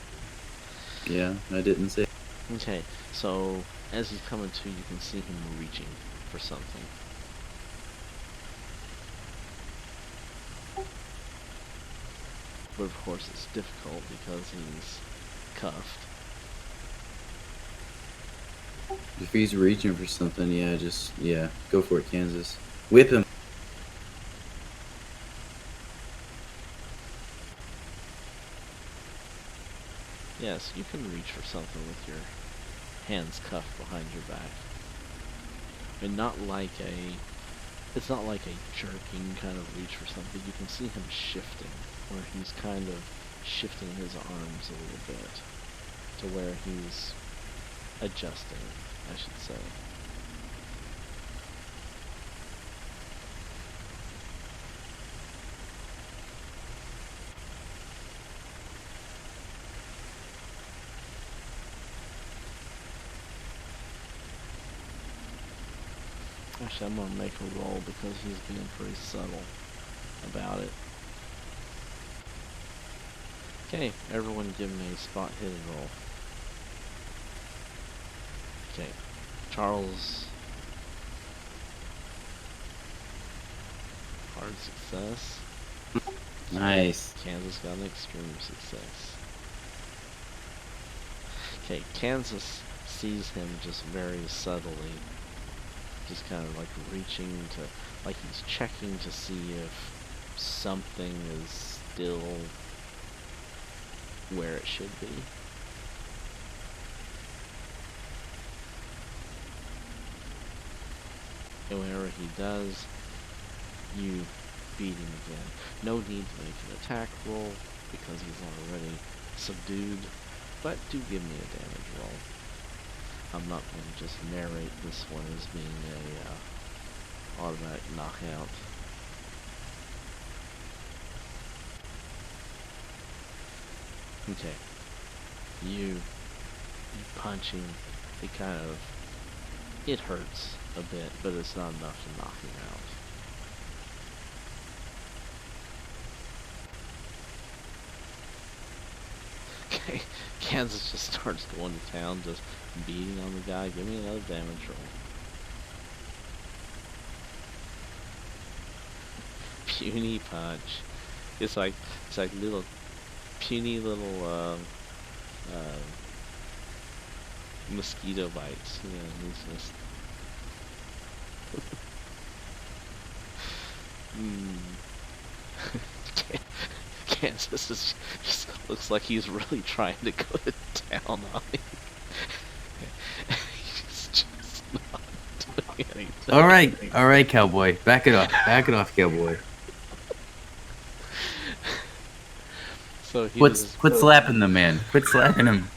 Yeah, I didn't say. Okay, so as he's coming to, you can see him reaching for something. But of course it's difficult because he's cuffed. If he's reaching for something, yeah, go for it, Kansas. Whip him. Yes, you can reach for something with your hands cuffed behind your back. And it's not like a jerking kind of reach for something. You can see him shifting, where he's kind of shifting his arms a little bit to where he's adjusting, I should say. Actually, I'm going to make a roll because he's being pretty subtle about it. Okay, everyone give me a spot hidden roll. Okay, Charles, hard success. Nice. Kansas got an extreme success. Okay, Kansas sees him just very subtly, just kind of like reaching to, like he's checking to see if something is still where it should be. And whenever he does, you beat him again. No need to make an attack roll because he's already subdued, but do give me a damage roll. I'm not going to just narrate this one as being a automatic knockout. Okay. You punching, it kind of, it hurts a bit, but it's not enough to knock him out. Okay, Kansas just starts going to town, just beating on the guy. Give me another damage roll. Puny punch. It's like little puny little uh, mosquito bites. You know, he's just. Kansas just looks like he's really trying to go to town on him. He's just not doing anything. All right, cowboy. Back it off, cowboy. So he Quit slapping the man. Quit slapping him.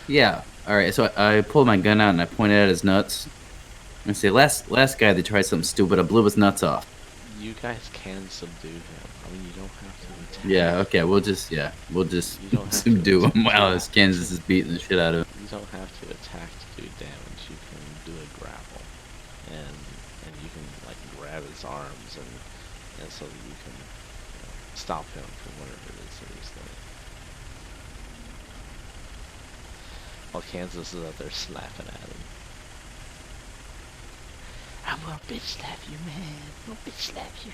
Yeah. All right. So I pulled my gun out and I pointed at his nuts. I say, last guy that tried something stupid, I blew his nuts off. You guys can subdue him. I mean, you don't have to attack. Yeah. Okay. We'll just You don't have to subdue him attack. while this Kansas is beating the shit out of him. You don't have to attack to do damage. You can do a grapple, and you can like grab his arms and so that you can stop him from whatever it is that he's doing. While Kansas is out there slapping at him. I'm gonna bitch slap you, man. I'm gonna bitch slap you.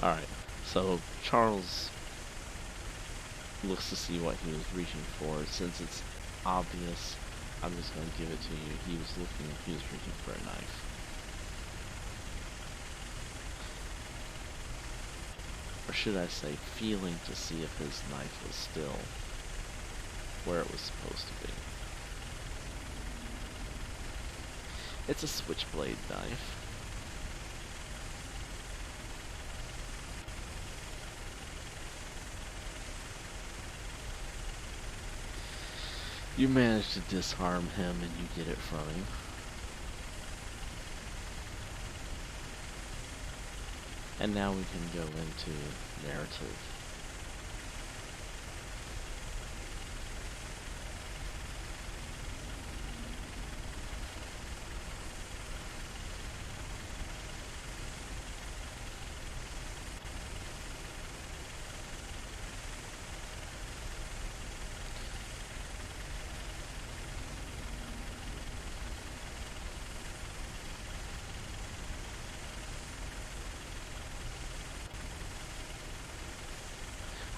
Alright, so Charles looks to see what he was reaching for. Since it's obvious, I'm just going to give it to you. He was reaching for a knife. Or should I say, feeling to see if his knife was still where it was supposed to be. It's a switchblade knife. You manage to disarm him and you get it from him. And now we can go into narrative.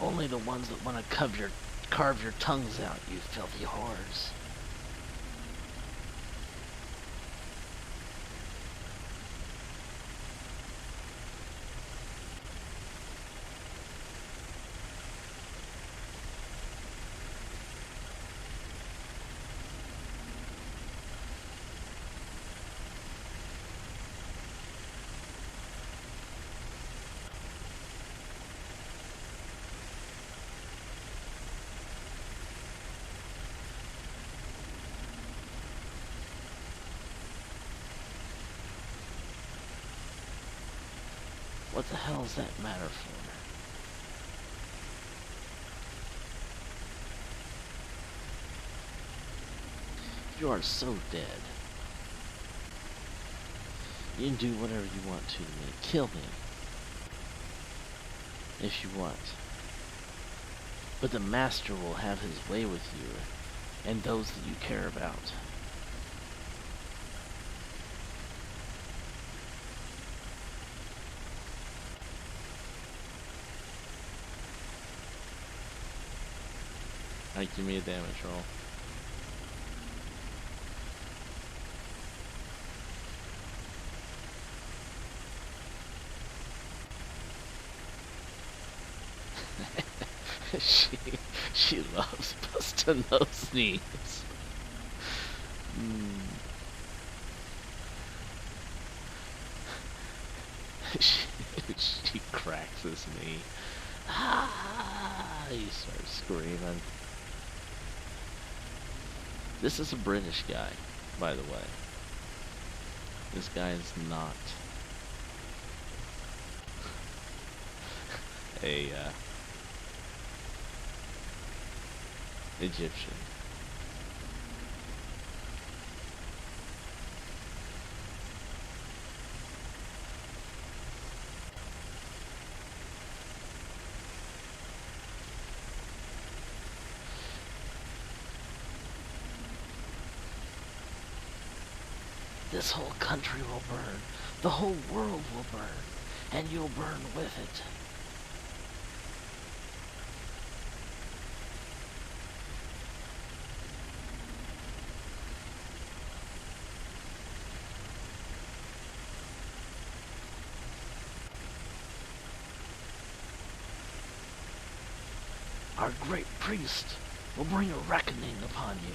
Only the ones that want to carve your tongues out, you filthy whores. What the hell does that matter for? You are so dead. You can do whatever you want to me. Kill me. If you want. But the Master will have his way with you, and those that you care about. Alright, give me a damage roll. she loves busting those knees. she cracks his knee. Ah, he starts screaming. This is a British guy, by the way. This guy is not a Egyptian. This whole country will burn. The whole world will burn. And you'll burn with it. Our great priest will bring a reckoning upon you.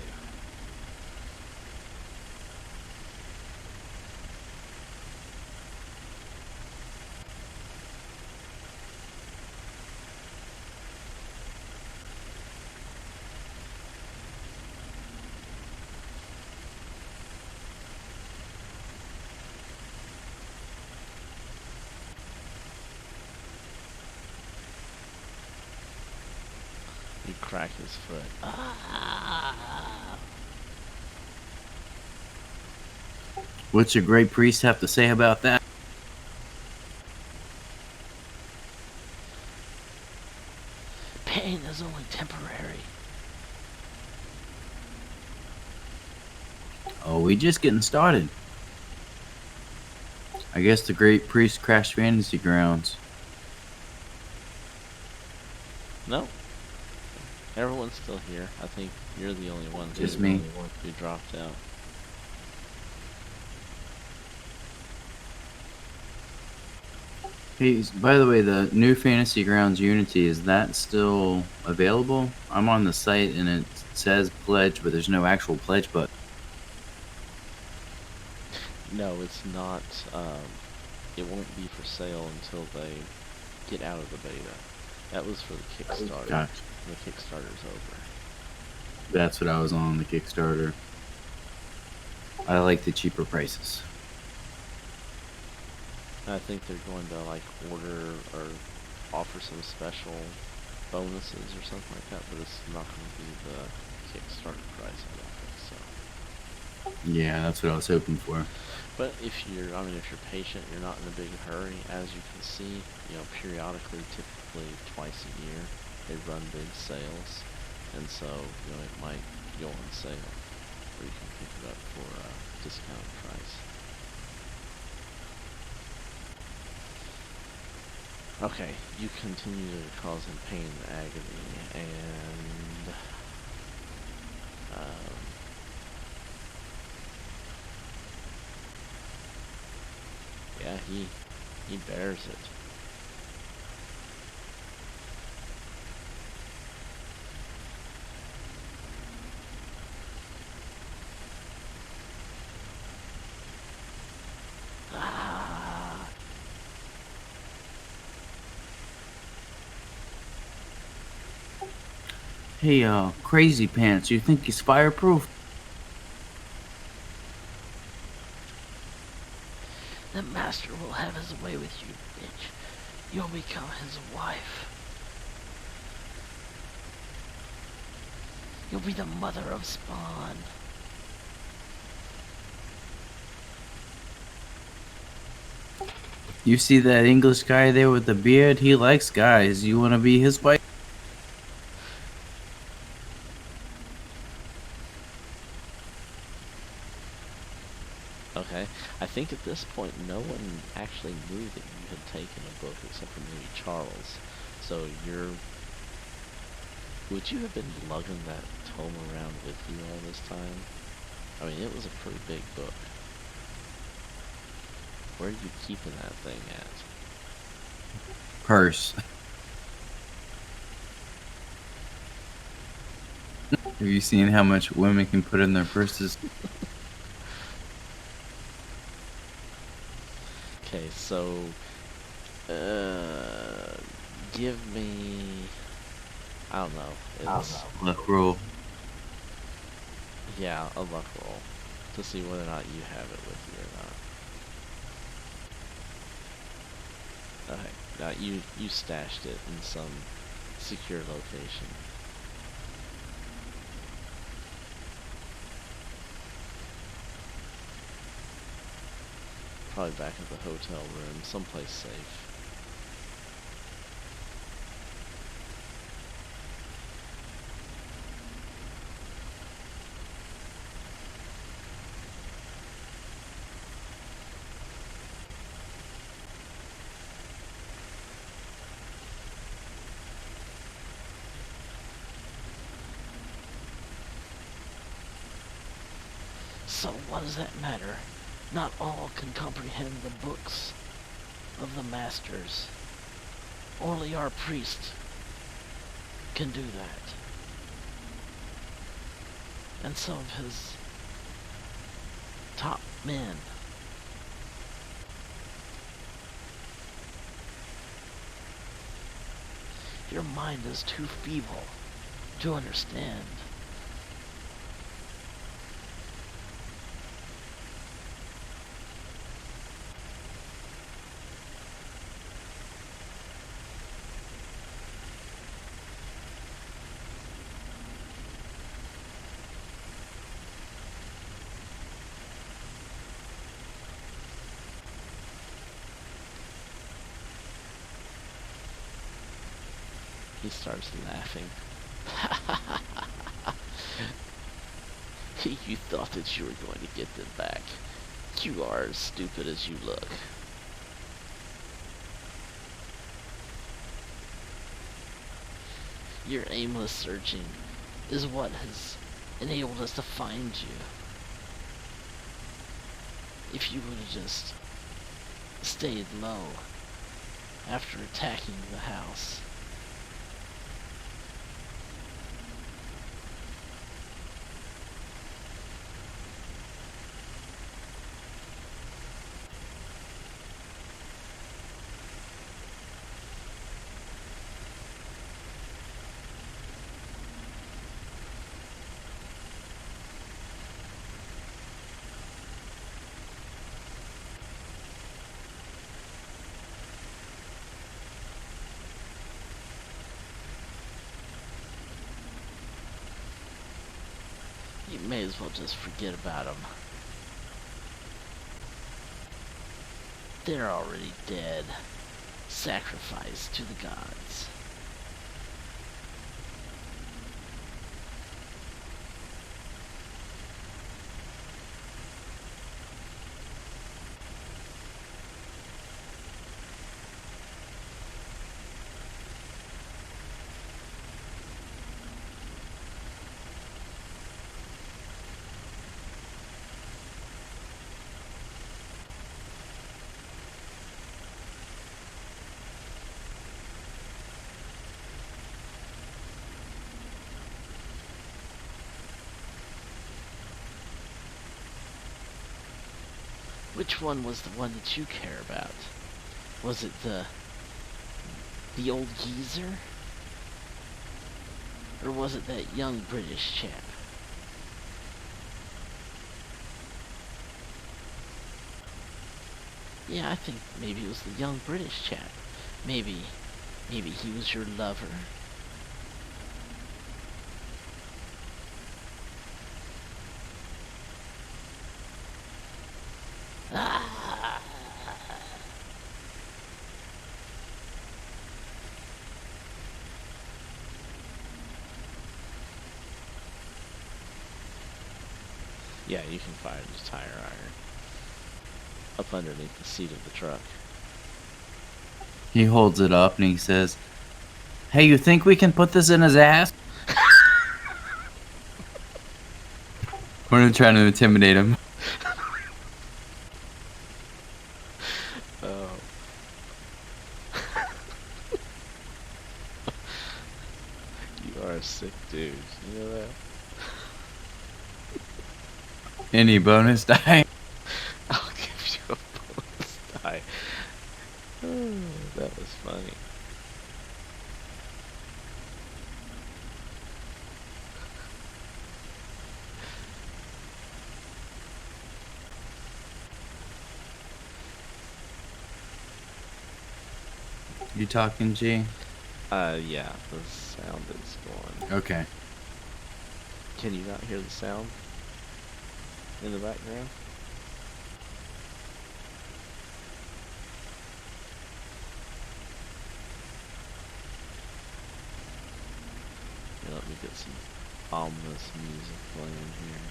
He cracked his foot. Ah! What's your great priest have to say about that? Pain is only temporary. Oh, we just getting started. I guess the great priest crashed fantasy grounds. No. Everyone's still here. I think you're the only one Just me. who dropped out. Hey, by the way, the new Fantasy Grounds Unity, is that still available? I'm on the site and it says pledge, but there's no actual pledge button. No, it's not. It won't be for sale until they get out of the beta. That was for the Kickstarter. Gotcha. The Kickstarter's over. That's what I was on the Kickstarter. I like the cheaper prices. I think they're going to like order or offer some special bonuses or something like that, but it's not going to be the Kickstarter price, I don't think so. Yeah, that's what I was hoping for. But if you're patient, you're not in a big hurry. As you can see, periodically, typically twice a year, they run big sales, and so it might go on sale, or you can pick it up for a discounted price. Okay, you continue to cause him pain and agony, and yeah, he bears it. Ah! Hey, Crazy Pants, you think he's fireproof? The master will have his way with you, bitch. You'll become his wife. You'll be the mother of Spawn. You see that English guy there with the beard? He likes guys. You want to be his wife? Okay, I think at this point no one actually knew that you had taken a book except for maybe Charles. So would you have been lugging that tome around with you all this time? I mean, it was a pretty big book. Where are you keeping that thing at? Purse. Have you seen how much women can put in their purses? Okay, so give me I don't know. It's Luck roll. yeah, a luck roll to see whether or not you have it with you or not. Okay, now you stashed it in some secure location. Probably back at the hotel room, someplace safe. So what does that matter? Not all can comprehend the books of the masters. Only our priest can do that. And some of his top men. Your mind is too feeble to understand. He starts laughing. You thought that you were going to get them back. You are as stupid as you look. Your aimless searching is what has enabled us to find you. If you would have just stayed low after attacking the house. You may as well just forget about them. They're already dead, sacrificed to the gods. Which one was the one that you care about? Was it the old geezer? Or was it that young British chap? Yeah, I think maybe it was the young British chap. Maybe he was your lover. Ah! Yeah, you can find the tire iron up underneath the seat of the truck. He holds it up and he says, "Hey, you think we can put this in his ass?" We're trying to intimidate him. Oh. You are a sick dude. You know that? Any bonus die? I'll give you a bonus die. Oh, that was funny. You talking, G? Yeah, the sound is going. Okay. Can you not hear the sound in the background? Here, let me get some ominous music playing here.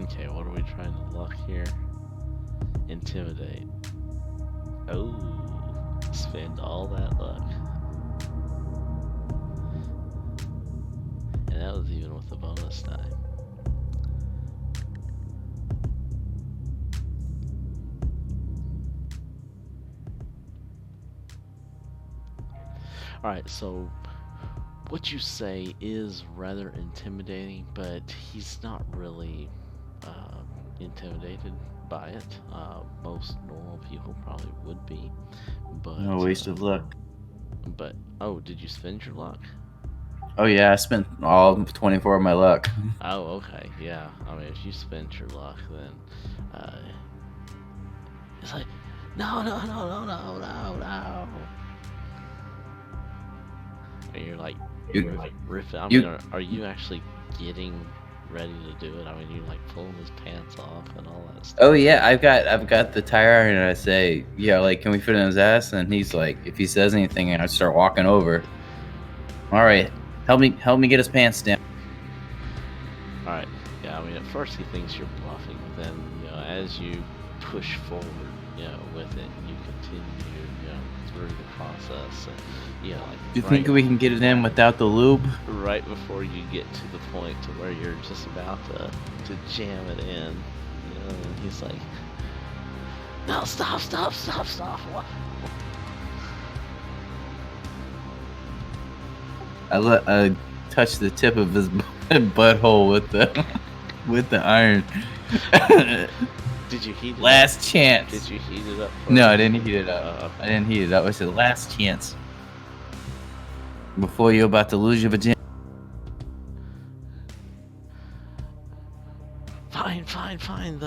Okay, what are we trying to luck here? Intimidate. Oh, spend all that luck. And that was even with the bonus die. Alright, so what you say is rather intimidating, but he's not really intimidated by it. Most normal people probably would be, but No waste of luck. But oh, did you spend your luck? Oh yeah, I spent all 24 of my luck. Oh, okay, yeah. I mean, if you spent your luck, then it's like, no, no, no, no, no, no, no. And you're like, ripping. I mean, are you actually getting ready to do it? I mean, you like pulling his pants off and all that stuff. Oh yeah, I've got the tire iron, and I say, yeah, like, can we fit in his ass? And he's like, if he says anything, and I start walking over. All right, help me get his pants down. All right, yeah. I mean, at first he thinks you're bluffing, but then as you push forward, with it, you continue, through the process, and like. Do you think we can get it in without the lube? Right before you get to the point to where you're just about to jam it in, and he's like, no, stop, what? I touch the tip of his butthole with the iron. Did you heat it last up? Chance. Did you heat it up? No, I didn't heat it up. Okay. I didn't heat it up. I said last chance. Before you're about to lose your virginity. Fine.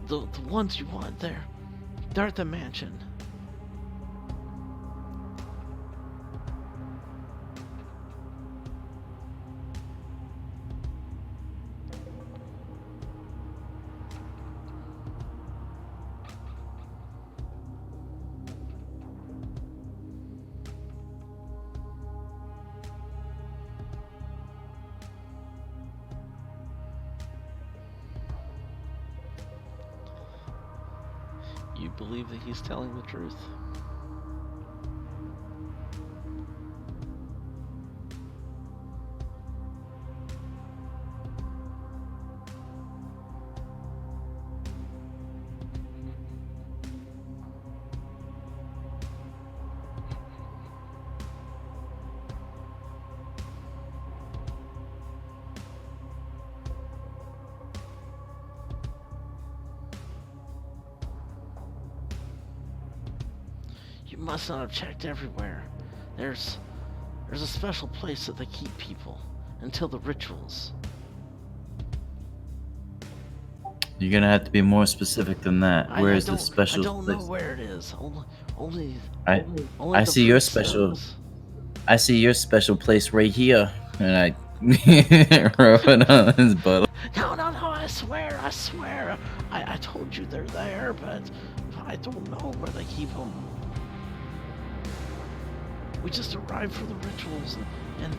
The ones you want, they're at the mansion. You believe that he's telling the truth? You must not have checked everywhere. There's a special place that they keep people until the rituals. You're gonna have to be more specific than that. Where is the special? I don't know where it is. Only I see your special. knows. I see your special place right here, and I rub it on his butt. No, I swear. I told you they're there, but I don't know where they keep them. We just arrived for the rituals, and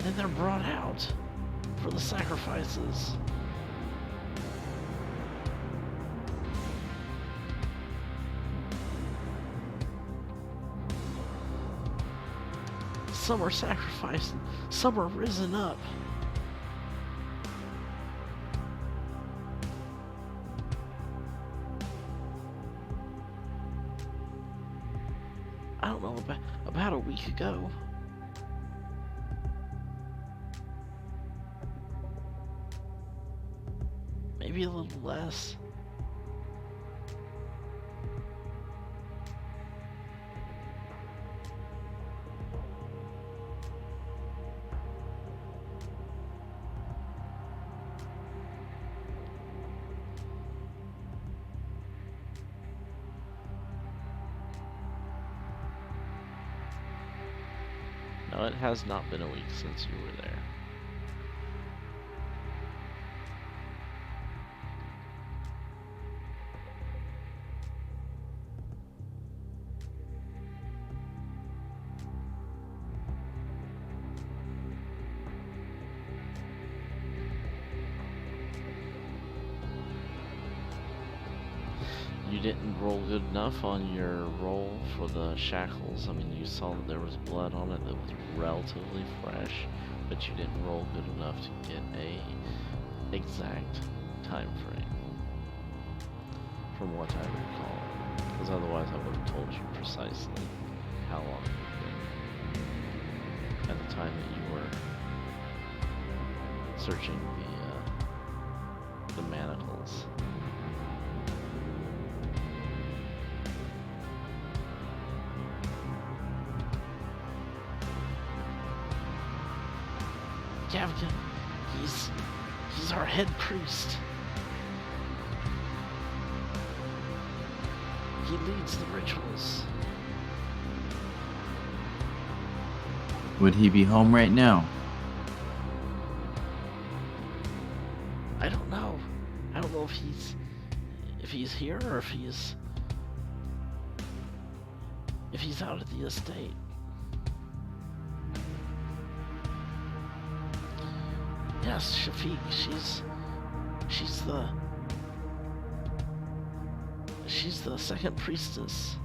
then they're brought out for the sacrifices. Some are sacrificed, some are risen up. I don't know, about a week ago. Maybe a little less. No, it has not been a week since you were there. You didn't roll good enough on your roll for the shackles. I mean, you saw that there was blood on it that was relatively fresh, but you didn't roll good enough to get a exact time frame, from what I recall. Because otherwise I would have told you precisely how long it had been at the time that you were searching the manacles. Garrion, he's our head priest. He leads the rituals. Would he be home right now? I don't know. I don't know if he's here or if he's out at the estate. Yes, Shafiq, she's the second priestess.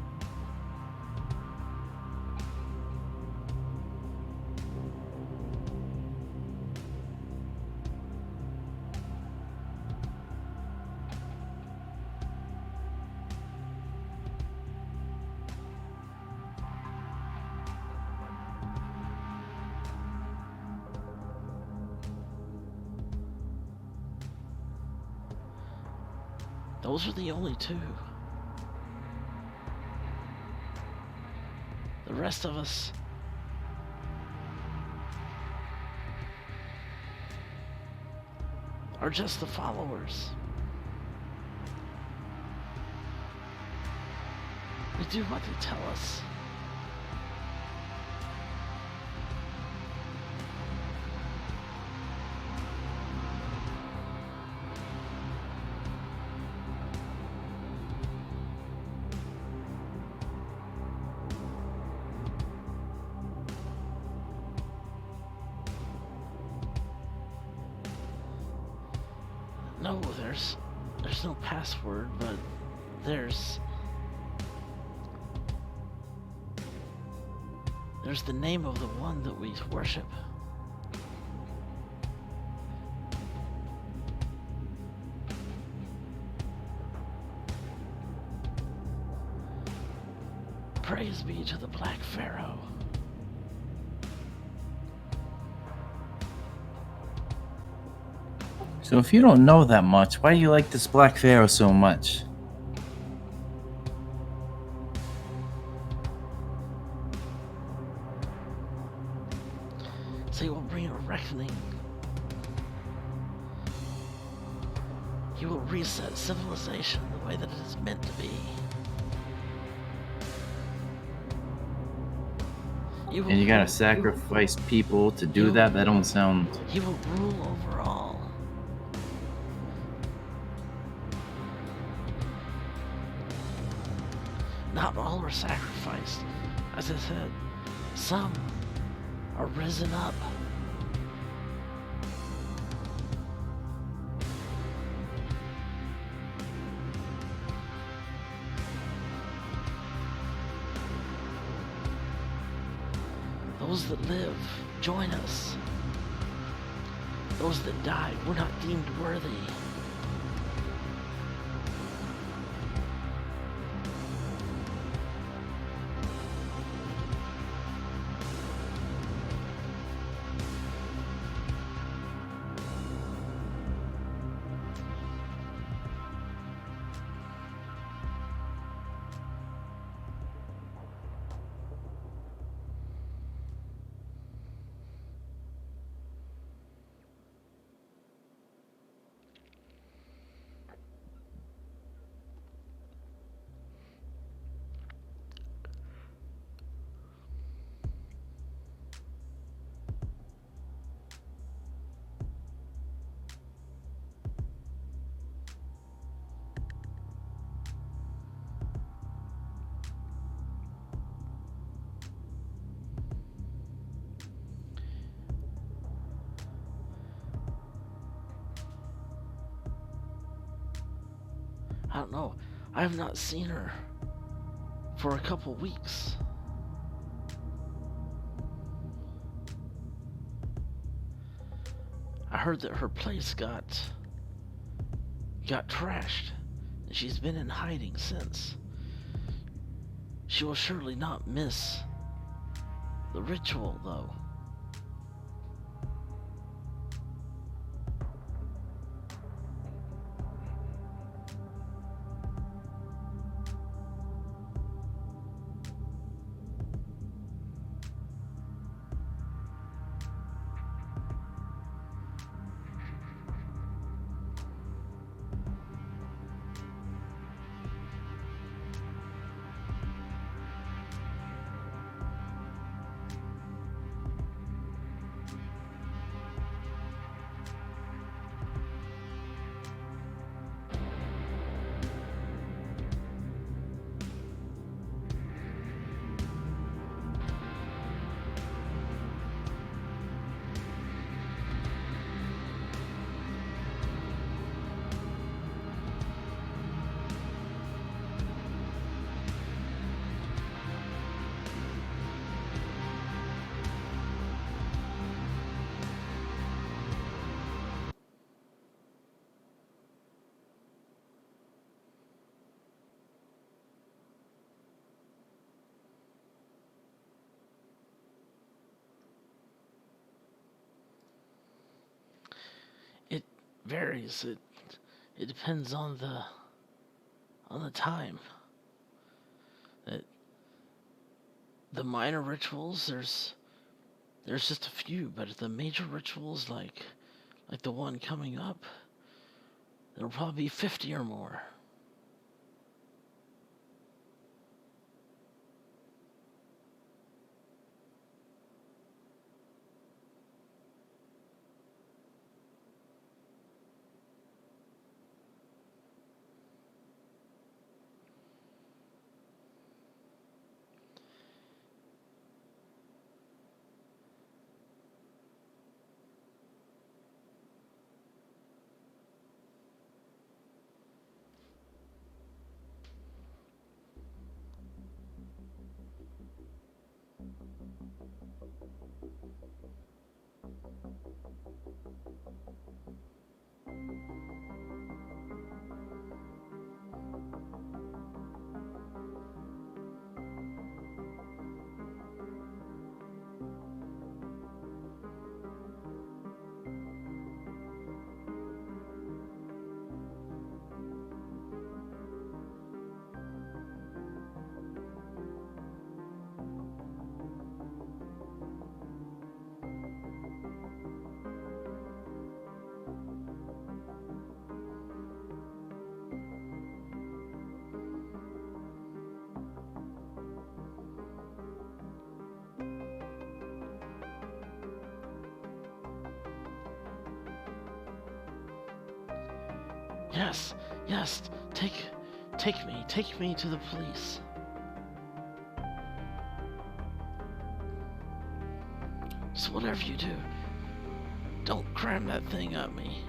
Those are the only two. The rest of us are just the followers. We do what they tell us. No, there's no password, but there's the name of the one that we worship. Praise be to the Black Pharaoh. So if you don't know that much, why do you like this Black Pharaoh so much? So he will bring a reckoning. He will reset civilization the way that it is meant to be. And you gotta sacrifice people to do that? That don't sound... He will rule over all. Not all are sacrificed. As I said, some are risen up. Those Those that live, join us. Those that die, we're not deemed worthy. I don't know. I have not seen her for a couple weeks. I heard that her place got trashed, and she's been in hiding since. She will surely not miss the ritual, though. It varies. It depends on the time. It, the minor rituals, there's just a few, but the major rituals like the one coming up, there'll probably be 50 or more. Yes, yes, take me to the police. So whatever you do, don't cram that thing at me.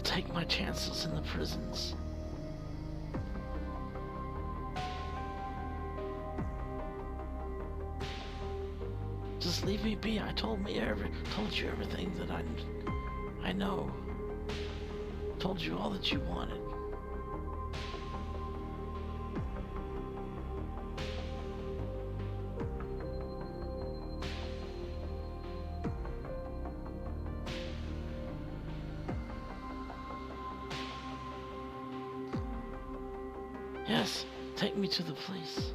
take my chances in the prisons. Just leave me be. I told you everything that I know. Told you all that you wanted. Yes, take me to the police.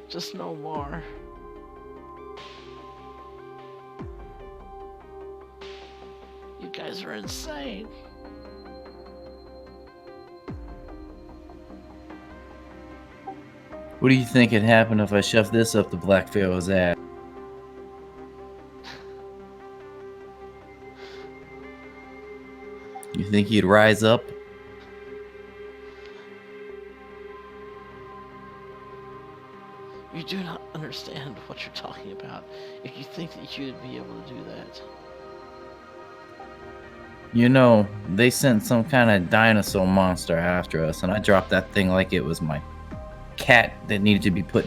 Just no more. You guys are insane. What do you think would happen if I shoved this up the Black Pharaoh's ass? You think he'd rise up? You do not understand what you're talking about if you think that you'd be able to do that. You know, they sent some kind of dinosaur monster after us, and I dropped that thing like it was my cat that needed to be put.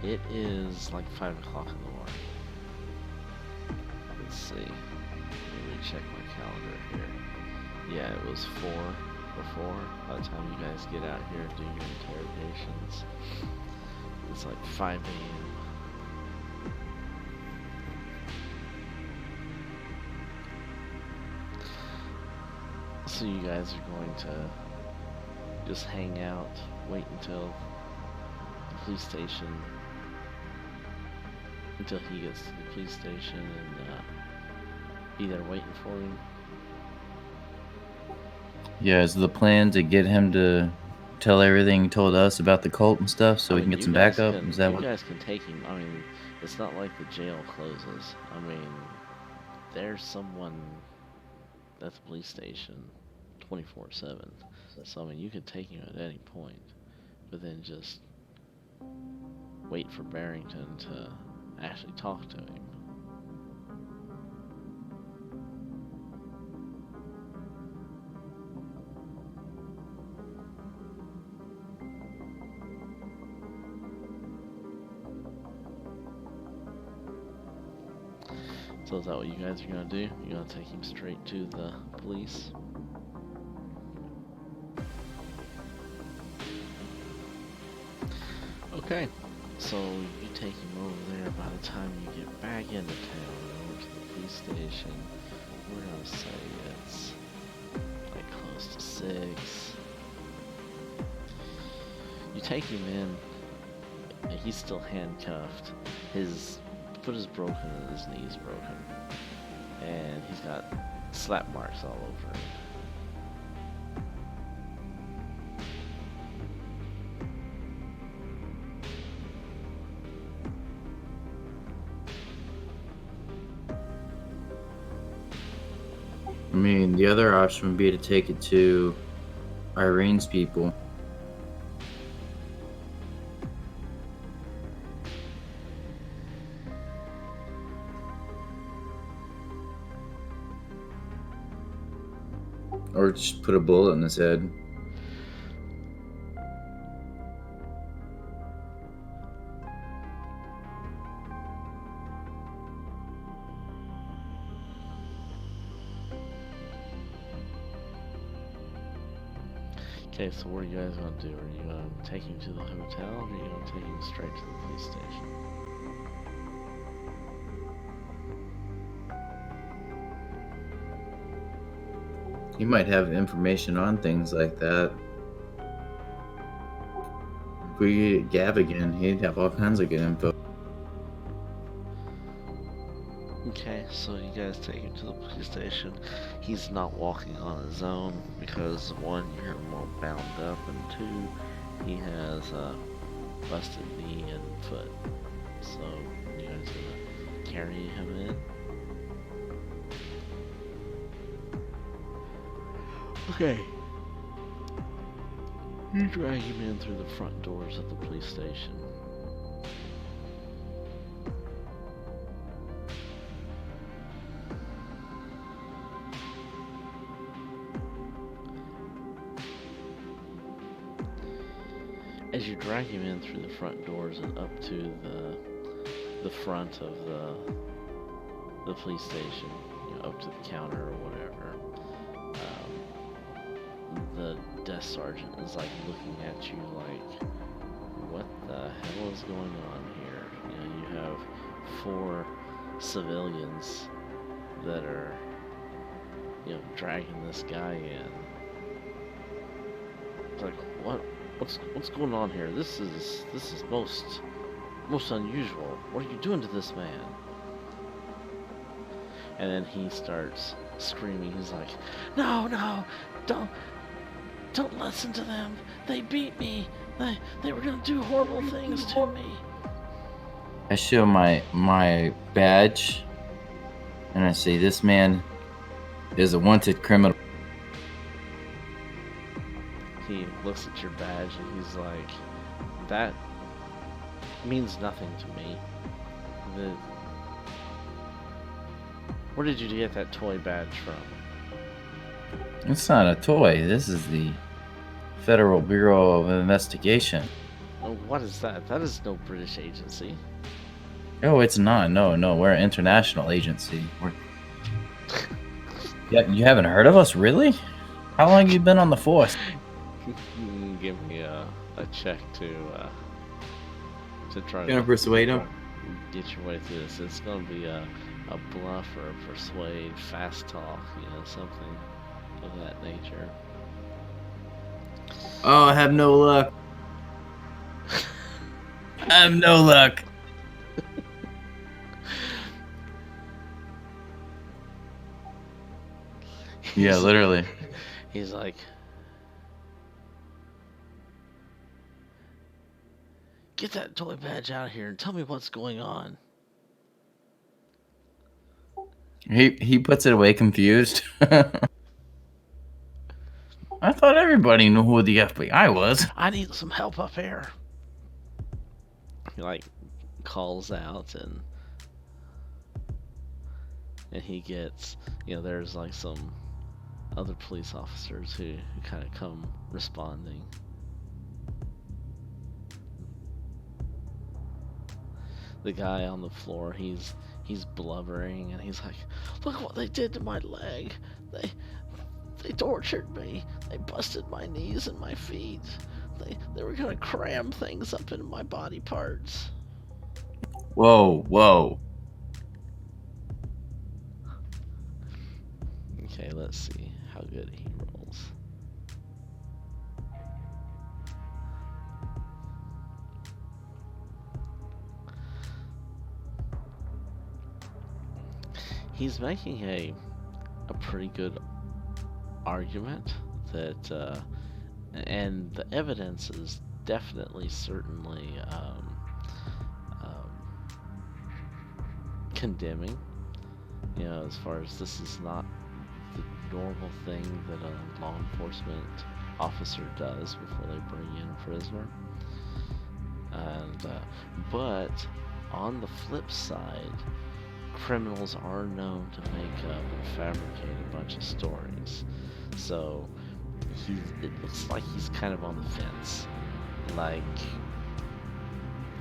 It is like 5 o'clock in the morning. Let's see. Let me check my calendar here. Yeah, it was 4 before. By the time you guys get out here and do your interrogations, it's like 5 a.m. So you guys are going to just hang out, wait until the police station, until he gets to the police station, and be there waiting for him. Yeah, is the plan to get him to tell everything he told us about the cult and stuff so we can get some backup? Is that you what? guys can take him. I mean, it's not like the jail closes. I mean, there's someone at the police station 24/7. So I mean, you could take him at any point, but then just wait for Barrington to actually talk to him. So is that what you guys are gonna do? You're gonna take him straight to the police? Okay, so you take him over there. By the time you get back into town and over to the police station, we're gonna say it's like close to 6. You take him in, and he's still handcuffed. His foot is broken and his knee is broken. And he's got slap marks all over him. I mean, the other option would be to take it to Irene's people. Or just put a bullet in his head. Okay, so what are you guys gonna do? Are you gonna take him to the hotel, or are you gonna take him straight to the police station? He might have information on things like that. If we get Gav again, he'd have all kinds of good info. Okay, so you guys take him to the police station. He's not walking on his own because one, you hear him all bound up, and two, he has a busted knee and foot. So you guys gonna carry him in? Okay. You drag him in through the front doors of the police station. As you drag him in through the front doors and up to the front of the police station, up to the counter or whatever, the desk sergeant is like looking at you like, what the hell is going on here? You have 4 civilians that are, dragging this guy in. It's like, what's going on here? This is most unusual. What are you doing to this man? And then he starts screaming. He's like, no, don't listen to them. They beat me. They were gonna do horrible things to me. I show my badge, and I say, "This man is a wanted criminal." He looks at your badge and he's like, that means nothing to me. Where did you get that toy badge from? It's not a toy. This is the Federal Bureau of Investigation. Oh, what is that? That is no British agency. Oh, it's not. No, we're an international agency. Yeah, you haven't heard of us, really? How long have you been on the force? Give me a check to try Gonna to persuade him? get your way through this. It's gonna be a bluff or a persuade, fast talk, something of that nature. Oh, I have no luck. I have no luck. Yeah, literally. He's like, get that toy badge out of here and tell me what's going on. He puts it away confused. I thought everybody knew who the FBI was. I need some help up here. He calls out and he gets, there's some other police officers who kind of come responding. The guy on the floor, he's blubbering and he's like, look what they did to my leg. They tortured me. They busted my knees and my feet. They were gonna cram things up into my body parts. Whoa. Okay, let's see how good he rolls. He's making a pretty good argument that, and the evidence is definitely, certainly condemning. As far as this is not the normal thing that a law enforcement officer does before they bring in a prisoner. And but on the flip side, criminals are known to make up and fabricate a bunch of stories. So it looks like he's kind of on the fence. Like,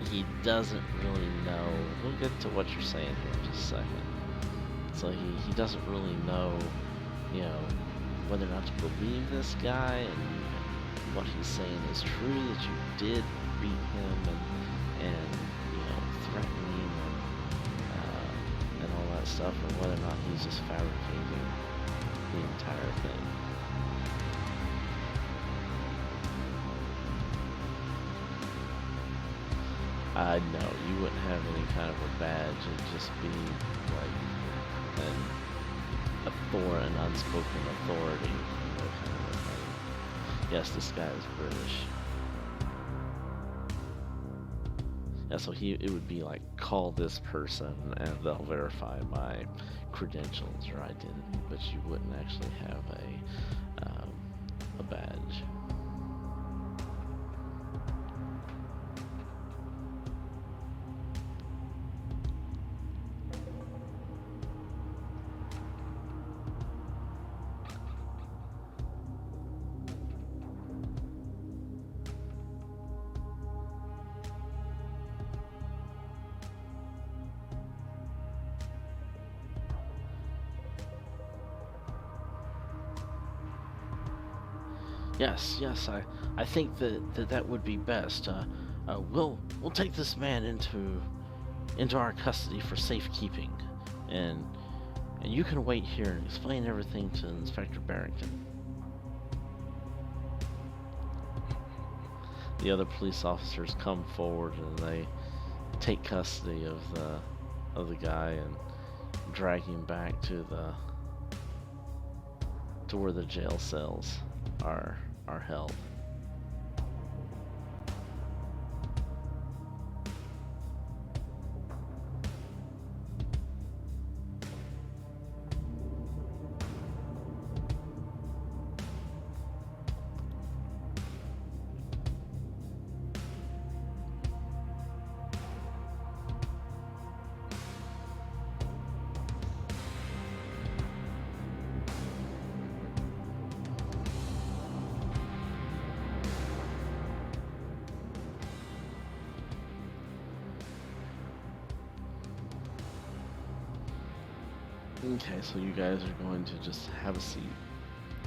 he doesn't really know. We'll get to what you're saying here in just a second. So he doesn't really know, whether or not to believe this guy and what he's saying is true, that you did beat him and threatening and all that stuff, or whether or not he's just fabricating the entire thing. No, you wouldn't have any kind of a badge. It'd just be an unspoken authority, kind of a thing. Yes, this guy is British. Yeah, so it would be like, call this person and they'll verify my credentials or identity, but you wouldn't actually have a badge. Yes, I think that would be best. We'll take this man into our custody for safekeeping, and you can wait here and explain everything to Inspector Barrington. The other police officers come forward and they take custody of the guy and drag him back to where the jail cells are held. Okay, so you guys are going to just have a seat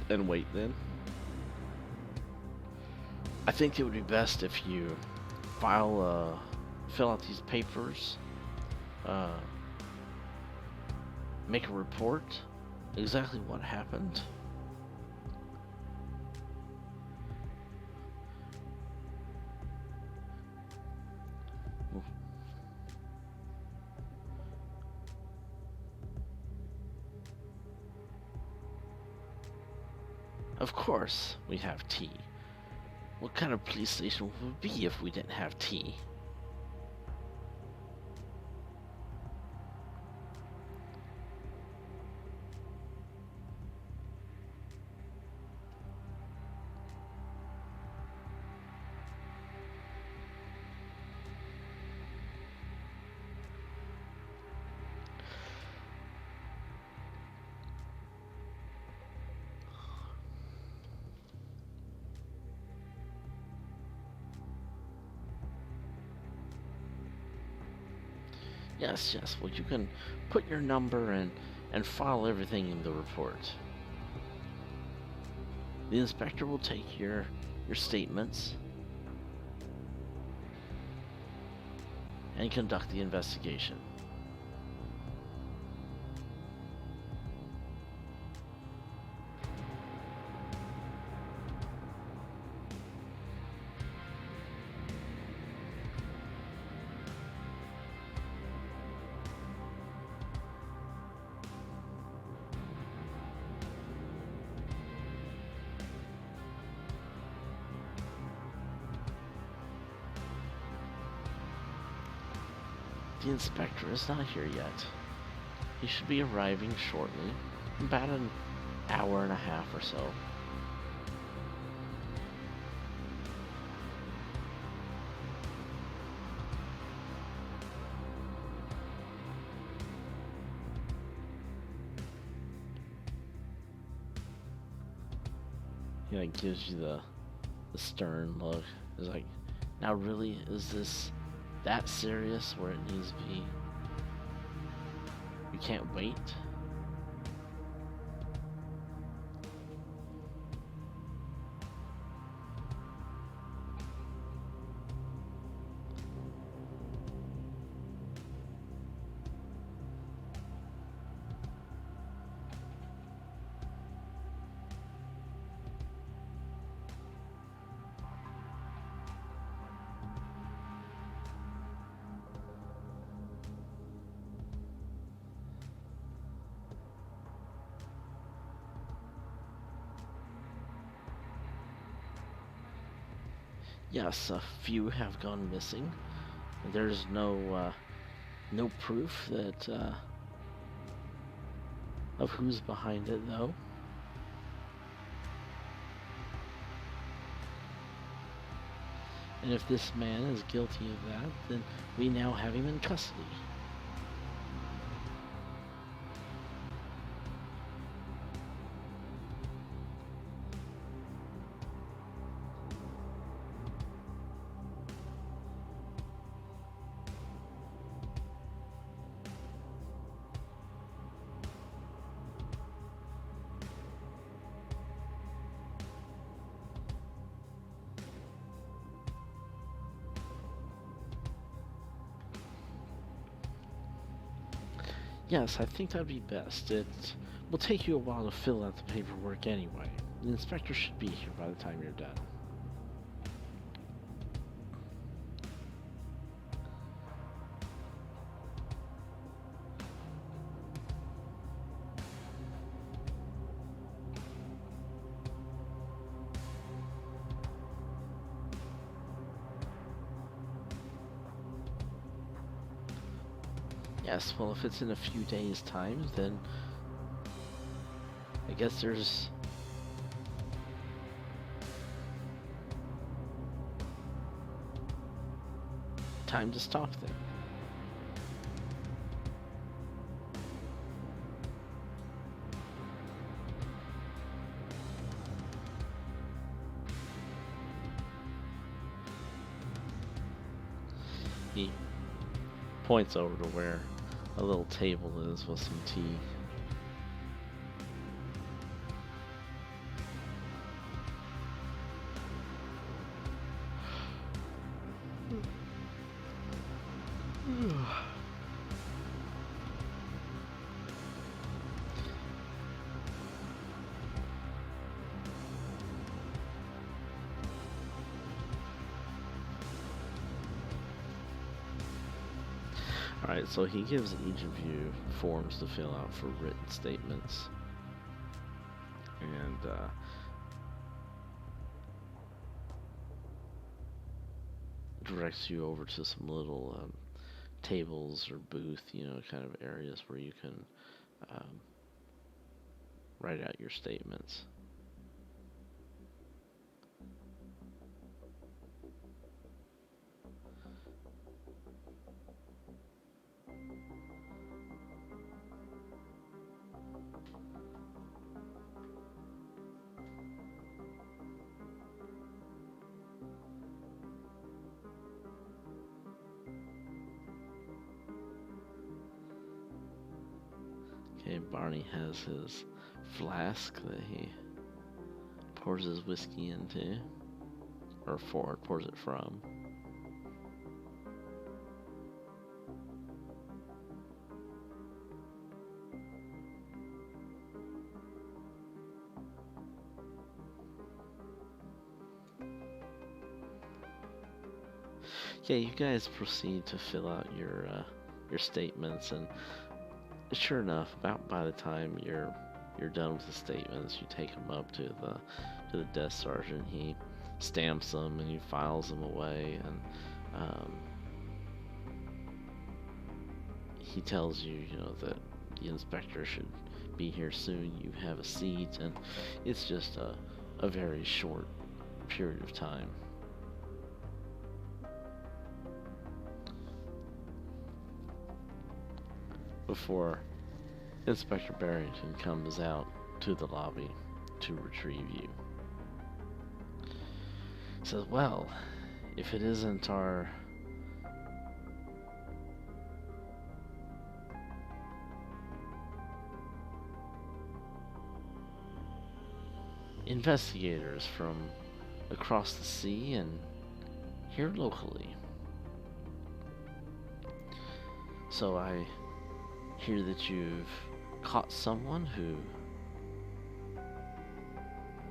and wait then? I think it would be best if you fill out these papers, uh, make a report, exactly what happened. Of course, we have tea. What kind of police station would it be if we didn't have tea? Yes. Well, you can put your number and file everything in the report. The inspector will take your statements and conduct the investigation. The inspector is not here yet. He should be arriving shortly, about an hour and a half or so. He gives you the stern look. He's like, now really, is this that serious where it needs to be? You can't wait? Yes, a few have gone missing. There's no proof that of who's behind it, though. And if this man is guilty of that, then we now have him in custody. Yes, I think that'd be best. It will take you a while to fill out the paperwork anyway. The inspector should be here by the time you're done. Yes, well, if it's in a few days' time, then I guess there's time to stop them. He points over to where a little table is with some tea. Alright, so he gives each of you forms to fill out for written statements. And, directs you over to some little tables or booth, kind of areas where you can write out your statements. Okay, Barney has his flask that he pours his whiskey into, or pours it from. Yeah, you guys proceed to fill out your statements, and sure enough, about by the time you're done with the statements, you take them up to the desk sergeant. He stamps them and he files them away, and he tells you, that the inspector should be here soon. You have a seat, and it's just a very short period of time. Before Inspector Barrington comes out to the lobby to retrieve you. He says, well, if it isn't our investigators from across the sea and here locally. So I hear that you've caught someone who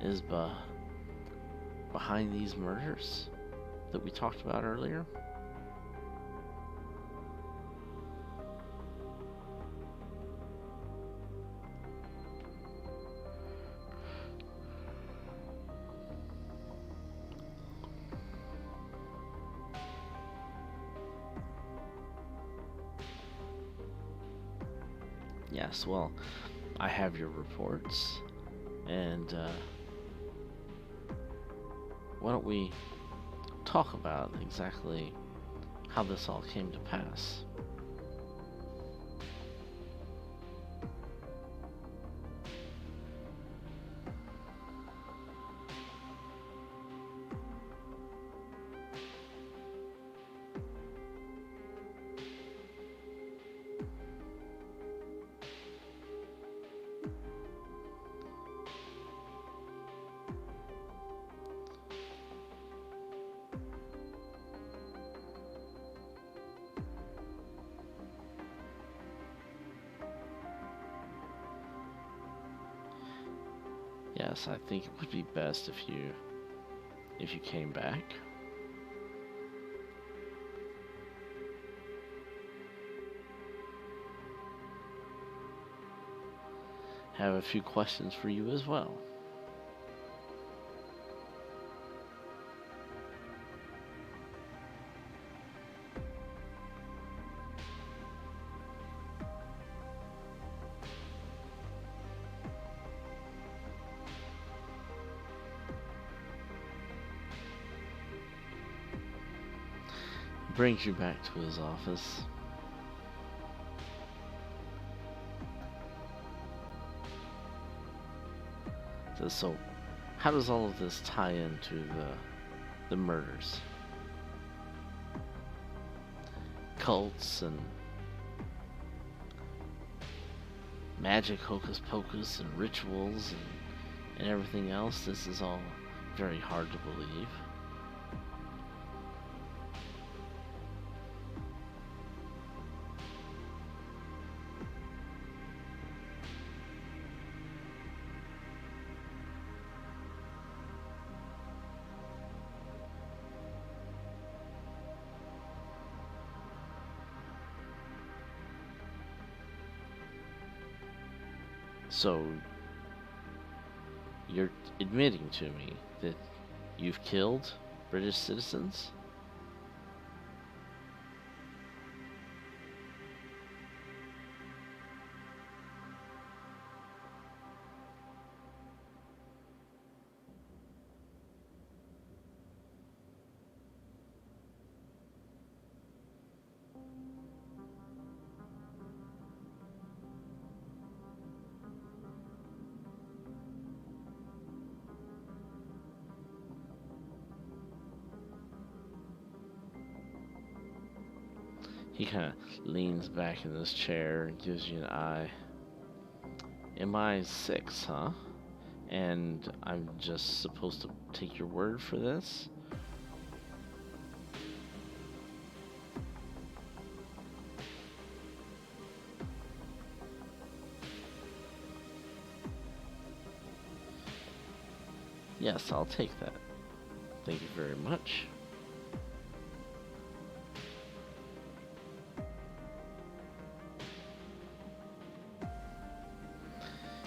is behind these murders that we talked about earlier. Yes, well, I have your reports, and why don't we talk about exactly how this all came to pass? Yes, I think it would be best if you came back. Have a few questions for you as well. Brings you back to his office. So, how does all of this tie into the murders? Cults and magic hocus pocus and rituals and everything else. This is all very hard to believe. So, you're admitting to me that you've killed British citizens? He kind of leans back in his chair and gives you an eye. MI6, huh? And I'm just supposed to take your word for this? Yes, I'll take that. Thank you very much.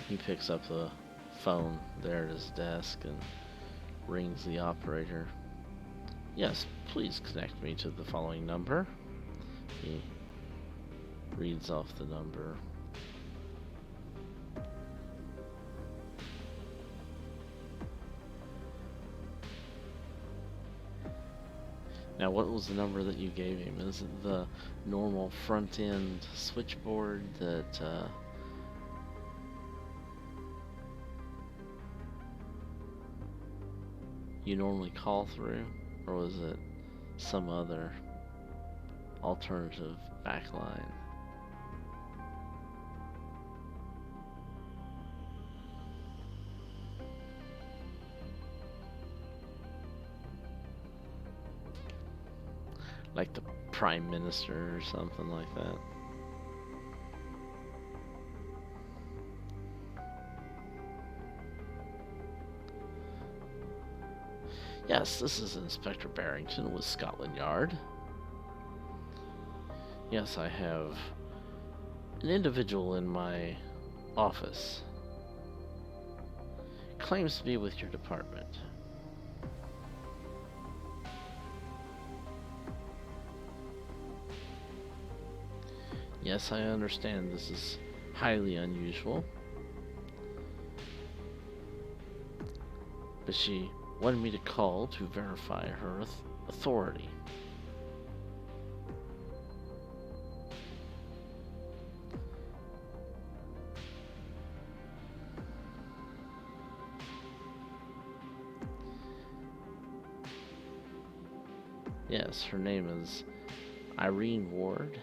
He picks up the phone there at his desk and rings the operator. Yes, please connect me to the following number. He reads off the number. Now, what was the number that you gave him? Is it the normal front end switchboard that you normally call through? Or was it some other alternative backline? Like the Prime Minister or something like that? Yes, this is Inspector Barrington with Scotland Yard. Yes, I have an individual in my office. Claims to be with your department. Yes, I understand this is highly unusual. But she wanted me to call to verify her authority. Yes, her name is Irene Ward.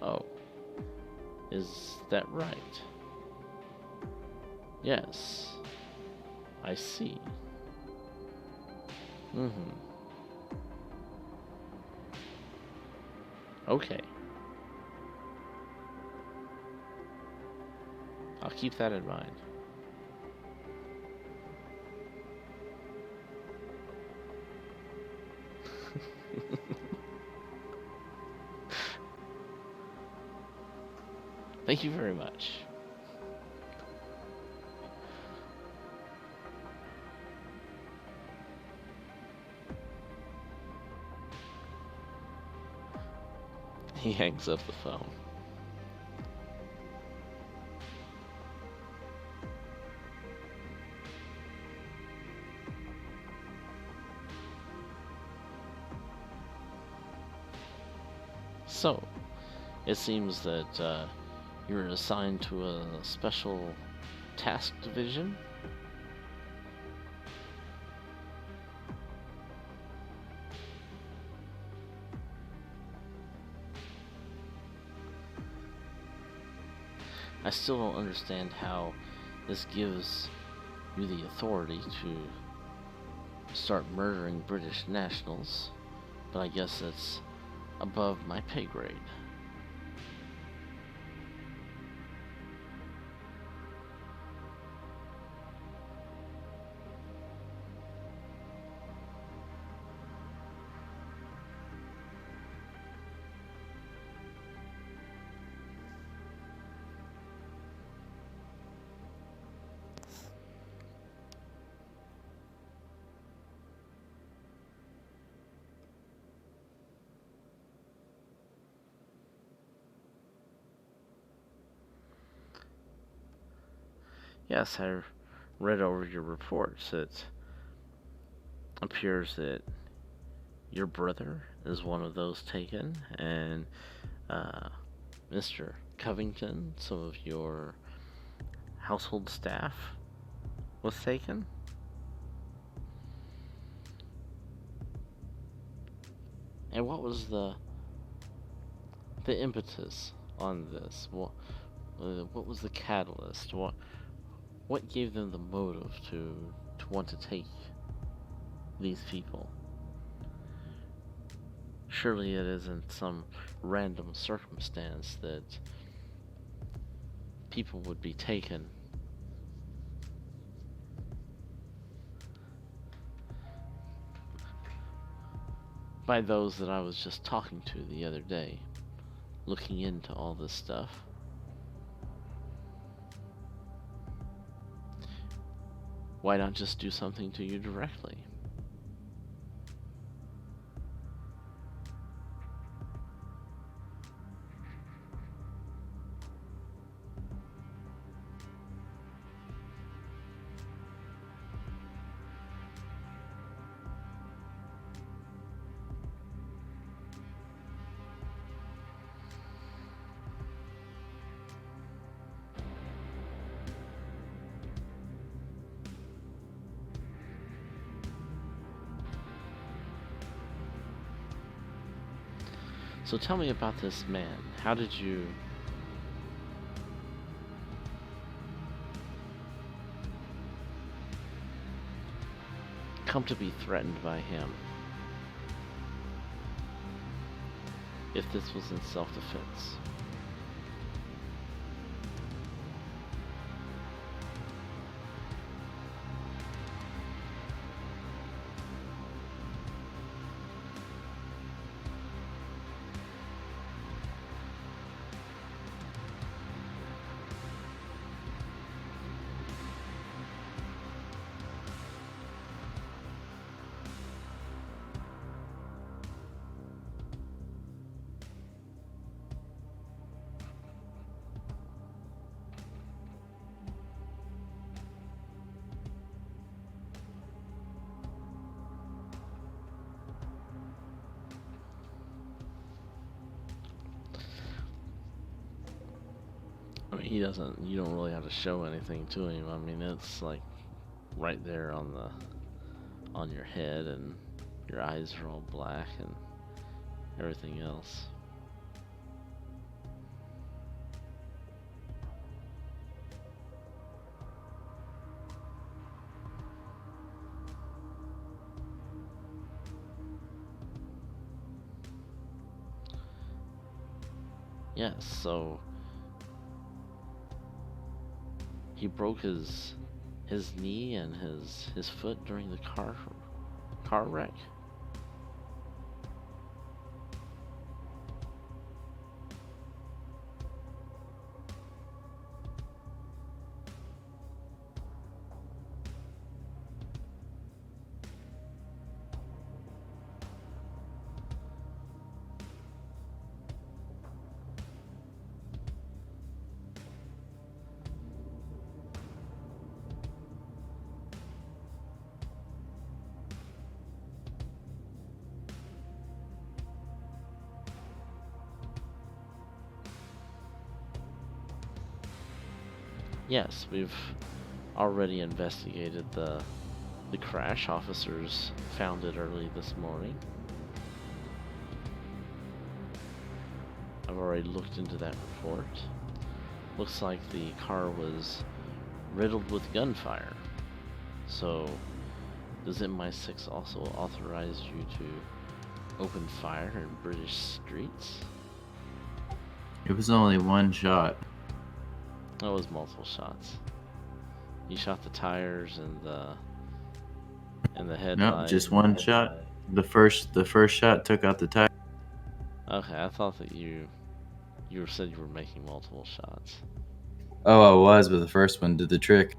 Oh, is that right? Yes, I see. Mm-hmm. Okay. I'll keep that in mind. Thank you very much. He hangs up the phone. So, it seems that you're assigned to a special task division. I still don't understand how this gives you the authority to start murdering British nationals, but I guess that's above my pay grade. Yes, I read over your reports. It appears that your brother is one of those taken, and uh, Mr. Covington, some of your household staff, was taken. And what was the impetus on this? What was the catalyst? What gave them the motive to want to take these people? Surely it isn't some random circumstance that people would be taken. By those that I was just talking to the other day, looking into all this stuff. Why not just do something to you directly? So tell me about this man. How did you come to be threatened by him? If this was in self-defense. I mean, he doesn't. You don't really have to show anything to him. I mean, it's like right there on your head, and your eyes are all black and everything else. Yes, so he broke his knee and his foot during the car wreck. Yes, we've already investigated the crash. Officers found it early this morning. I've already looked into that report. Looks like the car was riddled with gunfire. So, does MI6 also authorize you to open fire in British streets? It was only one shot. That was multiple shots. You shot the tires and the headlight. No, just one shot. The first shot took out the tire. Okay, I thought that you said you were making multiple shots. Oh, I was, but the first one did the trick.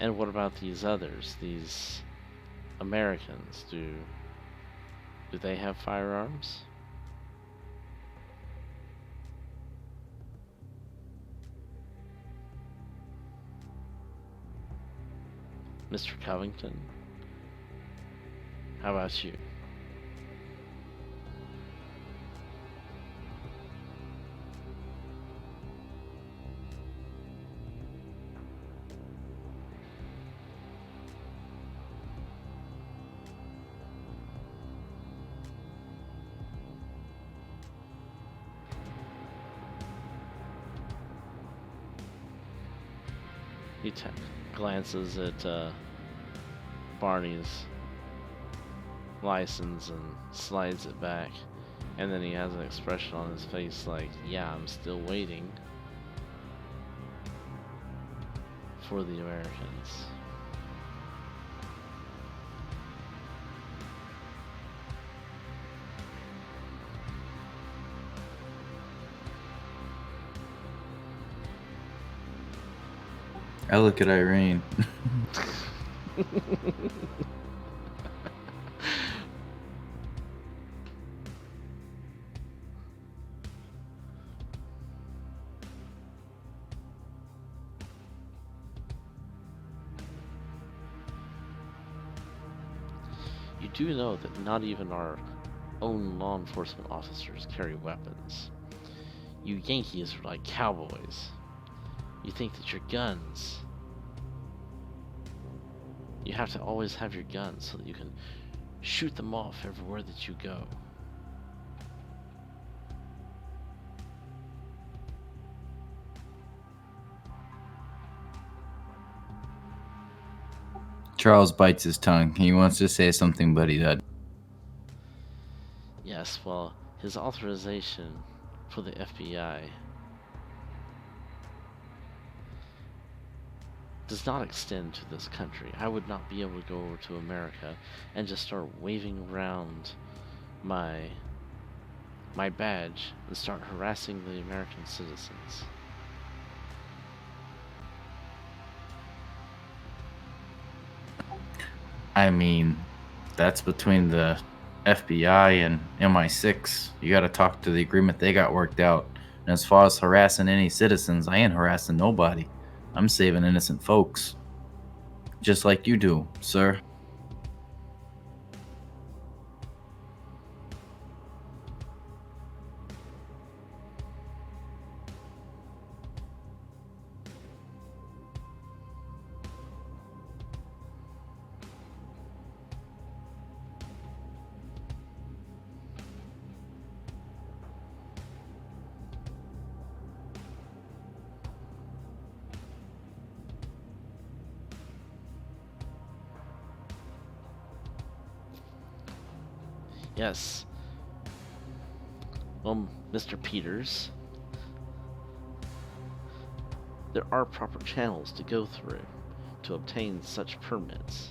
And what about these others? These Americans? Do they have firearms? Mr. Covington? How about you? He glances at Barney's license and slides it back. And then he has an expression on his face like, yeah, I'm still waiting for the Americans. I look at Irene. You do know that not even our own law enforcement officers carry weapons. You Yankees are like cowboys. You think that your guns... You have to always have your guns so that you can shoot them off everywhere that you go. Charles bites his tongue. He wants to say something, but he doesn't. Yes, well, his authorization for the FBI does not extend to this country. I would not be able to go over to America and just start waving around my badge and start harassing the American citizens. I mean, that's between the FBI and MI6. You got to talk to the agreement they got worked out. And as far as harassing any citizens, I ain't harassing nobody. I'm saving innocent folks. Just like you do, sir. Yes. Well, Mr. Peters, there are proper channels to go through to obtain such permits.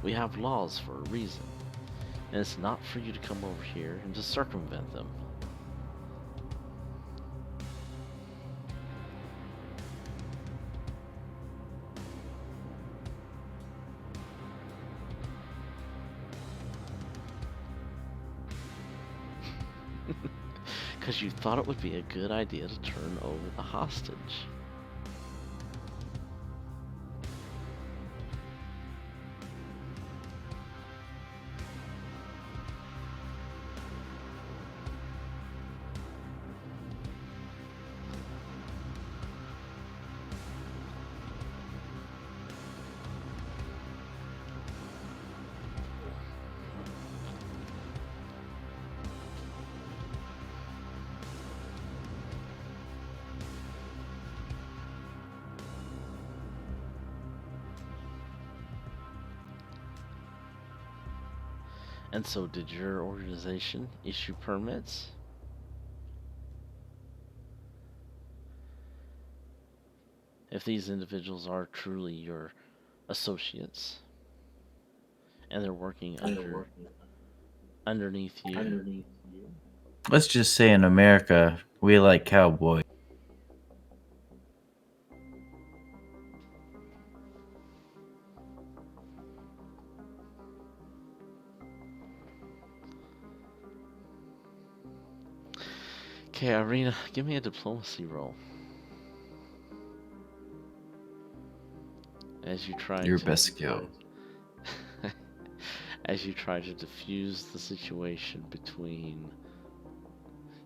We have laws for a reason, and it's not for you to come over here and to circumvent them. Because you thought it would be a good idea to turn over the hostage. And so, did your organization issue permits? If these individuals are truly your associates, and they're working underneath you, Let's just say in America, we like cowboys. okay, Irina, give me a diplomacy roll. As you try Your to best skill. as you try to diffuse the situation between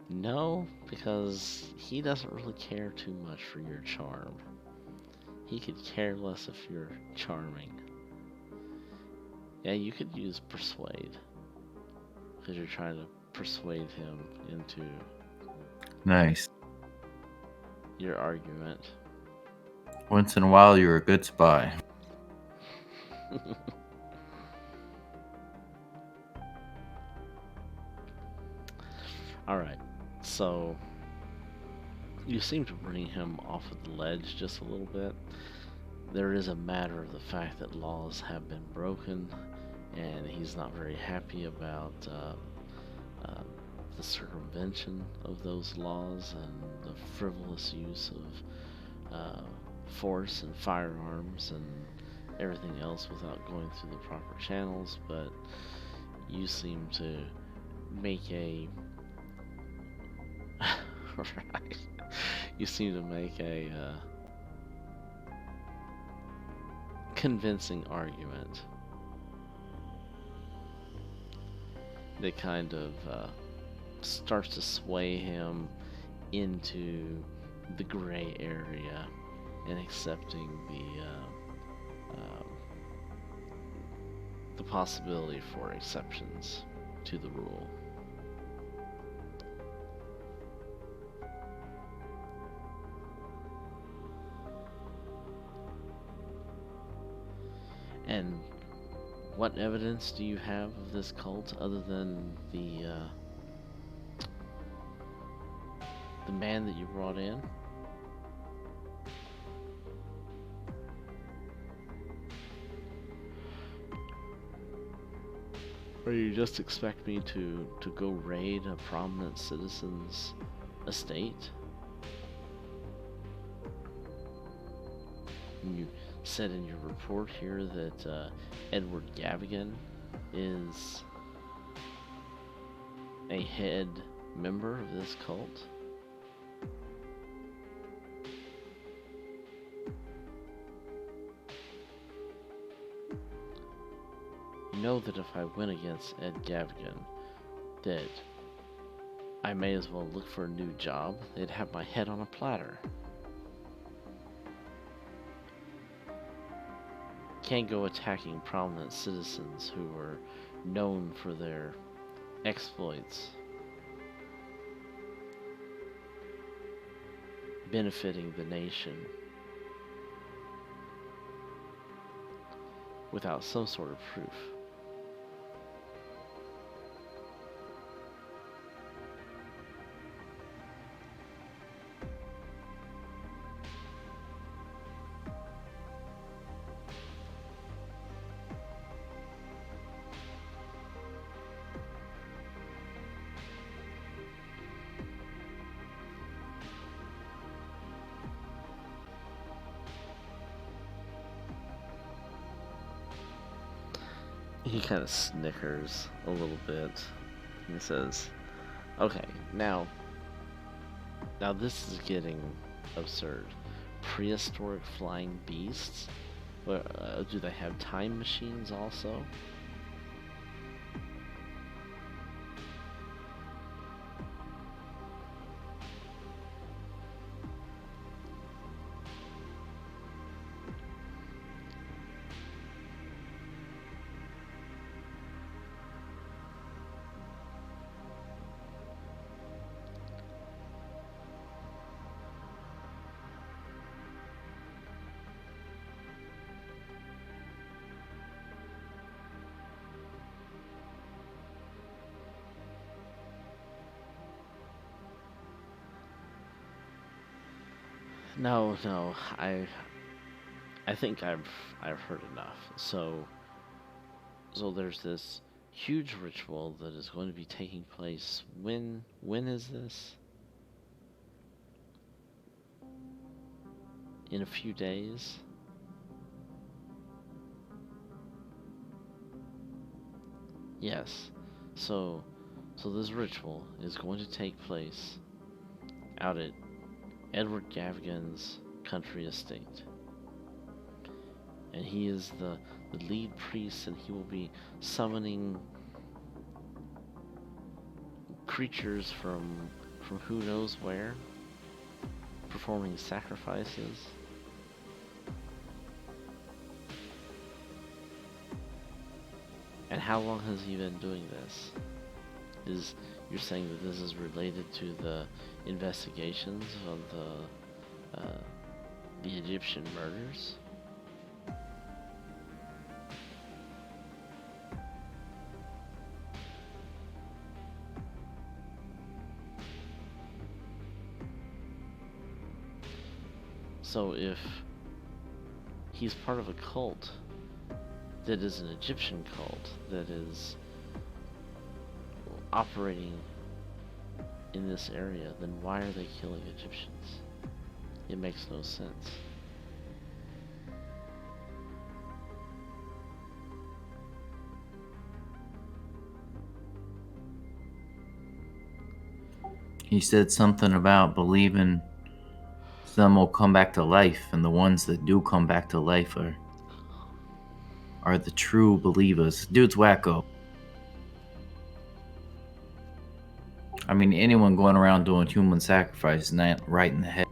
no, because he doesn't really care too much for your charm. He could care less if you're charming. Yeah, you could use persuade, because you're trying to persuade him into Nice. your argument. Once in a while, you're a good spy. Alright, so you seem to bring him off of the ledge just a little bit. There is a matter of the fact that laws have been broken, and he's not very happy about the circumvention of those laws and the frivolous use of force and firearms and everything else without going through the proper channels. But you seem to make a right. You seem to make a convincing argument that kind of starts to sway him into the gray area and accepting the possibility for exceptions to the rule. And what evidence do you have of this cult other than the man that you brought in? Or you just expect me to go raid a prominent citizen's estate? And you said in your report here that Edward Gavigan is a head member of this cult? You know that if I went against Ed Gavigan, that I may as well look for a new job. They'd have my head on a platter. Can't go attacking prominent citizens who are known for their exploits, benefiting the nation, without some sort of proof. He kind of snickers a little bit. He says, okay, now this is getting absurd. Prehistoric flying beasts? Do they have time machines also? No, I think I've heard enough. So there's this huge ritual that is going to be taking place. When is this? In a few days? Yes. So this ritual is going to take place out at Edward Gavigan's country estate. And he is the lead priest, and he will be summoning creatures from who knows where, performing sacrifices. And how long has he been doing this? You're saying that this is related to the investigations of the Egyptian murders? So if he's part of a cult that is an Egyptian cult that is operating in this area, then why are they killing Egyptians? It makes no sense. He said something about believing some will come back to life, and the ones that do come back to life are the true believers. Dude's wacko. I mean, anyone going around doing human sacrifice is not right in the head.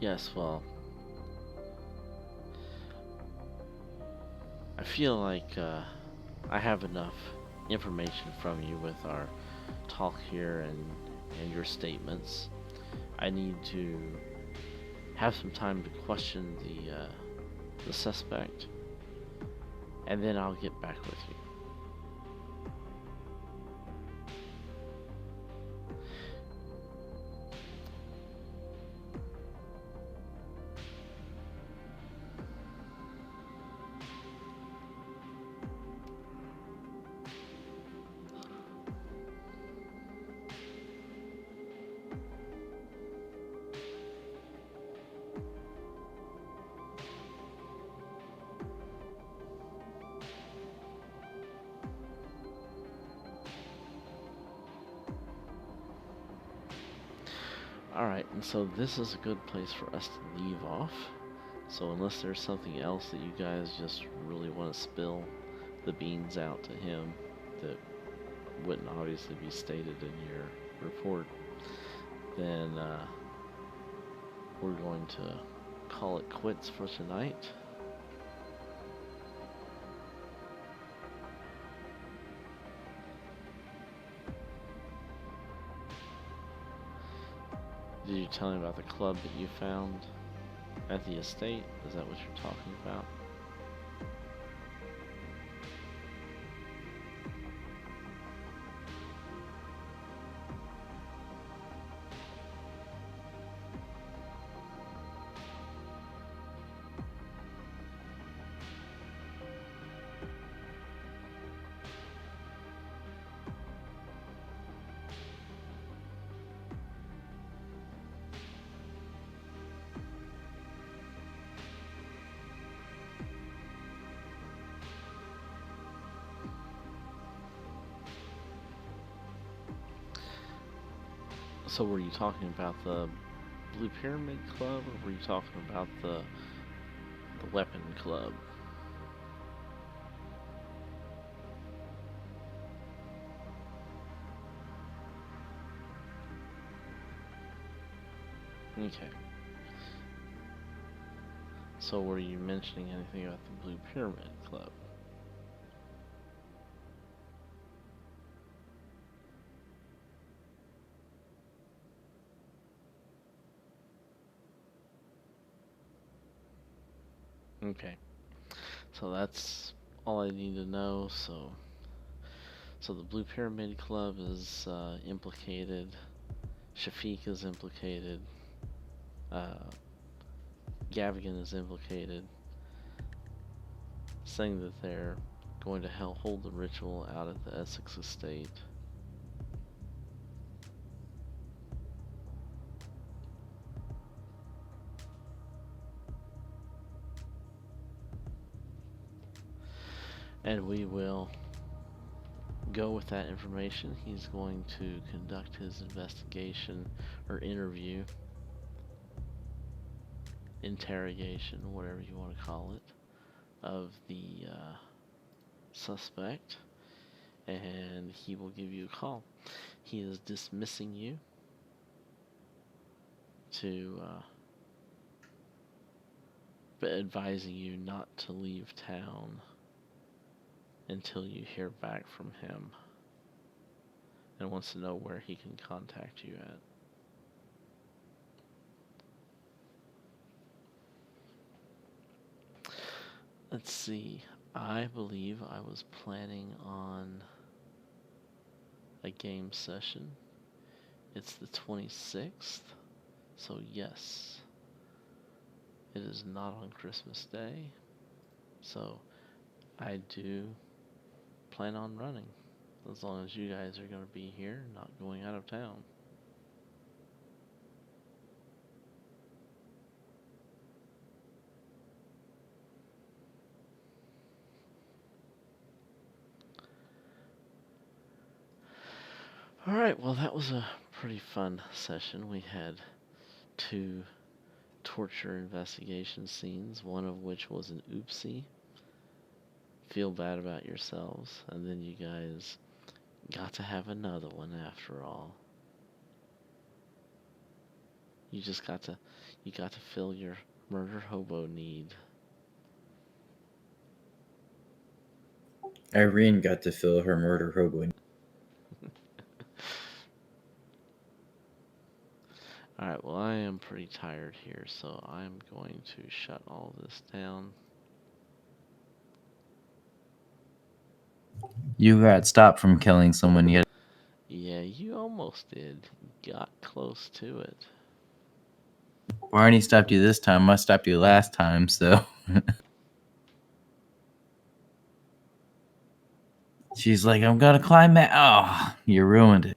Yes, well, I feel like I have enough information from you with our talk here and your statements. I need to have some time to question the suspect, and then I'll get back with you. Alright, and so this is a good place for us to leave off. So unless there's something else that you guys just really want to spill the beans out to him that wouldn't obviously be stated in your report, then we're going to call it quits for tonight. Did you tell him about the club that you found at the estate? Is that what you're talking about? So were you talking about the Blue Pyramid Club, or were you talking about the Weapon Club? Okay. So were you mentioning anything about the Blue Pyramid Club? Okay. So that's all I need to know. So the Blue Pyramid Club is implicated. Shafiq is implicated. Gavigan is implicated. Saying that they're going to hold the ritual out at the Essex estate. And we will go with that information. He's going to conduct his investigation or interview, interrogation, whatever you want to call it, of the suspect, and he will give you a call. He is dismissing you to but advising you not to leave town until you hear back from him, and wants to know where he can contact you at. Let's see. I believe I was planning on a game session. It's the 26th, so yes, it is not on Christmas Day. So I do plan on running, as long as you guys are going to be here, not going out of town. Alright, well, that was a pretty fun session. We had 2 torture investigation scenes, one of which was an oopsie. Feel bad about yourselves, and then you guys got to have another one after all. You got to fill your murder hobo need. Irene got to fill her murder hobo. Alright, well, I am pretty tired here, so I'm going to shut all this down. You got stopped from killing someone yet. Yeah, you almost did. Got close to it. Barney stopped you this time. I stopped you last time, so. She's like, I'm gonna climb that. Oh, you ruined it.